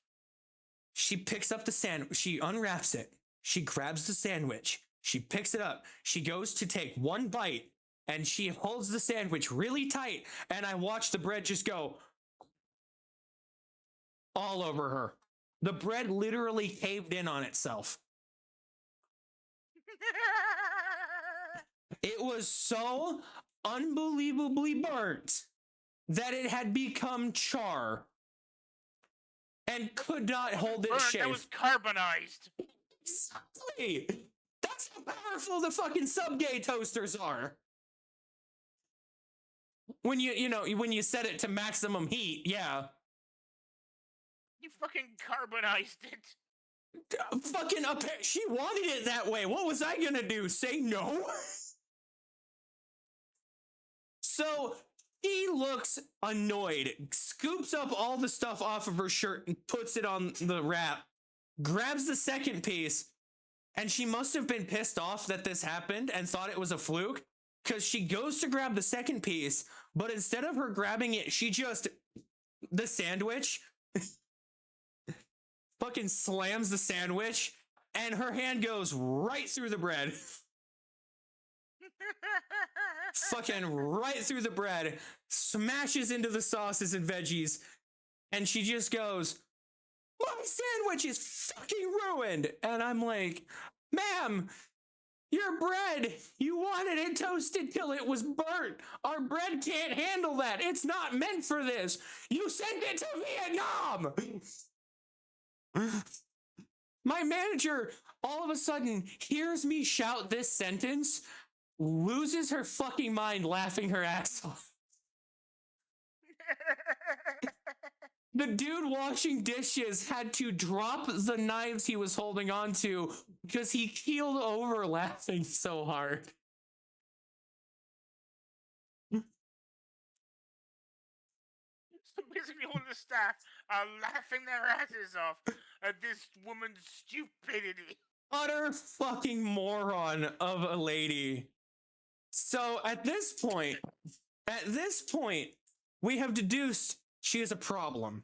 She picks up the sandwich. She unwraps it. She grabs the sandwich. She picks it up. She goes to take one bite and she holds the sandwich really tight. And I watch the bread just go all over her. The bread literally caved in on itself. It was so unbelievably burnt that it had become char and could not hold its shape. That was carbonized. Exactly. That's how powerful the fucking sub-gay toasters are. When when you set it to maximum heat, yeah. You fucking carbonized it. Fucking she wanted it that way. What was I gonna do? Say no? So he looks annoyed, scoops up all the stuff off of her shirt and puts it on the wrap, grabs the second piece, and she must have been pissed off that this happened and thought it was a fluke. because she goes to grab the second piece, but instead of her grabbing it, she just, the sandwich, fucking slams the sandwich, and her hand goes right through the bread. Fucking right through the bread, smashes into the sauces and veggies, and she just goes, my sandwich is fucking ruined. And I'm like, ma'am, your bread, you wanted it toasted till it was burnt. Our bread can't handle that. It's not meant for this. You sent it to Vietnam. My manager all of a sudden hears me shout this sentence, loses her fucking mind laughing her ass off. The dude washing dishes had to drop the knives he was holding on to because he keeled over laughing so hard. So basically, all the staff are laughing their asses off at this woman's stupidity. Utter fucking moron of a lady. So at this point, we have deduced she is a problem.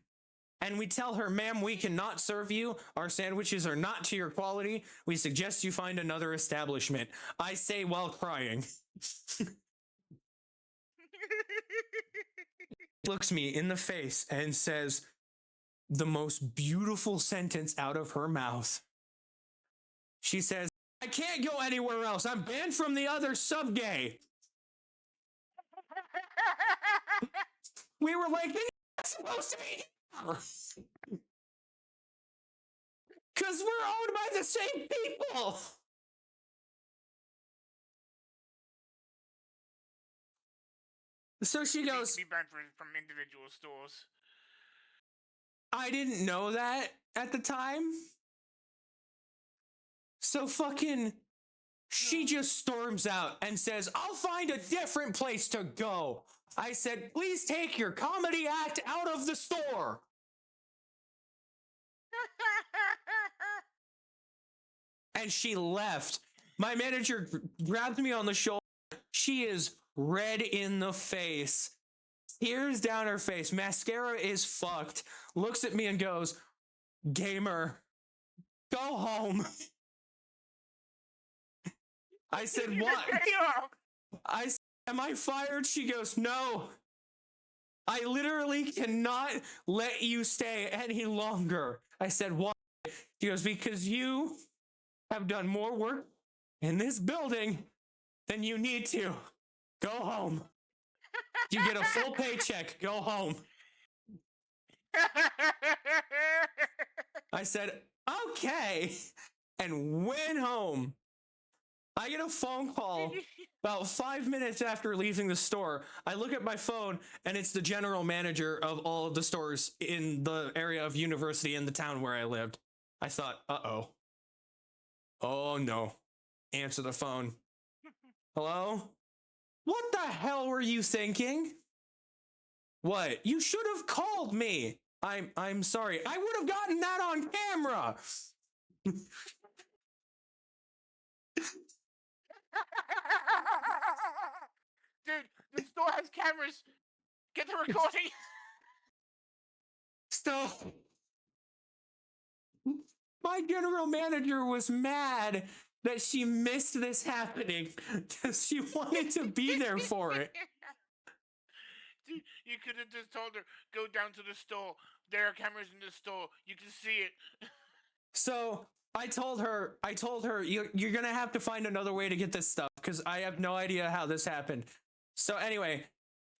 And we tell her, ma'am, we cannot serve you. Our sandwiches are not to your quality. We suggest you find another establishment. I say while crying. Looks me in the face and says the most beautiful sentence out of her mouth. She says, I can't go anywhere else. I'm banned from the other sub-gay. We were like, you're not supposed to be here. Because we're owned by the same people. So she goes, be banned from individual stores. I didn't know that at the time. So fucking, she just storms out and says, I'll find a different place to go. I said, please take your comedy act out of the store. And she left. My manager grabbed me on the shoulder. She is red in the face, tears down her face, mascara is fucked, looks at me and goes, gamer, go home. I said, what? I said, am I fired? She goes, no. I literally cannot let you stay any longer. I said, why? She goes, because you have done more work in this building than you need to. Go home. You get a full paycheck. Go home. I said, okay, and went home. I get a phone call about 5 minutes after leaving the store. I look at my phone, and it's the general manager of all of the stores in the area of University in the town where I lived. I thought, uh-oh. Oh, no. Answer the phone. Hello? What the hell were you thinking? What? You should have called me. I'm sorry. I would have gotten that on camera. Dude, the store has cameras. Get the recording. So, my general manager was mad that she missed this happening because she wanted to be there for it. Dude, you could have just told her, go down to the store. There are cameras in the store. You can see it. So I told her, you're going to have to find another way to get this stuff because I have no idea how this happened. So anyway,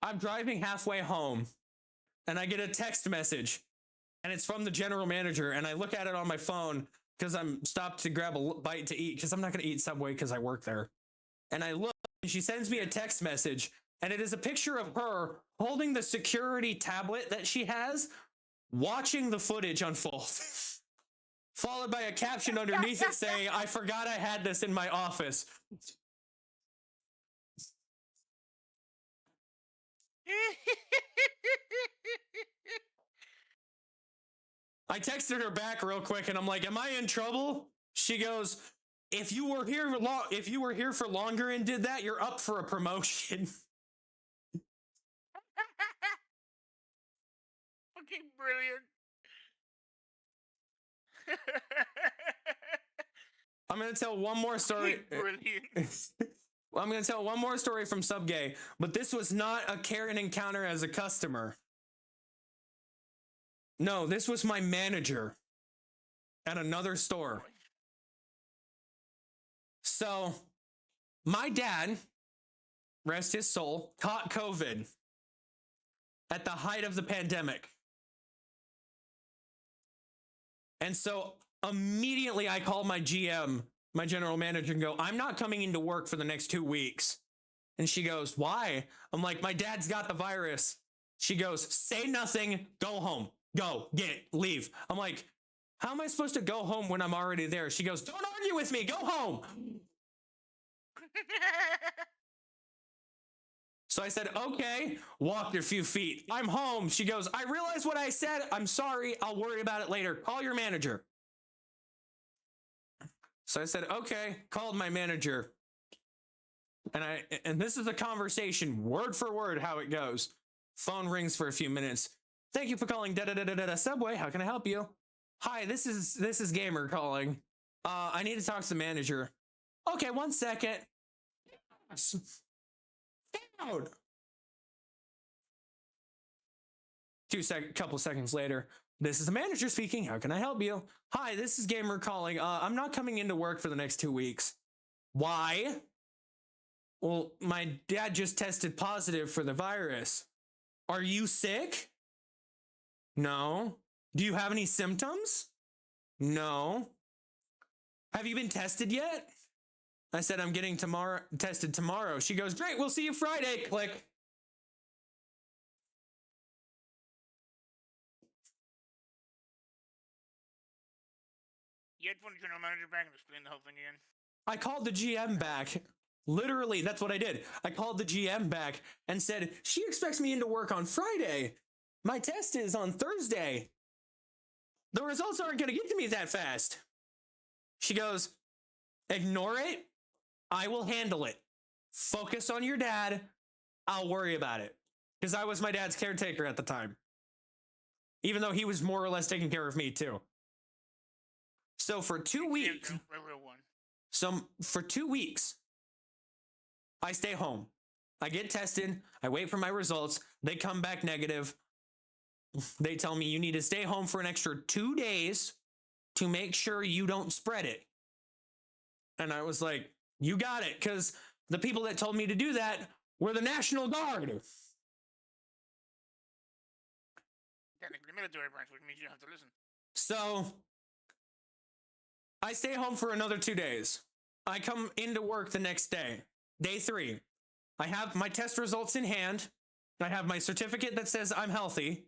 I'm driving halfway home and I get a text message and it's from the general manager. And I look at it on my phone because I'm stopped to grab a bite to eat because I'm not going to eat Subway because I work there. And I look and she sends me a text message and it is a picture of her holding the security tablet that she has, watching the footage unfold. Followed by a caption underneath it saying, I forgot I had this in my office. I texted her back real quick and I'm like, am I in trouble? She goes, if you were here for longer and did that, you're up for a promotion. Fucking brilliant. I'm gonna tell one more story. Brilliant. Well, I'm gonna tell one more story from Subgay, but this was not a Karen encounter as a customer. No, this was my manager at another store. So, my dad, rest his soul, caught COVID at the height of the pandemic. And so immediately I called my GM, my general manager, and go, I'm not coming into work for the next 2 weeks. And she goes, why? I'm like, my dad's got the virus. She goes, say nothing, go home, go, leave. I'm like, how am I supposed to go home when I'm already there? She goes, don't argue with me, go home. So I said, okay, walked a few feet. I'm home. She goes, I realized what I said. I'm sorry. I'll worry about it later. Call your manager. So I said, okay, called my manager. And this is a conversation, word for word, how it goes. Phone rings for a few minutes. Thank you for calling Subway. How can I help you? Hi, this is Gamer calling. I need to talk to the manager. Okay, 1 second. Out. Couple seconds later, this is the manager speaking. How can I help you? Hi, this is Gamer calling. I'm not coming into work for the next 2 weeks. Why? Well, my dad just tested positive for the virus. Are you sick? No. Do you have any symptoms? No. Have you been tested yet? I said, I'm getting tested tomorrow. She goes, great, we'll see you Friday. Click. You had phone general manager back and explain the whole thing again. I called the GM back. Literally, that's what I did. I called the GM back and said, she expects me into work on Friday. My test is on Thursday. The results aren't going to get to me that fast. She goes, ignore it. I will handle it. Focus on your dad. I'll worry about it. Because I was my dad's caretaker at the time. Even though he was more or less taking care of me too. So for 2 weeks. For 2 weeks, I stay home. I get tested. I wait for my results. They come back negative. They tell me you need to stay home for an extra 2 days to make sure you don't spread it. And I was like, you got it, because the people that told me to do that were the National Guard. Technically military branch, which means you don't have to listen. So I stay home for another 2 days. I come into work the next day, day 3. I have my test results in hand. I have my certificate that says I'm healthy.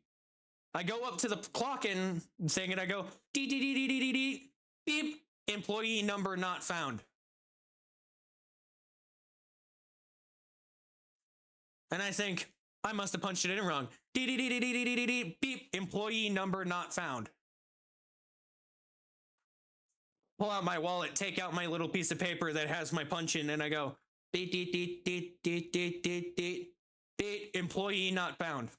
I go up to the clock-in thing and I go, beep, employee number not found. And I think, I must have punched it in wrong. Beep, employee number not found. Pull out my wallet, take out my little piece of paper that has my punch in, and I go, employee not found.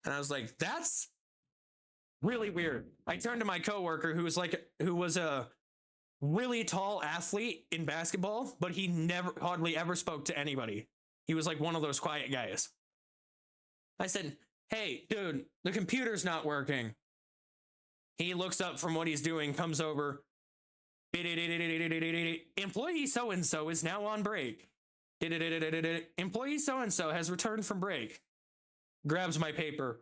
And I was like, that's really weird. I turned to my coworker who was a really tall athlete in basketball, but he hardly ever spoke to anybody. He was like one of those quiet guys. I said, hey, dude, the computer's not working. He looks up from what he's doing, comes over. Employee so-and-so is now on break. Employee so-and-so has returned from break. Grabs my paper.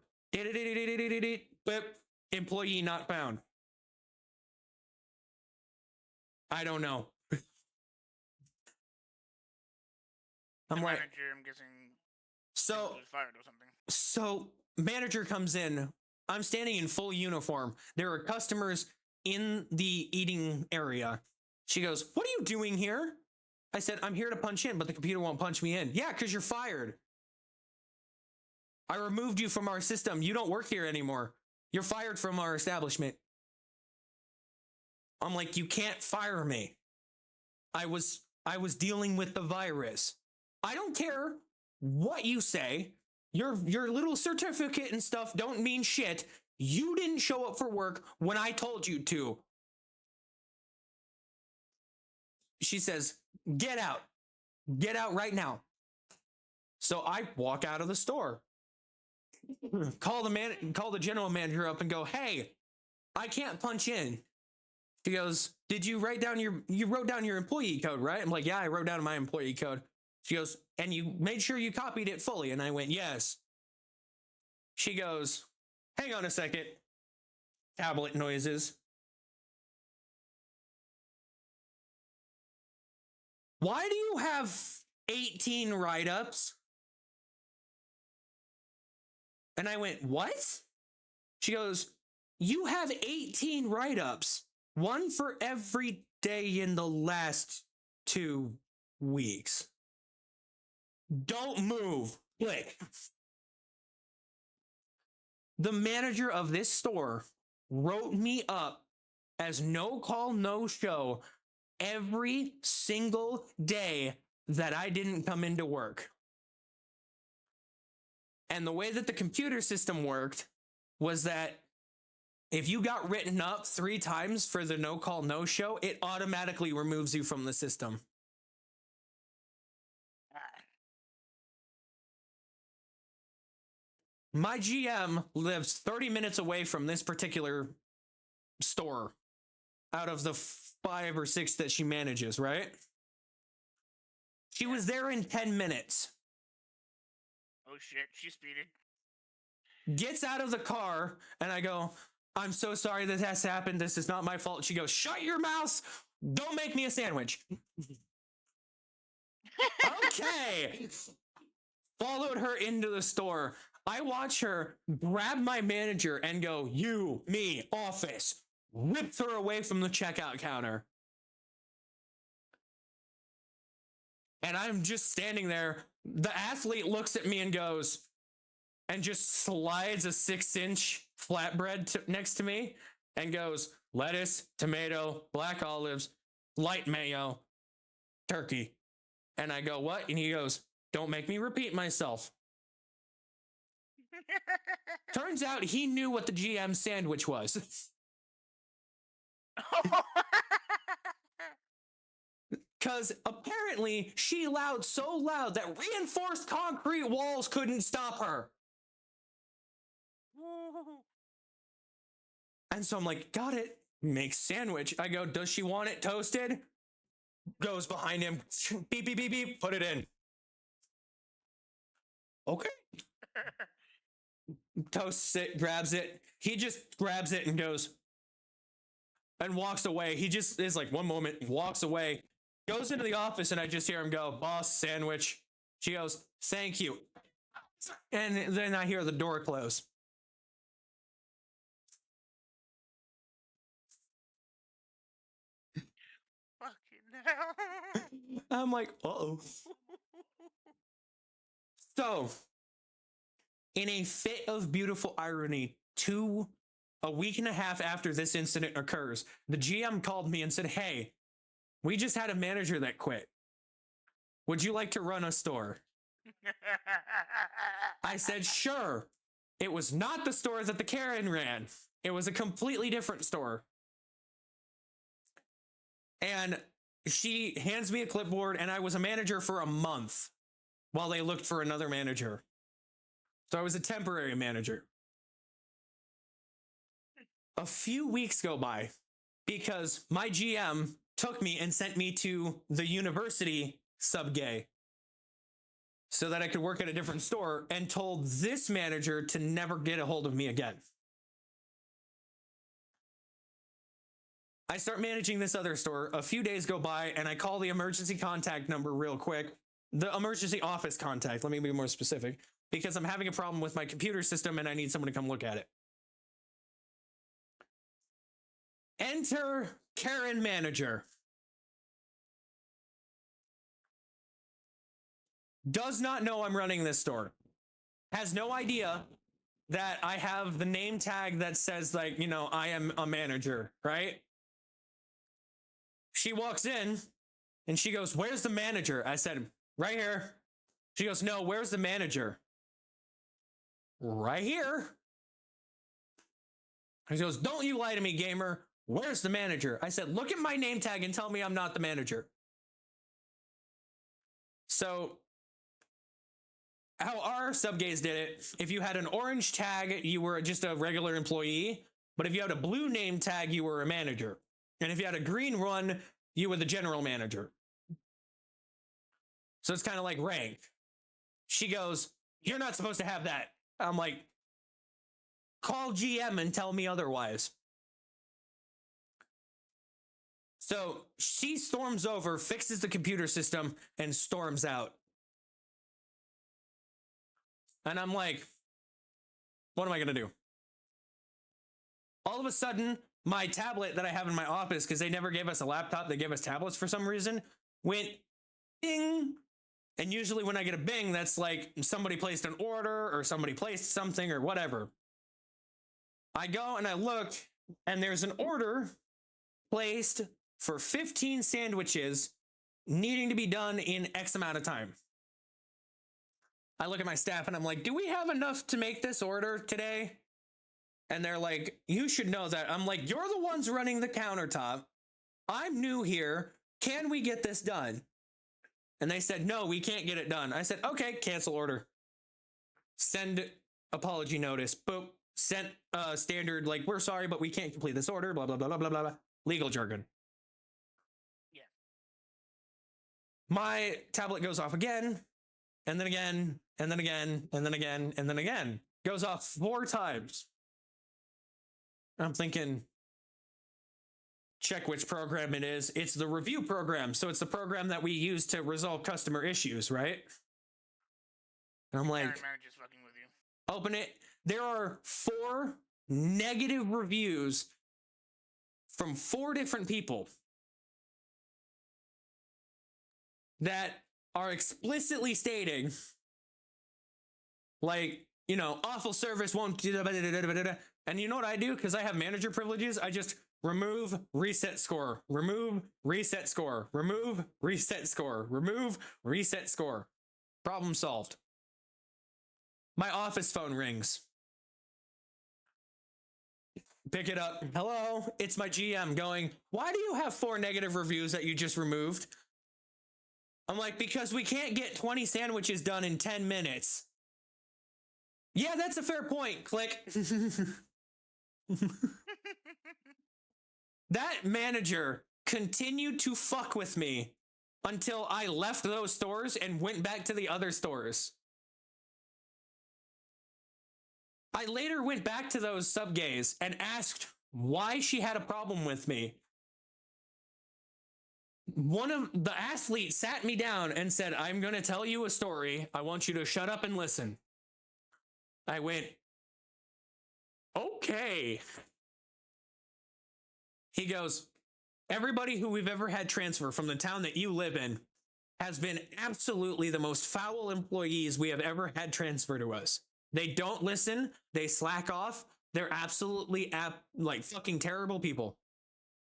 Employee not found. I don't know. I'm guessing. So fired or something. So manager comes in. I'm standing in full uniform. There are customers in the eating area. She goes, what are you doing here? I said, I'm here to punch in, but the computer won't punch me in. Yeah, because you're fired. I removed you from our system. You don't work here anymore. You're fired from our establishment. I'm like, you can't fire me. I was dealing with the virus. I don't care what you say. Your little certificate and stuff don't mean shit. You didn't show up for work when I told you to. She says, get out. Get out right now. So I walk out of the store. Call the general manager up and go, hey, I can't punch in. She goes, did you wrote down your employee code, right? I'm like, yeah, I wrote down my employee code. She goes, and you made sure you copied it fully? And I went, yes. She goes, hang on a second. Tablet noises. Why do you have 18 write-ups? And I went, what? She goes, you have 18 write-ups. One for every day in the last 2 weeks. Don't move. Click. The manager of this store wrote me up as no call, no show every single day that I didn't come into work. And the way that the computer system worked was that if you got written up 3 times for the no call, no show, it automatically removes you from the system. My GM lives 30 minutes away from this particular store out of the 5 or 6 that she manages, right? She was there in 10 minutes. Oh shit, she speeded. Gets out of the car, and I go, I'm so sorry this has happened. This is not my fault. She goes, shut your mouth. Don't make me a sandwich. Okay. Followed her into the store. I watch her grab my manager and go, you, me, office. Rips her away from the checkout counter. And I'm just standing there. The athlete looks at me and goes, and just slides a 6-inch flatbread next to me and goes, lettuce, tomato, black olives, light mayo, turkey. And I go, what? And he goes, don't make me repeat myself. Turns out he knew what the GM sandwich was. Because apparently she loud so loud that reinforced concrete walls couldn't stop her. And so I'm like, got it. Make sandwich. I go, does she want it toasted? Goes behind him. Beep, beep, beep, beep. Put it in. Okay. Toasts it, grabs it. He just grabs it and goes and walks away. He just is like, one moment, walks away, goes into the office, and I just hear him go, boss, sandwich. She goes, thank you. And then I hear the door close. Fucking hell. I'm like, uh-oh. So, in a fit of beautiful irony, a week and a half after this incident occurs, the GM called me and said, hey, we just had a manager that quit. Would you like to run a store? I said, sure. It was not the store that the Karen ran. It was a completely different store. And she hands me a clipboard, and I was a manager for a month while they looked for another manager. So I was a temporary manager. A few weeks go by because my GM took me and sent me to the university sub-gay so that I could work at a different store, and told this manager to never get a hold of me again. I start managing this other store. A few days go by, and I call the emergency contact number real quick. The emergency office contact, let me be more specific, because I'm having a problem with my computer system and I need someone to come look at it. Enter Karen manager. Does not know I'm running this store. Has no idea that I have the name tag that says, like, you know, I am a manager, right? She walks in and she goes, "Where's the manager?" I said, "Right here." She goes, "No, where's the manager?" "Right here." He goes, "Don't you lie to me, gamer. Where's the manager?" I said, "Look at my name tag and tell me I'm not the manager." So how our subgays did it, if you had an orange tag, you were just a regular employee. But if you had a blue name tag, you were a manager. And if you had a green one, you were the general manager. So it's kind of like rank. She goes, "You're not supposed to have that." I'm like, "Call GM and tell me otherwise." So she storms over, fixes the computer system, and storms out. And I'm like, what am I going to do? All of a sudden, my tablet that I have in my office, because they never gave us a laptop, they gave us tablets for some reason, went bing. And usually when I get a bing, that's like somebody placed an order or somebody placed something or whatever. I go and I look, and there's an order placed for 15 sandwiches needing to be done in X amount of time. I look at my staff and I'm like, "Do we have enough to make this order today?" And they're like, "You should know that." I'm like, "You're the ones running the countertop. I'm new here. Can we get this done?" And they said, "No, we can't get it done." I said, "Okay, cancel order. Send apology notice." Boop. Sent standard, like, "We're sorry, but we can't complete this order." Blah, blah, blah, blah, blah, blah. Legal jargon. Yeah. My tablet goes off again, and then again, and then again, and then again, and then again. Goes off 4 times. I'm thinking, check which program it is. It's the review program. So it's the program that we use to resolve customer issues, right? And I'm like, Manager's fucking with you. Open it. There are 4 negative reviews from 4 different people that are explicitly stating, like, you know, awful service, won't do. And you know what I do? Because I have manager privileges, I just remove, reset score, remove, reset score, remove, reset score, remove, reset score. Problem solved. My office phone rings. Pick it up. "Hello, it's my GM," going, "Why do you have 4 negative reviews that you just removed?" I'm like, "Because we can't get 20 sandwiches done in 10 minutes. "Yeah, that's a fair point." Click. That manager continued to fuck with me until I left those stores and went back to the other stores. I later went back to those subgays and asked why she had a problem with me. One of the athletes sat me down and said, "I'm going to tell you a story. I want you to shut up and listen." I went, "Okay." He goes, "Everybody who we've ever had transfer from the town that you live in has been absolutely the most foul employees we have ever had transfer to us. They don't listen. They slack off. They're absolutely like fucking terrible people.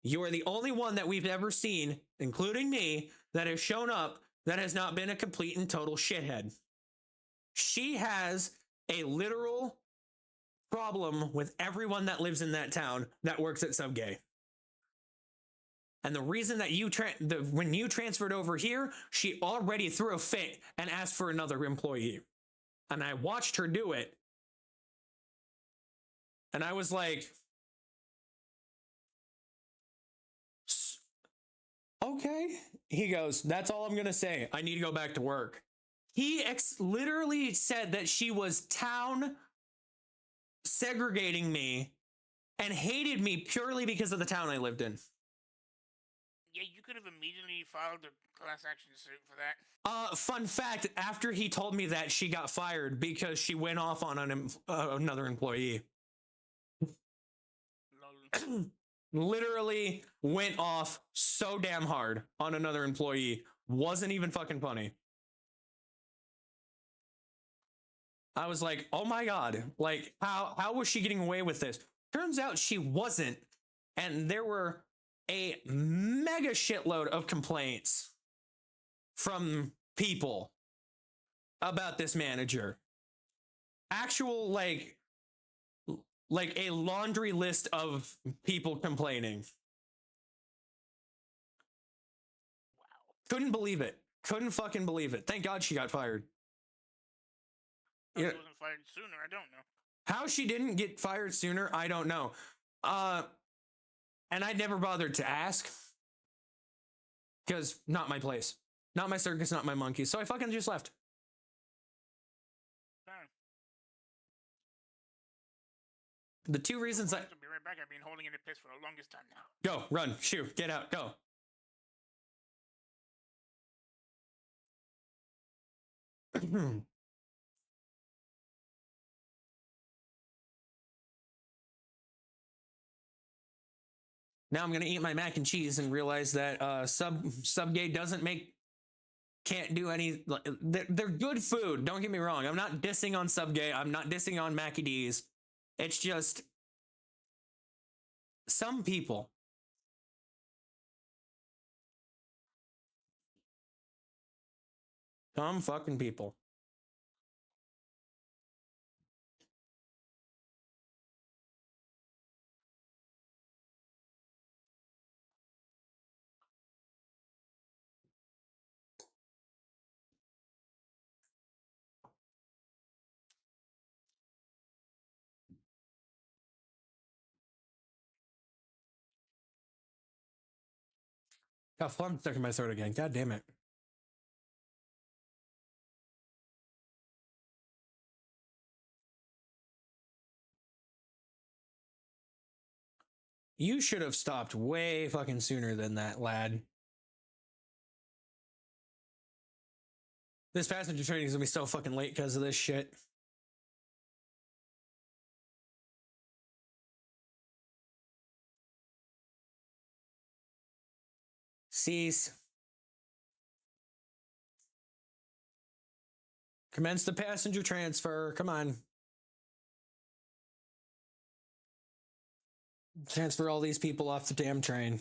You are the only one that we've ever seen, including me, that has shown up that has not been a complete and total shithead. She has a literal problem with everyone that lives in that town that works at Subgay. And the reason that when you transferred over here, she already threw a fit and asked for another employee. And I watched her do it. And I was like, okay." He goes, "That's all I'm going to say. I need to go back to work." He literally said that she was town segregating me and hated me purely because of the town I lived in. Yeah, you could have immediately filed a class action suit for that. Fun fact, after he told me that, she got fired because she went off on another employee. Literally went off so damn hard on another employee. Wasn't even fucking funny. I was like, oh my God, like how was she getting away with this? Turns out she wasn't. And there were a mega shitload of complaints from people about this manager. Actual like a laundry list of people complaining. Wow. Couldn't believe it. Couldn't fucking believe it. Thank God she got fired. How Yeah. she wasn't fired sooner, I don't know. How she didn't get fired sooner, I don't know. And I never bothered to ask. Because not my place. Not my circus, not my monkey. So I fucking just left. Fine. The two reasons I I'll be right back. I've been holding in the piss for the longest time now. go, run, shoot, get out, go. Now I'm gonna eat my mac and cheese and realize that Subgay can't do any. They're good food. Don't get me wrong. I'm not dissing on Subgay. I'm not dissing on Mackie D's. It's just some people. Some fucking people. Got phlegm stuck in my throat again. God damn it. You should have stopped way fucking sooner than that, lad. This passenger training is gonna be so fucking late because of this shit. Cease. Commence the passenger transfer. Come on. Transfer all these people off the damn train.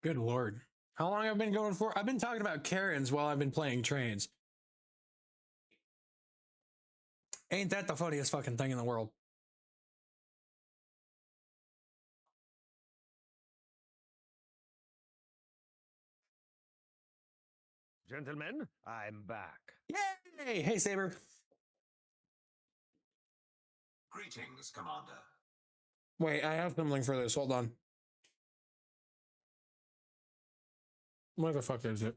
Good Lord. How long have I been going for? I've been talking about Karens while I've been playing trains. Ain't that the funniest fucking thing in the world? Gentlemen, I'm back. Yay! Hey, Saber. Greetings, Commander. Wait, I have something for this. Hold on. Where the fuck is it?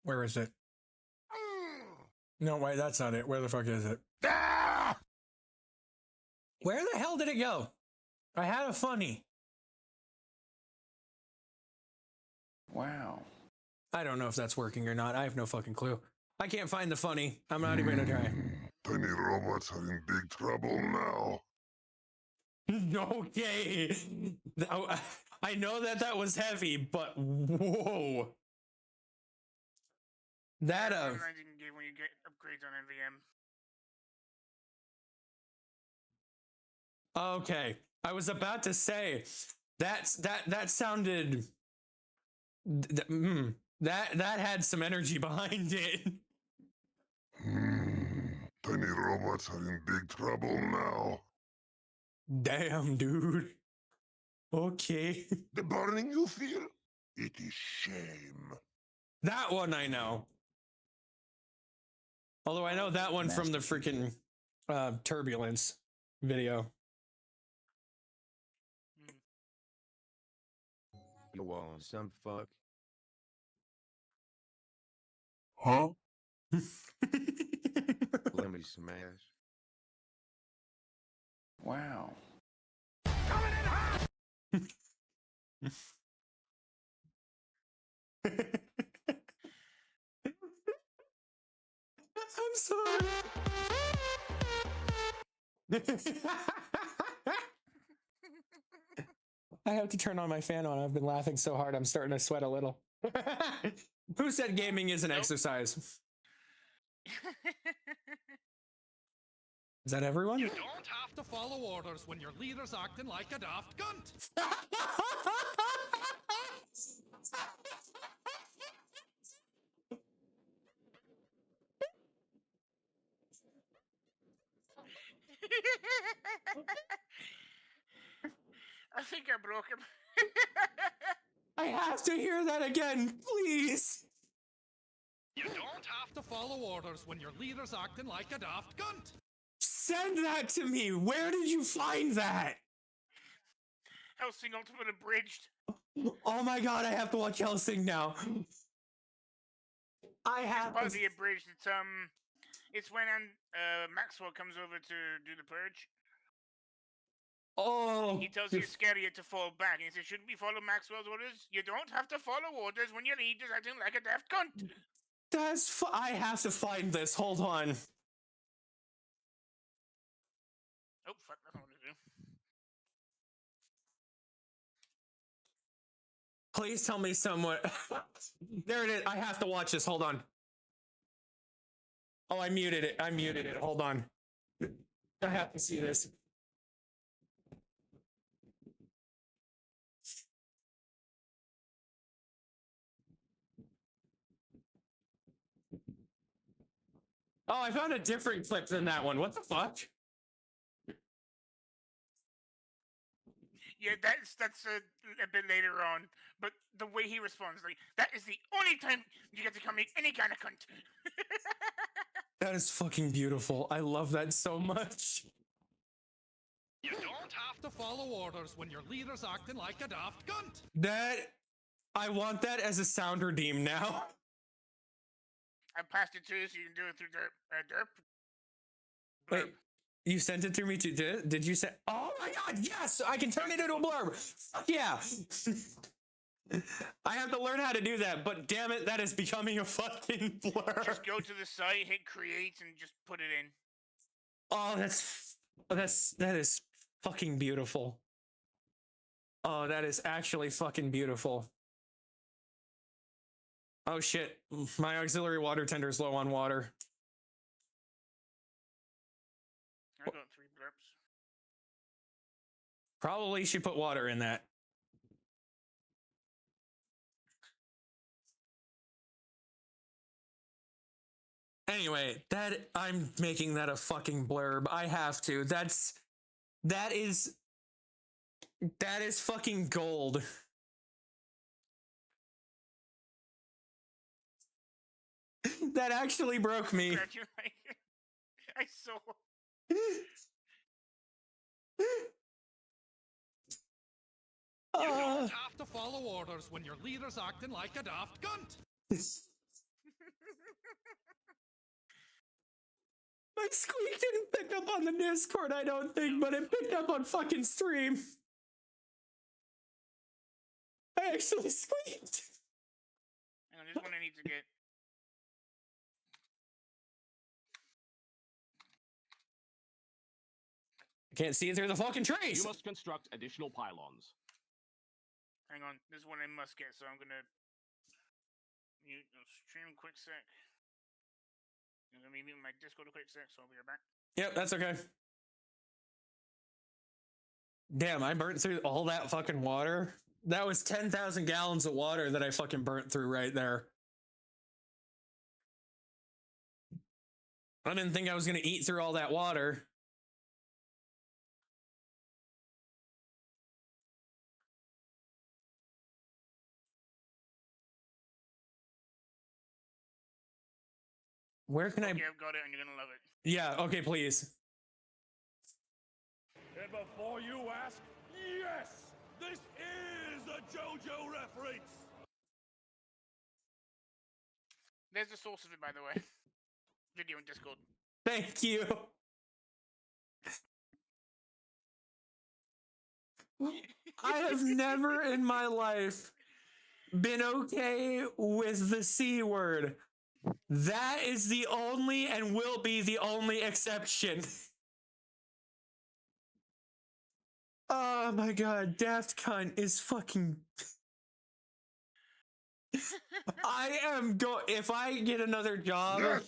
Where is it? No, wait, that's not it. Where the fuck is it? Ah! Where the hell did it go? I had a funny. Wow. I don't know if that's working or not. I have no fucking clue. I can't find the funny. I'm not even gonna try. Tiny robots are in big trouble now. Okay. I know that was heavy, but whoa. That You can get when you get upgrades on NVM. okay. I was about to say that sounded that had some energy behind it. Tiny robots are in big trouble now. Damn, dude. Okay. The burning you feel? It is shame. That one I know. Although I know that one from the freaking turbulence video. You want some fuck? Huh? Let me smash. Wow. I'm sorry. I have to turn on my fan on. I've been laughing so hard I'm starting to sweat a little. Who said gaming is an Nope. exercise? Is that everyone? You don't have to follow orders when your leader's acting like a daft cunt. I think I broke him. I have to hear that again, please. You don't have to follow orders when your leader's acting like a daft cunt. Send that to me. Where did you find that? Helsing Ultimate Abridged. Oh my god, I have to watch Helsing now. I have Part of to. the Abridged. It's when Maxwell comes over to do the purge. Oh, He tells you Iscariot to fall back, and he says, "Shouldn't we follow Maxwell's orders? You don't have to follow orders when your leader's acting like a daft cunt." that's. I have to find this. Hold on. Oh fuck! That's not what to do. Please tell me someone. There it is. I have to watch this. Hold on. Oh, I muted it. I muted it. Hold on. I have to see this. Oh, I found a different clip than that one. What the fuck? Yeah, that's a bit later on, but the way he responds, like, that is the only time you get to call me any kind of cunt. That is fucking beautiful. I love that so much. You don't have to follow orders when your leader's acting like a daft cunt. That. I want that as a sound redeem now. I passed it to you so you can do it through Derp. Wait, Blurb. you sent it to me too? Did you say? Oh my god, yes! I can turn it into a blurb. Fuck yeah! I have to learn how to do that, but damn it, that is becoming a fucking blur. Just go to the site, hit create, and just put it in. Oh, that is fucking beautiful. Oh, that is actually fucking beautiful. Oh shit, my auxiliary water tender is low on water. I got 3 blurps. Probably should put water in that. Anyway, I'm making that a fucking blurb. I have to. That is fucking gold. That actually broke me. I saw. You don't have to follow orders when your leader's acting like a daft cunt. My squeak didn't pick up on the Discord, I don't think, but it picked up on fucking stream. I actually squeaked. Hang on, this one I need to get. I can't see it through the fucking trees. You must construct additional pylons. Hang on, this one I must get, so I'm gonna stream quick sec. I'm gonna be muting my Discord a quick sec, so I'll be right back. Yep, that's okay. Damn, I burnt through all that fucking water. That was 10,000 gallons of water that I fucking burnt through right there. I didn't think I was gonna eat through all that water. Where can Okay, I've got it, and you're gonna love it. Yeah, okay, please. And before you ask, yes, this is a JoJo reference. There's the source of it, by the way. Video in Discord. Thank you. I have never in my life been okay with the C word. That is the only and will be the only exception. Oh my god, Daft Cunt is fucking. I am if I get another job.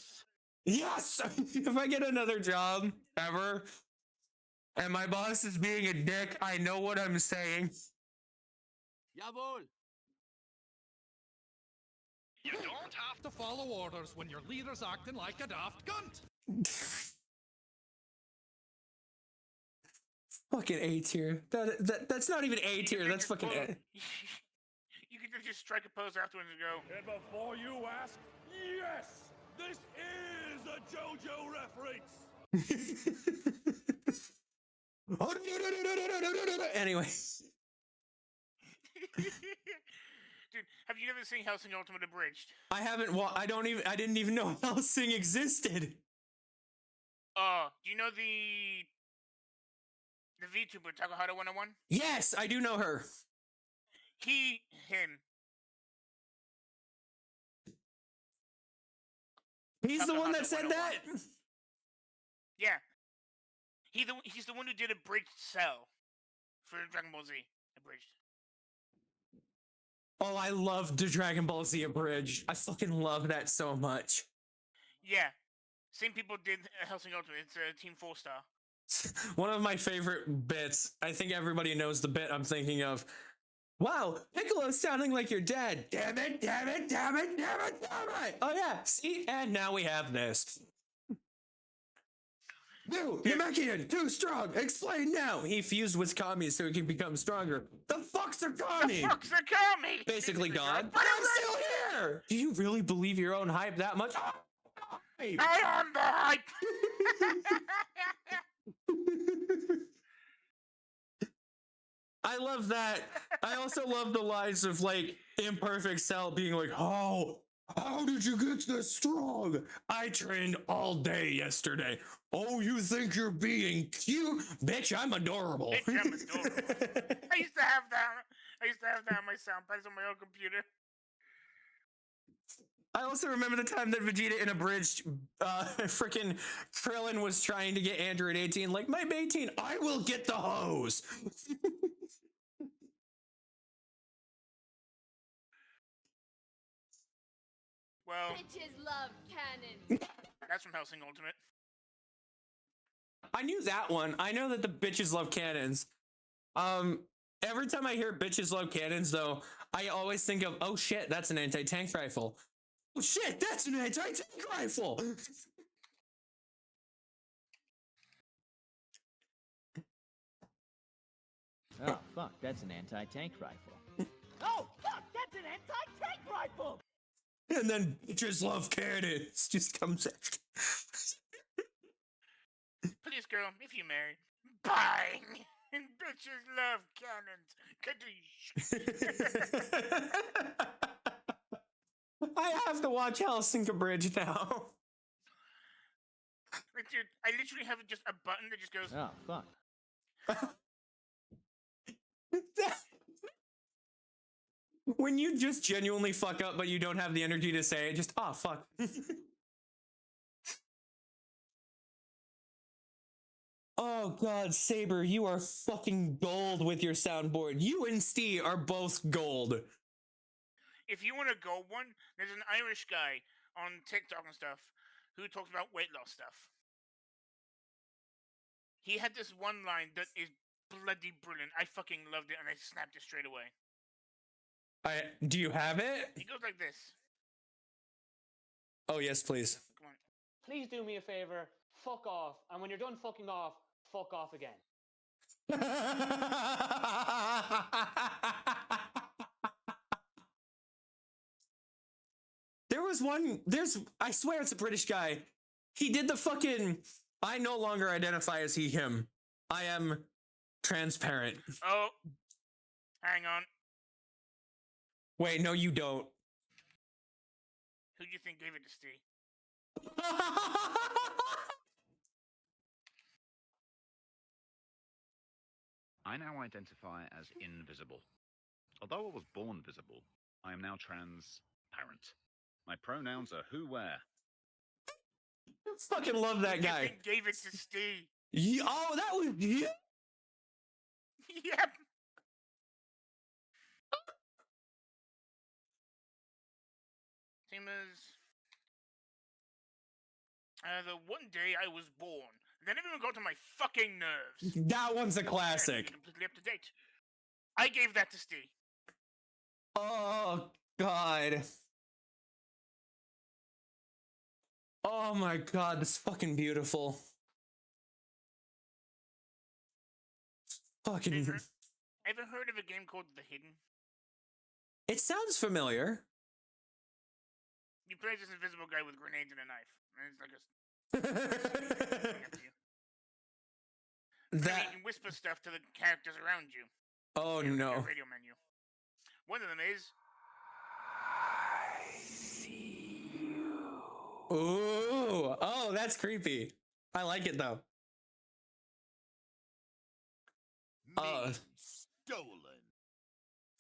Yes! If I get another job ever, and my boss is being a dick, I know what I'm saying. Jawohl. You don't have to follow orders when your leader's acting like a daft cunt. Fucking A tier. That's not even A tier. That's fucking A. You can just strike a pose afterwards and go. And before you ask, yes, this is a JoJo reference. Anyway. Dude, have you ever seen Hellsing Ultimate Abridged? I haven't. Well, I didn't even know Hellsing existed. Do you know the VTuber Takahata 101? Yes, I do know her. Him. He's the one that said that. Yeah. He's the one who did Abridged Cell for Dragon Ball Z Abridged. Oh, I loved the Dragon Ball Z Abridged. I fucking love that so much. Yeah. Same people did Hellsing Ultimate. It's Team 4-Star. One of my favorite bits. I think everybody knows the bit I'm thinking of. Wow, Piccolo's sounding like your dad. Damn it, damn it, damn it, damn it, damn it. Oh yeah, see? And now we have this. No, Namekian, too strong. Explain now. He fused with Kami so he can become stronger. The fuck's a Kami? The fuck's a Kami? Basically God. But I'm still here. Do you really believe your own hype that much? I am the hype. I love that. I also love the lines of like Imperfect Cell being like, "Oh, how did you get this strong? I trained all day yesterday. Oh, you think you're being cute? Bitch, I'm adorable." Bitch, I'm adorable. I used to have that on my sound pads on my old computer. I also remember the time that Vegeta in Abridged, freaking Krillin was trying to get Android 18. Like, my 18, I will get the hose. Well, Bitches love cannon. that's from Hellsing Ultimate. I knew that one. I know that the bitches love cannons. Every time I hear bitches love cannons, though, I always think of, oh shit, that's an anti-tank rifle. Oh shit, that's an anti-tank rifle. Oh, fuck, that's an anti-tank rifle. Oh, fuck, that's an anti-tank rifle! And then bitches love cannons just comes after. Please, girl, if you marry, bang! And bitches love cannons. Kadoosh. I have to watch Helsinki Bridge now. Like, dude, I literally have just a button that just goes. Oh, fuck. When you just genuinely fuck up, but you don't have the energy to say it, just, oh, fuck. Oh, God, Saber, you are fucking gold with your soundboard. You and Steve are both gold. If you want a gold one, there's an Irish guy on TikTok and stuff who talks about weight loss stuff. He had this one line that is bloody brilliant. I fucking loved it, and I snapped it straight away. Do you have it? It goes like this. Oh, yes, please. Come on. Please do me a favor, fuck off, and when you're done fucking off, fuck off again. There was one, I swear it's a British guy. He did the fucking, I no longer identify as he, him. I am transparent. Oh, hang on. Wait, no, you don't. Who do you think gave it to Steve? I now identify as invisible. Although I was born visible, I am now transparent. My pronouns are who, where. Fucking love that Who do you guy. think gave it to Steve? Oh, that was you. Yep. Same as the one day I was born. They never even got to my fucking nerves. That one's a Yeah, classic. completely up to date. I gave that to Steve. Oh God. Oh my God, that's fucking beautiful. Fucking. Ever heard of a game called The Hidden? It sounds familiar. You play this invisible guy with grenades and a knife. And it's like a up to you. And then you can whisper stuff to the characters around you. Oh in no. your radio menu. One of them is I see you. Ooh. Oh, that's creepy. I like it though. Stolen.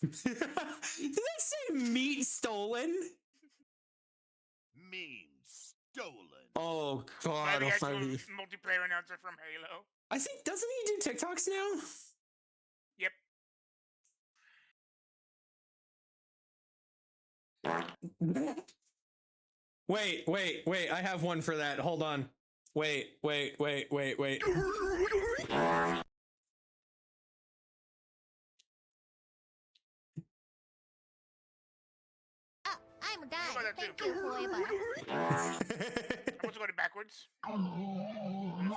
Did that say meat stolen? Meme stolen. Oh by God. the actual Almighty. multiplayer announcer from Halo. I think, doesn't he do TikToks now? Yep. Wait. I have one for that. Hold on. Wait. I'm a guy. How about that Thank too? you, forever. I'm supposed to go to backwards. Slow down.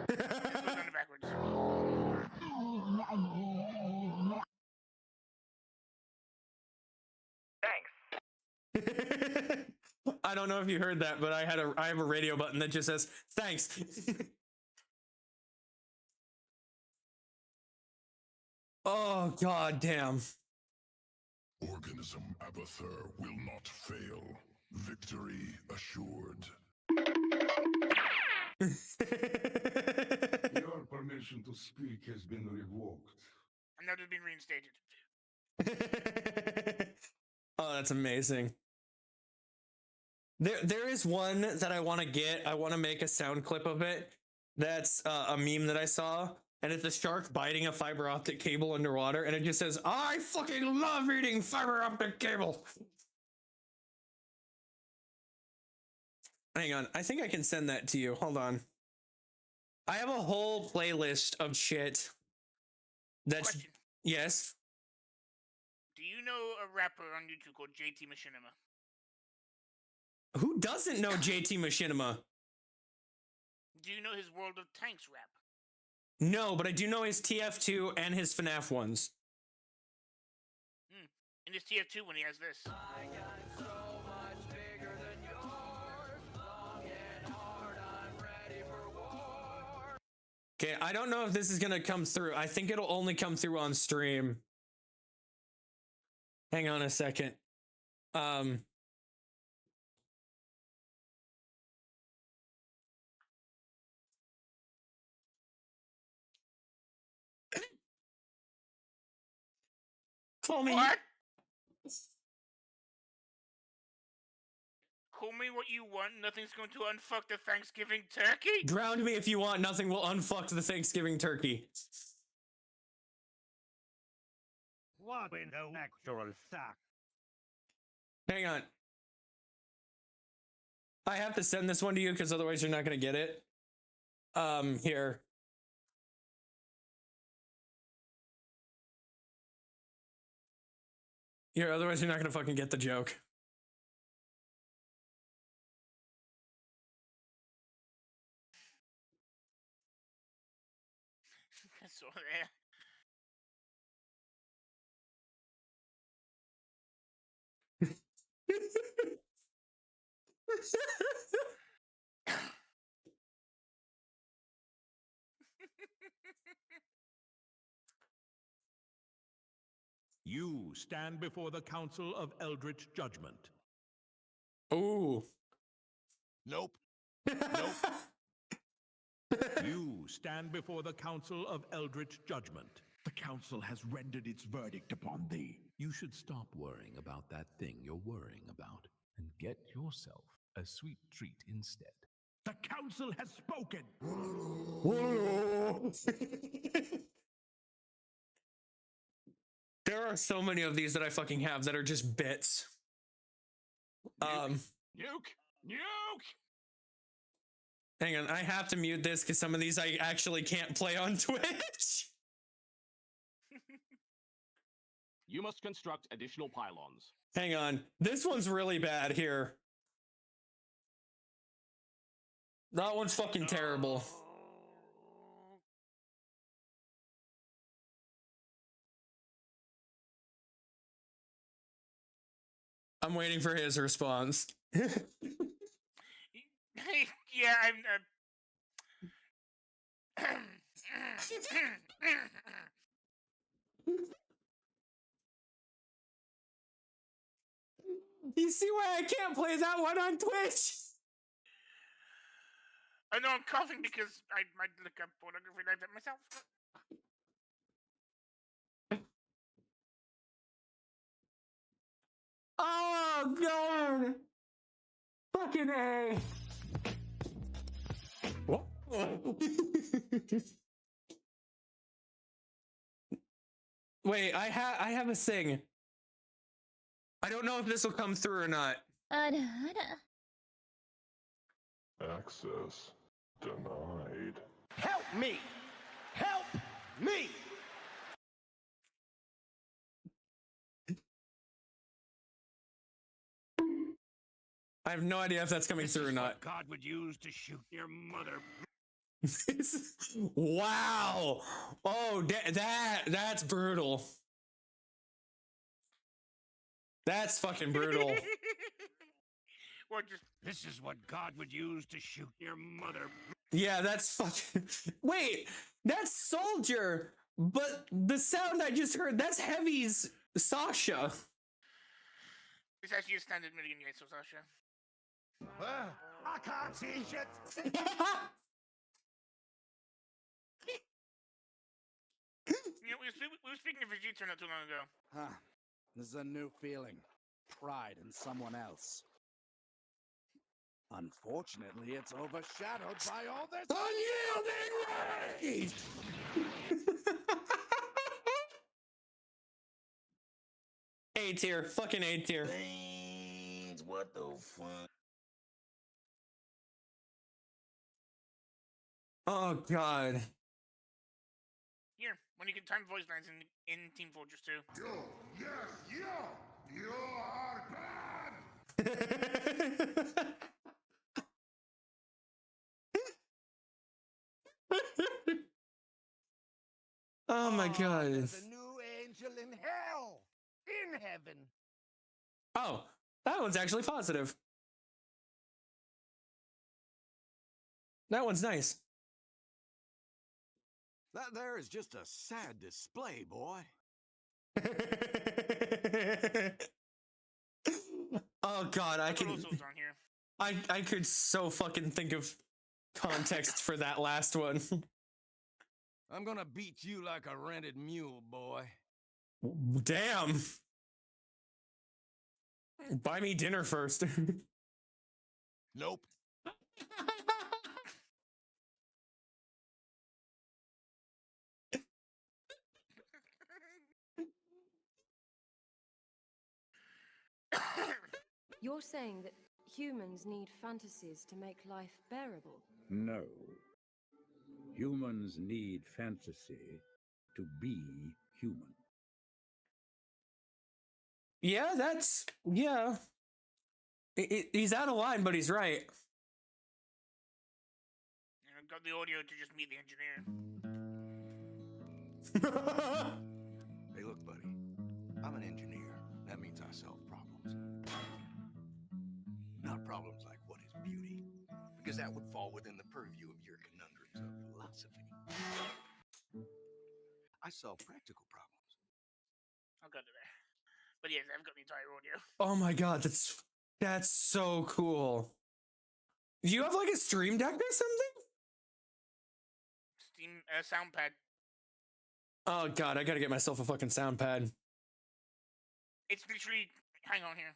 Slow down to backwards. I don't know if you heard that, but I have a radio button that just says thanks. Oh God damn. Organism Abathur will not fail. Victory assured. Your permission to speak has been revoked. And that has been reinstated. Oh, that's amazing. There is one that I want to get. I want to make a sound clip of it. That's a meme that I saw, and it's a shark biting a fiber optic cable underwater, and it just says, "I fucking love eating fiber optic cable." Hang on, I think I can send that to you. Hold on. I have a whole playlist of shit. That's Question. yes. Do you know a rapper on YouTube called JT Machinima? Who doesn't know JT Machinima? Do you know his World of Tanks rap? No, but I do know his TF2 and his FNAF ones. In his TF2 when he has this. Okay, I don't know if this is gonna come through. I think it'll only come through on stream. Hang on a second. Call me. What? Call me what you want. Nothing's going to unfuck the Thanksgiving turkey. Drown me if you want. Nothing will unfuck the Thanksgiving turkey. What in the actual sack? Hang on. I have to send this one to you because otherwise you're not gonna get it. Here. Here, otherwise you're not gonna fucking get the joke. So there. You stand before the Council of Eldritch Judgment. Ooh. Nope. You stand before the Council of Eldritch Judgment. The Council has rendered its verdict upon thee. You should stop worrying about that thing you're worrying about and get yourself a sweet treat instead. The Council has spoken! There are so many of these that I fucking have that are just bits. Nuke! Hang on, I have to mute this because some of these I actually can't play on Twitch. You must construct additional pylons. Hang on, this one's really bad here. That one's fucking terrible. I'm waiting for his response. Yeah, I'm. You see why I can't play that one on Twitch? I know I'm coughing because I might look up pornography like that myself. Oh god! Fucking A. What? Wait, I have a thing. I don't know if this will come through or not. Access denied. Help me! Help me! I have no idea if that's coming through or not. God would use to shoot your mother. Wow! Oh, that's brutal. That's fucking brutal. Or just This is what God would use to shoot your mother. Yeah, that's fucking. Wait, that's Soldier, but the sound I just heard, that's Heavy's Sasha. it's actually a standard million years, so Sasha. I can't see shit. You know, we were speaking of Vegeta not too long ago. Huh. There's a new feeling. Pride in someone else. Unfortunately, it's overshadowed by all this unyielding rage! A tier, fucking A tier. What the fuck? Oh god. Here, when you can time voice lines in Team Fortress 2. Yo, yes, yo! You are bad! Oh my god. There's a new angel in hell! In heaven! Oh, that one's actually positive. That one's nice. That there is just a sad display, boy. Oh god, I can. Russell's on here. I could so fucking think of context for that last one. I'm gonna beat you like a rented mule, boy. Damn. Buy me dinner first. Nope. You're saying that humans need fantasies to make life bearable? No. Humans need fantasy to be human. Yeah, yeah. He's out of line, but he's right. I got the audio to just meet the engineer. Hey, look, buddy. I'm an engineer. That means I solve problems. Not problems like what is beauty, because that would fall within the purview of your conundrums of philosophy. I solve practical problems. I'll go to there. But yes, I've got the entire audio. Oh my god, that's That's so cool. Do you have like a stream deck or something? Steam sound pad. Oh god, I gotta get myself a fucking sound pad. It's literally. Hang on here.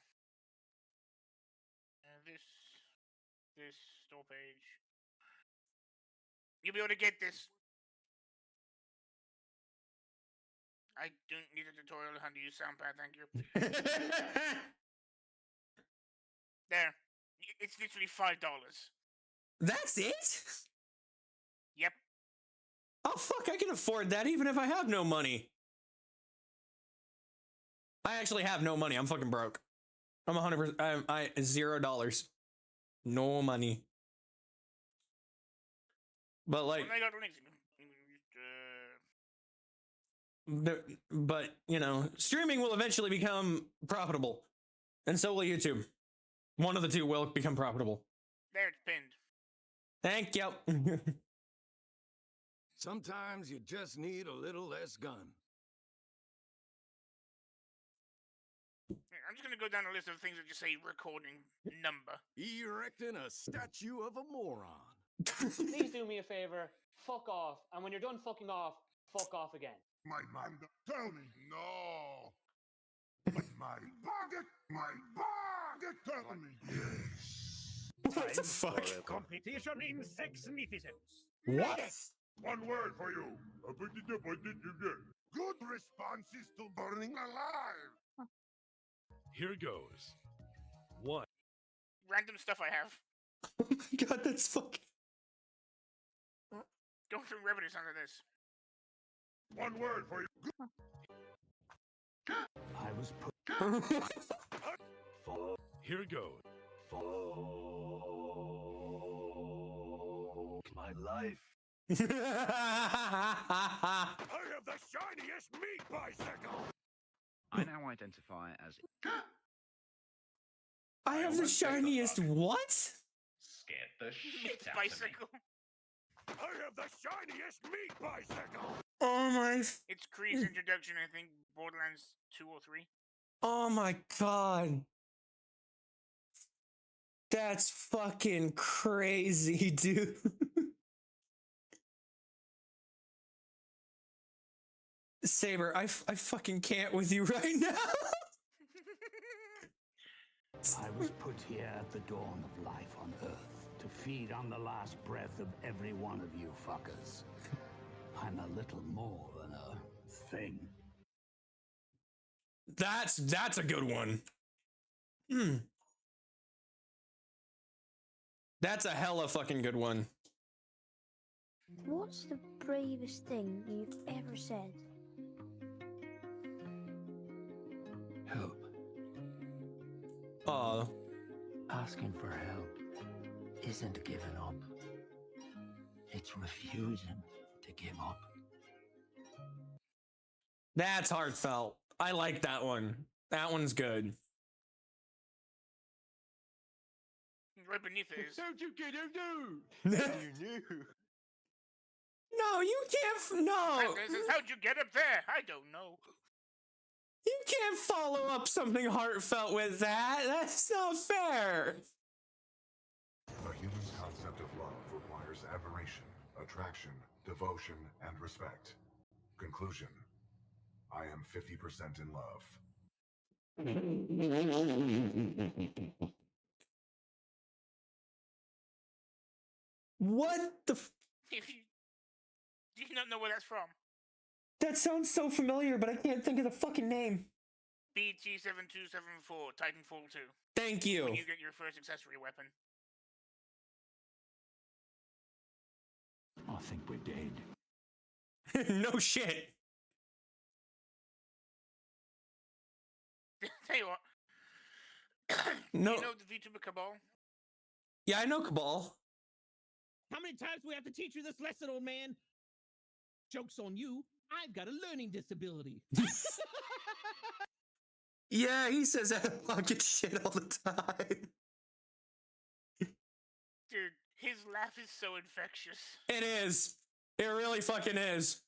This store page. You'll be able to get this. I don't need a tutorial on how to use SoundPad, thank you. There. It's literally $5. That's it? Yep. Oh fuck, I can afford that even if I have no money. I actually have no money. I'm fucking broke. I'm 100%. I $0. No money. But like, Well, I got links. but you know, streaming will eventually become profitable, and so will YouTube. One of the two will become profitable. There, it's pinned. Thank you. Sometimes you just need a little less gun. I'm just gonna go down the list of things that just say recording number. Erecting a statue of a moron. Please do me a favor. Fuck off. And when you're done fucking off, fuck off again. My man, tell me. No. My pocket, tell me. Yes. What the fuck? Competition in sexnificence. What? One word for you. Good response is to burning alive. Here goes. One. Random stuff I have. Oh my god, that's fucking. Going through revenues under this. One word for you. I was put. Here goes. My life. I have the shiniest meat bicycle. I now identify as. I have the shiniest what? Scared the shit out Bicycle. I have the shiniest meat bicycle. Oh my. It's Creed's introduction, I think, Borderlands 2 or 3. Oh my god. That's fucking crazy, dude. Saber, I fucking can't with you right now. I was put here at the dawn of life on Earth to feed on the last breath of every one of you fuckers. I'm a little more than a thing. That's a good one. That's a hella fucking good one. What's the bravest thing you've ever said? Help. Aw. Asking for help isn't giving up. It's refusing to give up. That's heartfelt. I like that one. That one's good. Right beneath it is. How'd you get him new? You knew. No, you can't. No. This is how'd you get up there? I don't know. You can't follow up something heartfelt with that. That's not fair. The human's concept of love requires admiration, attraction, devotion, and respect. Conclusion. I am 50% in love. What the? Do you not know where that's from? That sounds so familiar, but I can't think of the fucking name. BT7274, Titanfall 2. Thank you. When you get your first accessory weapon. I think we're dead. No shit. Tell you what. No. You know the VTuber Cabal? Yeah, I know Cabal. How many times do we have to teach you this lesson, old man? Joke's on you. I've got a learning disability. Yeah, he says that fucking shit all the time. Dude, his laugh is so infectious. It is. It really fucking is.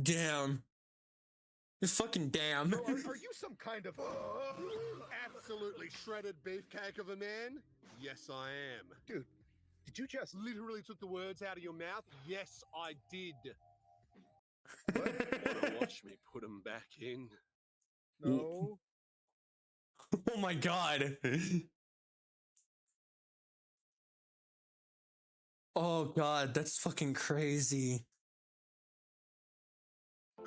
Damn. Fucking damn. Bro, are you some kind of absolutely shredded beefcake of a man? Yes, I am. Dude, did you just literally took the words out of your mouth? Yes, I did. Wanna watch me put them back in? No. Oh my god. Oh god, that's fucking crazy.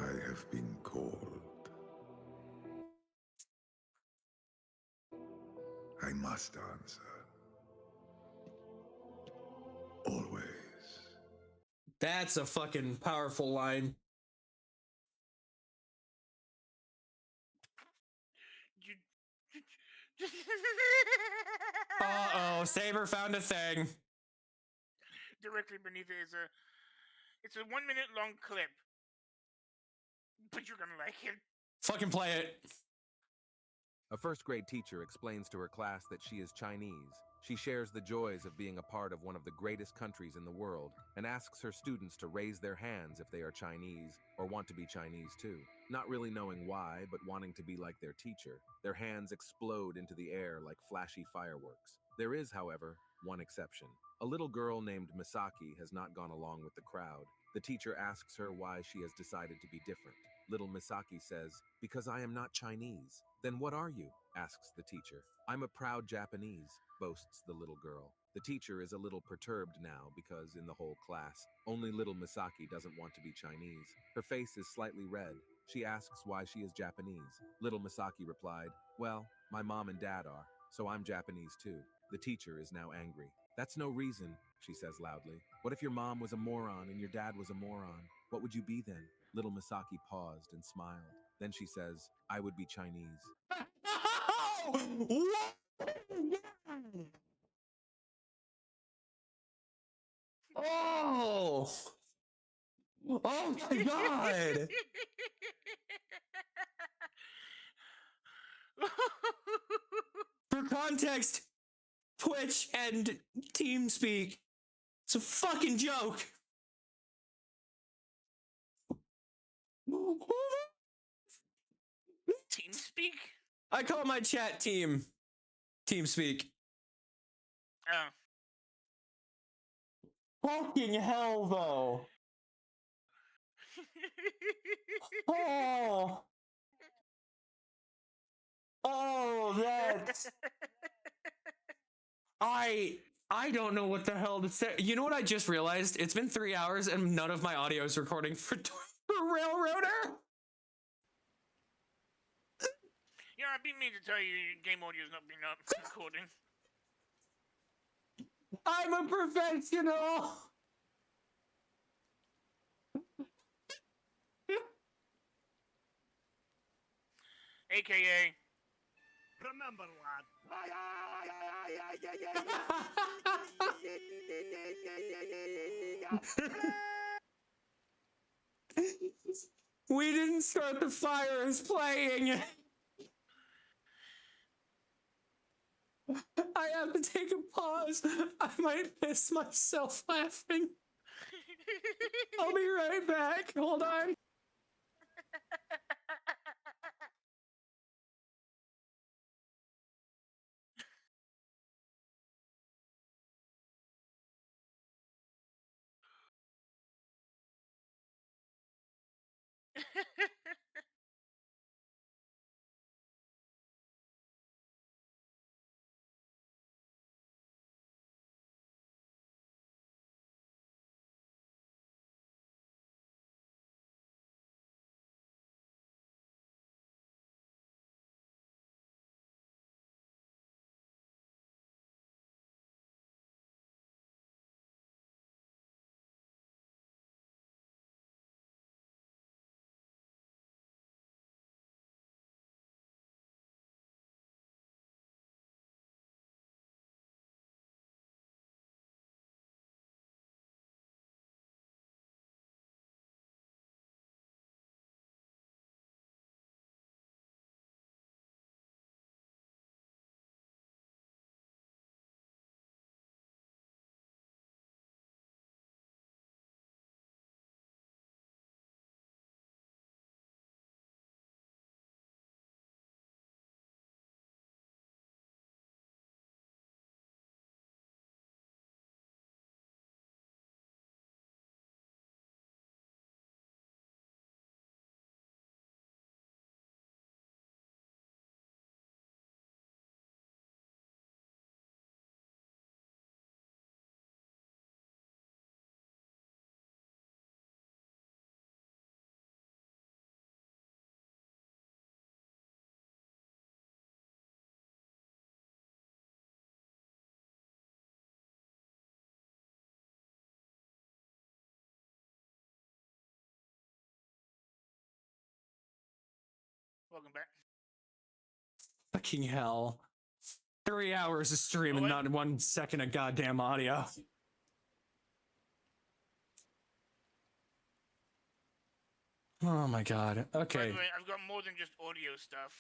I have been called. I must answer. Always. That's a fucking powerful line. Uh-oh, Saber found a thing. Directly beneath it is it's a 1 minute long clip. But you're gonna like it. Fucking play it. A first grade teacher explains to her class that she is Chinese. She shares the joys of being a part of one of the greatest countries in the world and asks her students to raise their hands if they are Chinese or want to be Chinese too. Not really knowing why, but wanting to be like their teacher, their hands explode into the air like flashy fireworks. There is, however, one exception. A little girl named Misaki has not gone along with the crowd. The teacher asks her why she has decided to be different. Little Misaki says, "Because I am not Chinese." "Then what are you?" asks the teacher. "I'm a proud Japanese," boasts the little girl. The teacher is a little perturbed now because, in the whole class, only little Misaki doesn't want to be Chinese. Her face is slightly red. She asks why she is Japanese. Little Misaki replied, "Well, my mom and dad are, so I'm Japanese too." The teacher is now angry. "That's no reason," she says loudly. "What if your mom was a moron and your dad was a moron? What would you be then?" Little Misaki paused and smiled. Then she says, "I would be Chinese." Oh! Oh my god! For context, Twitch and TeamSpeak, it's a fucking joke. TeamSpeak? I call my chat team TeamSpeak. Oh. Fucking hell, though. Oh. Oh, that's... I don't know what the hell to say. You know what I just realized? It's been 3 hours and none of my audio is recording for Railroader. Yeah, I've been meaning to tell you your game audio's not been up recording. I'm a professional. AKA. Remember, lad. We didn't start the fire, it's playing. I have to take a pause. I might piss myself laughing. I'll be right back. Hold on. Welcome back. Fucking hell. 3 hours of stream and not 1 second of goddamn audio. Oh my god. Okay. By the way, I've got more than just audio stuff.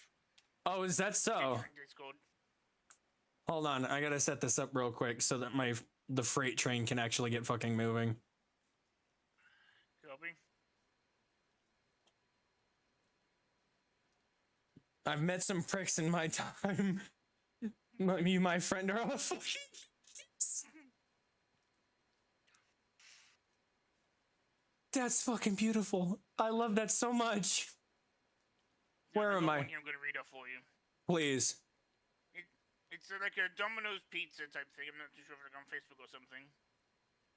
Oh, is that so? Discord. Hold on, I gotta set this up real quick so that the freight train can actually get fucking moving. Copy. I've met some pricks in my time. You, my friend, are all fucking. That's fucking beautiful. I love that so much. Where am I? I'm going to read off for you. Please. It's like a Domino's pizza type thing. I'm not too sure if it's on Facebook or something.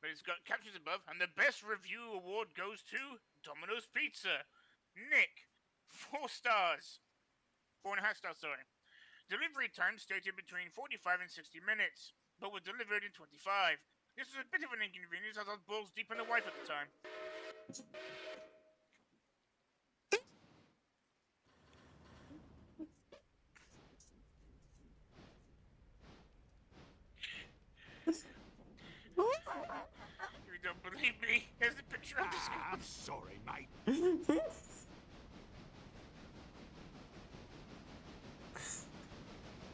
But it's got captions above, and the best review award goes to Domino's Pizza. Nick, 4 stars. 4.5 stars, sorry. Delivery time stated between 45 and 60 minutes, but was delivered in 25. This was a bit of an inconvenience as I was balls deep in the wife at the time. You don't believe me? Here's the picture on the screen. I'm sorry, mate.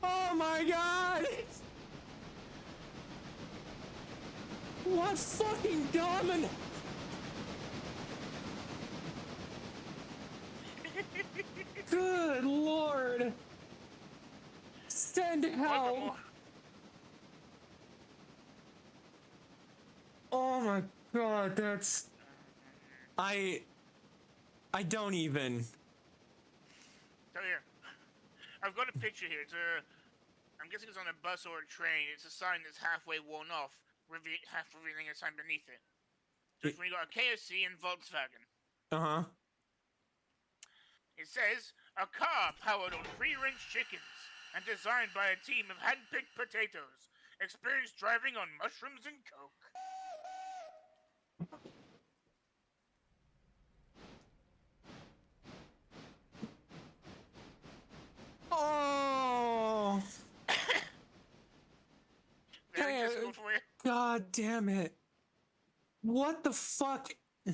Oh my god! What fucking domino? Good lord! Send help! Oh my god, that's... I don't even... So here, I've got a picture here. It's a... I'm guessing it's on a bus or a train. It's a sign that's halfway worn off, half revealing a sign beneath it. So it's when you got a KFC and Volkswagen. Uh-huh. It says, a car powered on free-range chickens and designed by a team of hand-picked potatoes, experienced driving on mushrooms and coke. Oh! Very difficult for you. God damn it. What the fuck? Oh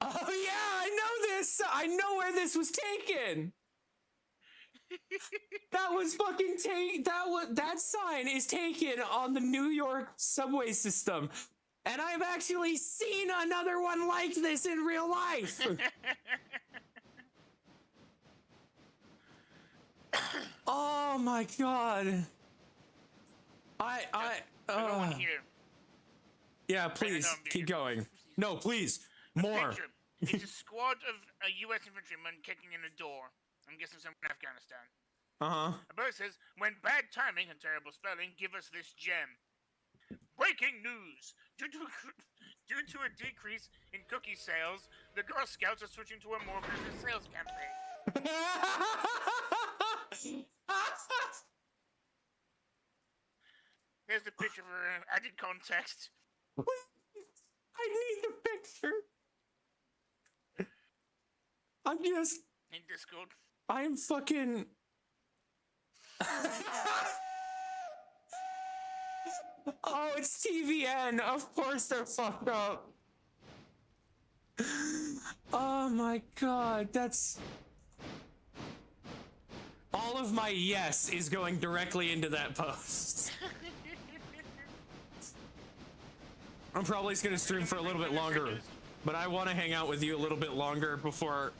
yeah, I know this! I know where this was taken! That was fucking that sign is taken on the New York subway system. And I've actually seen another one like this in real life. Oh my god. Yeah, please keep going. No, please. More. It's a squad of U.S. infantrymen kicking in a door. I'm guessing somewhere in Afghanistan. Uh-huh. Above it says, when bad timing and terrible spelling, give us this gem. Breaking news! Due to a decrease in cookie sales, the Girl Scouts are switching to a more aggressive sales campaign. Here's the picture for added context. I need the picture. I'm just... In Discord. I'm fucking... Oh, it's TVN. Of course they're fucked up. Oh my god, that's... All of my yes is going directly into that post. I'm probably just gonna stream for a little bit longer, but I want to hang out with you a little bit longer before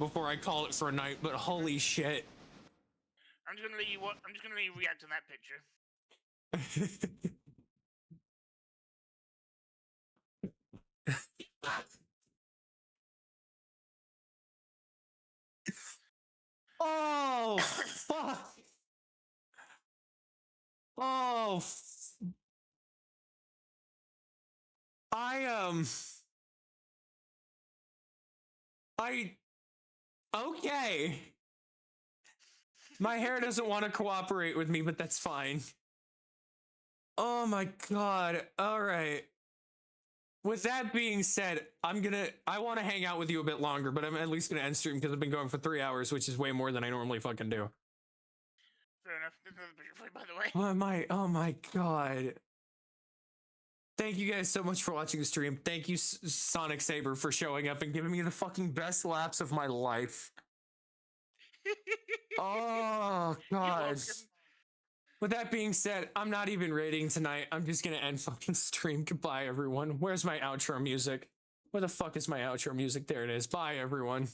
I call it for a night. But holy shit! I'm just gonna let you react to that picture. Oh fuck! Oh. Okay. My hair doesn't want to cooperate with me, but that's fine. Oh my god. All right. with that being said, I want to hang out with you a bit longer, but I'm at least gonna end stream because I've been going for 3 hours, which is way more than I normally fucking do. Fair enough. There's another picture for you, by the way. Oh my god. Thank you guys so much for watching the stream. Thank you, Sonic Saber, for showing up and giving me the fucking best laps of my life. Oh god. With that being said, I'm not even raiding tonight. I'm just gonna end fucking stream. Goodbye, everyone. Where's my outro music? Where the fuck is my outro music? There it is. Bye, everyone.